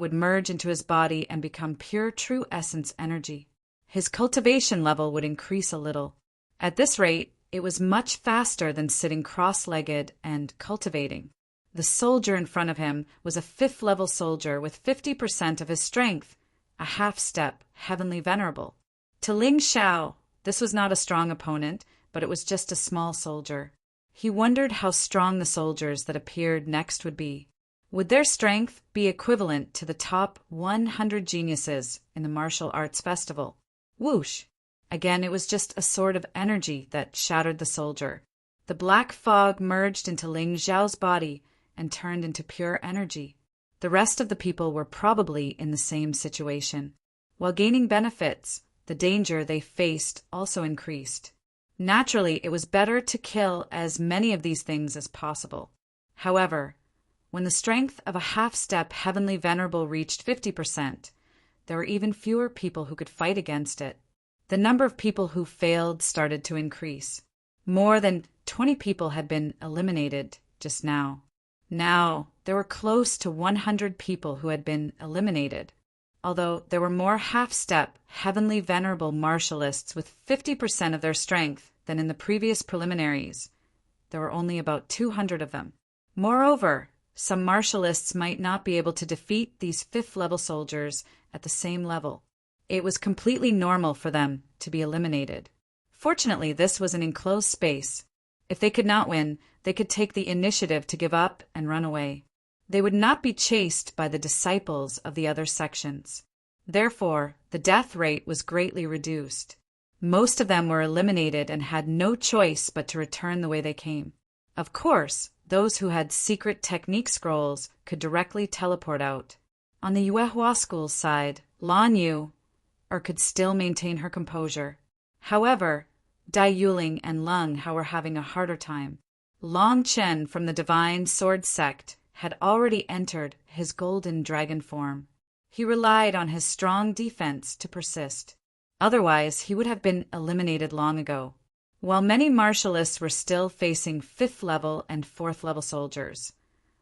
would merge into his body and become pure true essence energy. His cultivation level would increase a little. At this rate, it was much faster than sitting cross-legged and cultivating. The soldier in front of him was a 5th-level soldier with 50% of his strength, a half-step heavenly venerable. To Ling Xiao, this was not a strong opponent, but it was just a small soldier. He wondered how strong the soldiers that appeared next would be. Would their strength be equivalent to the top 100 geniuses in the martial arts festival? Whoosh! Again, it was just a sort of energy that shattered the soldier. The black fog merged into Ling Xiao's body and turned into pure energy. The rest of the people were probably in the same situation. While gaining benefits, the danger they faced also increased. Naturally, it was better to kill as many of these things as possible. However, when the strength of a half-step heavenly venerable reached 50%, there were even fewer people who could fight against it. The number of people who failed started to increase. More than 20 people had been eliminated just now. Now, there were close to 100 people who had been eliminated. Although there were more half-step, heavenly venerable martialists with 50% of their strength than in the previous preliminaries, there were only about 200 of them. Moreover, some martialists might not be able to defeat these 5th-level soldiers at the same level. It was completely normal for them to be eliminated. Fortunately, this was an enclosed space. If they could not win, they could take the initiative to give up and run away. They would not be chased by the disciples of the other sections. Therefore, the death rate was greatly reduced. Most of them were eliminated and had no choice but to return the way they came. Of course, those who had secret technique scrolls could directly teleport out. On the Yuehua school's side, Lan Yu, or could still maintain her composure. However, Dai Yuling and Leng Hao were having a harder time. Long Chen from the Divine Sword Sect had already entered his golden dragon form. He relied on his strong defense to persist. Otherwise, he would have been eliminated long ago. While many martialists were still facing 5th level and 4th level soldiers,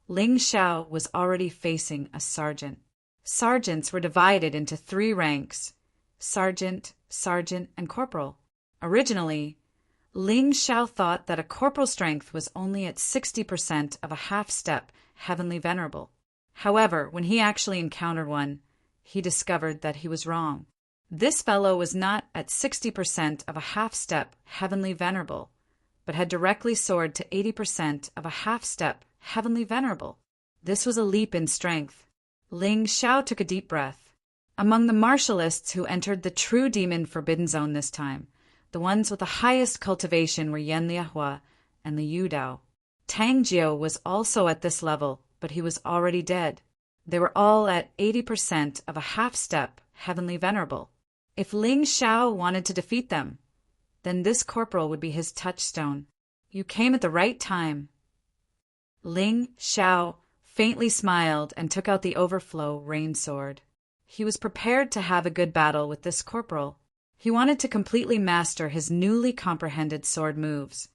Ling Xiao was already facing a sergeant. Sergeants were divided into 3 ranks: sergeant, sergeant, and corporal. Originally, Ling Xiao thought that a corporal strength was only at 60% of a half-step heavenly venerable. However, when he actually encountered one, he discovered that he was wrong. This fellow was not at 60% of a half-step heavenly venerable, but had directly soared to 80% of a half-step heavenly venerable. This was a leap in strength. Ling Xiao took a deep breath. Among the martialists who entered the true demon forbidden zone this time, the ones with the highest cultivation were Yan Liahua and Liu Dao. Tang Jiu was also at this level, but he was already dead. They were all at 80% of a half-step heavenly venerable. If Ling Xiao wanted to defeat them, then this corporal would be his touchstone. You came at the right time. Ling Xiao faintly smiled and took out the overflow rain sword. He was prepared to have a good battle with this corporal. He wanted to completely master his newly comprehended sword moves.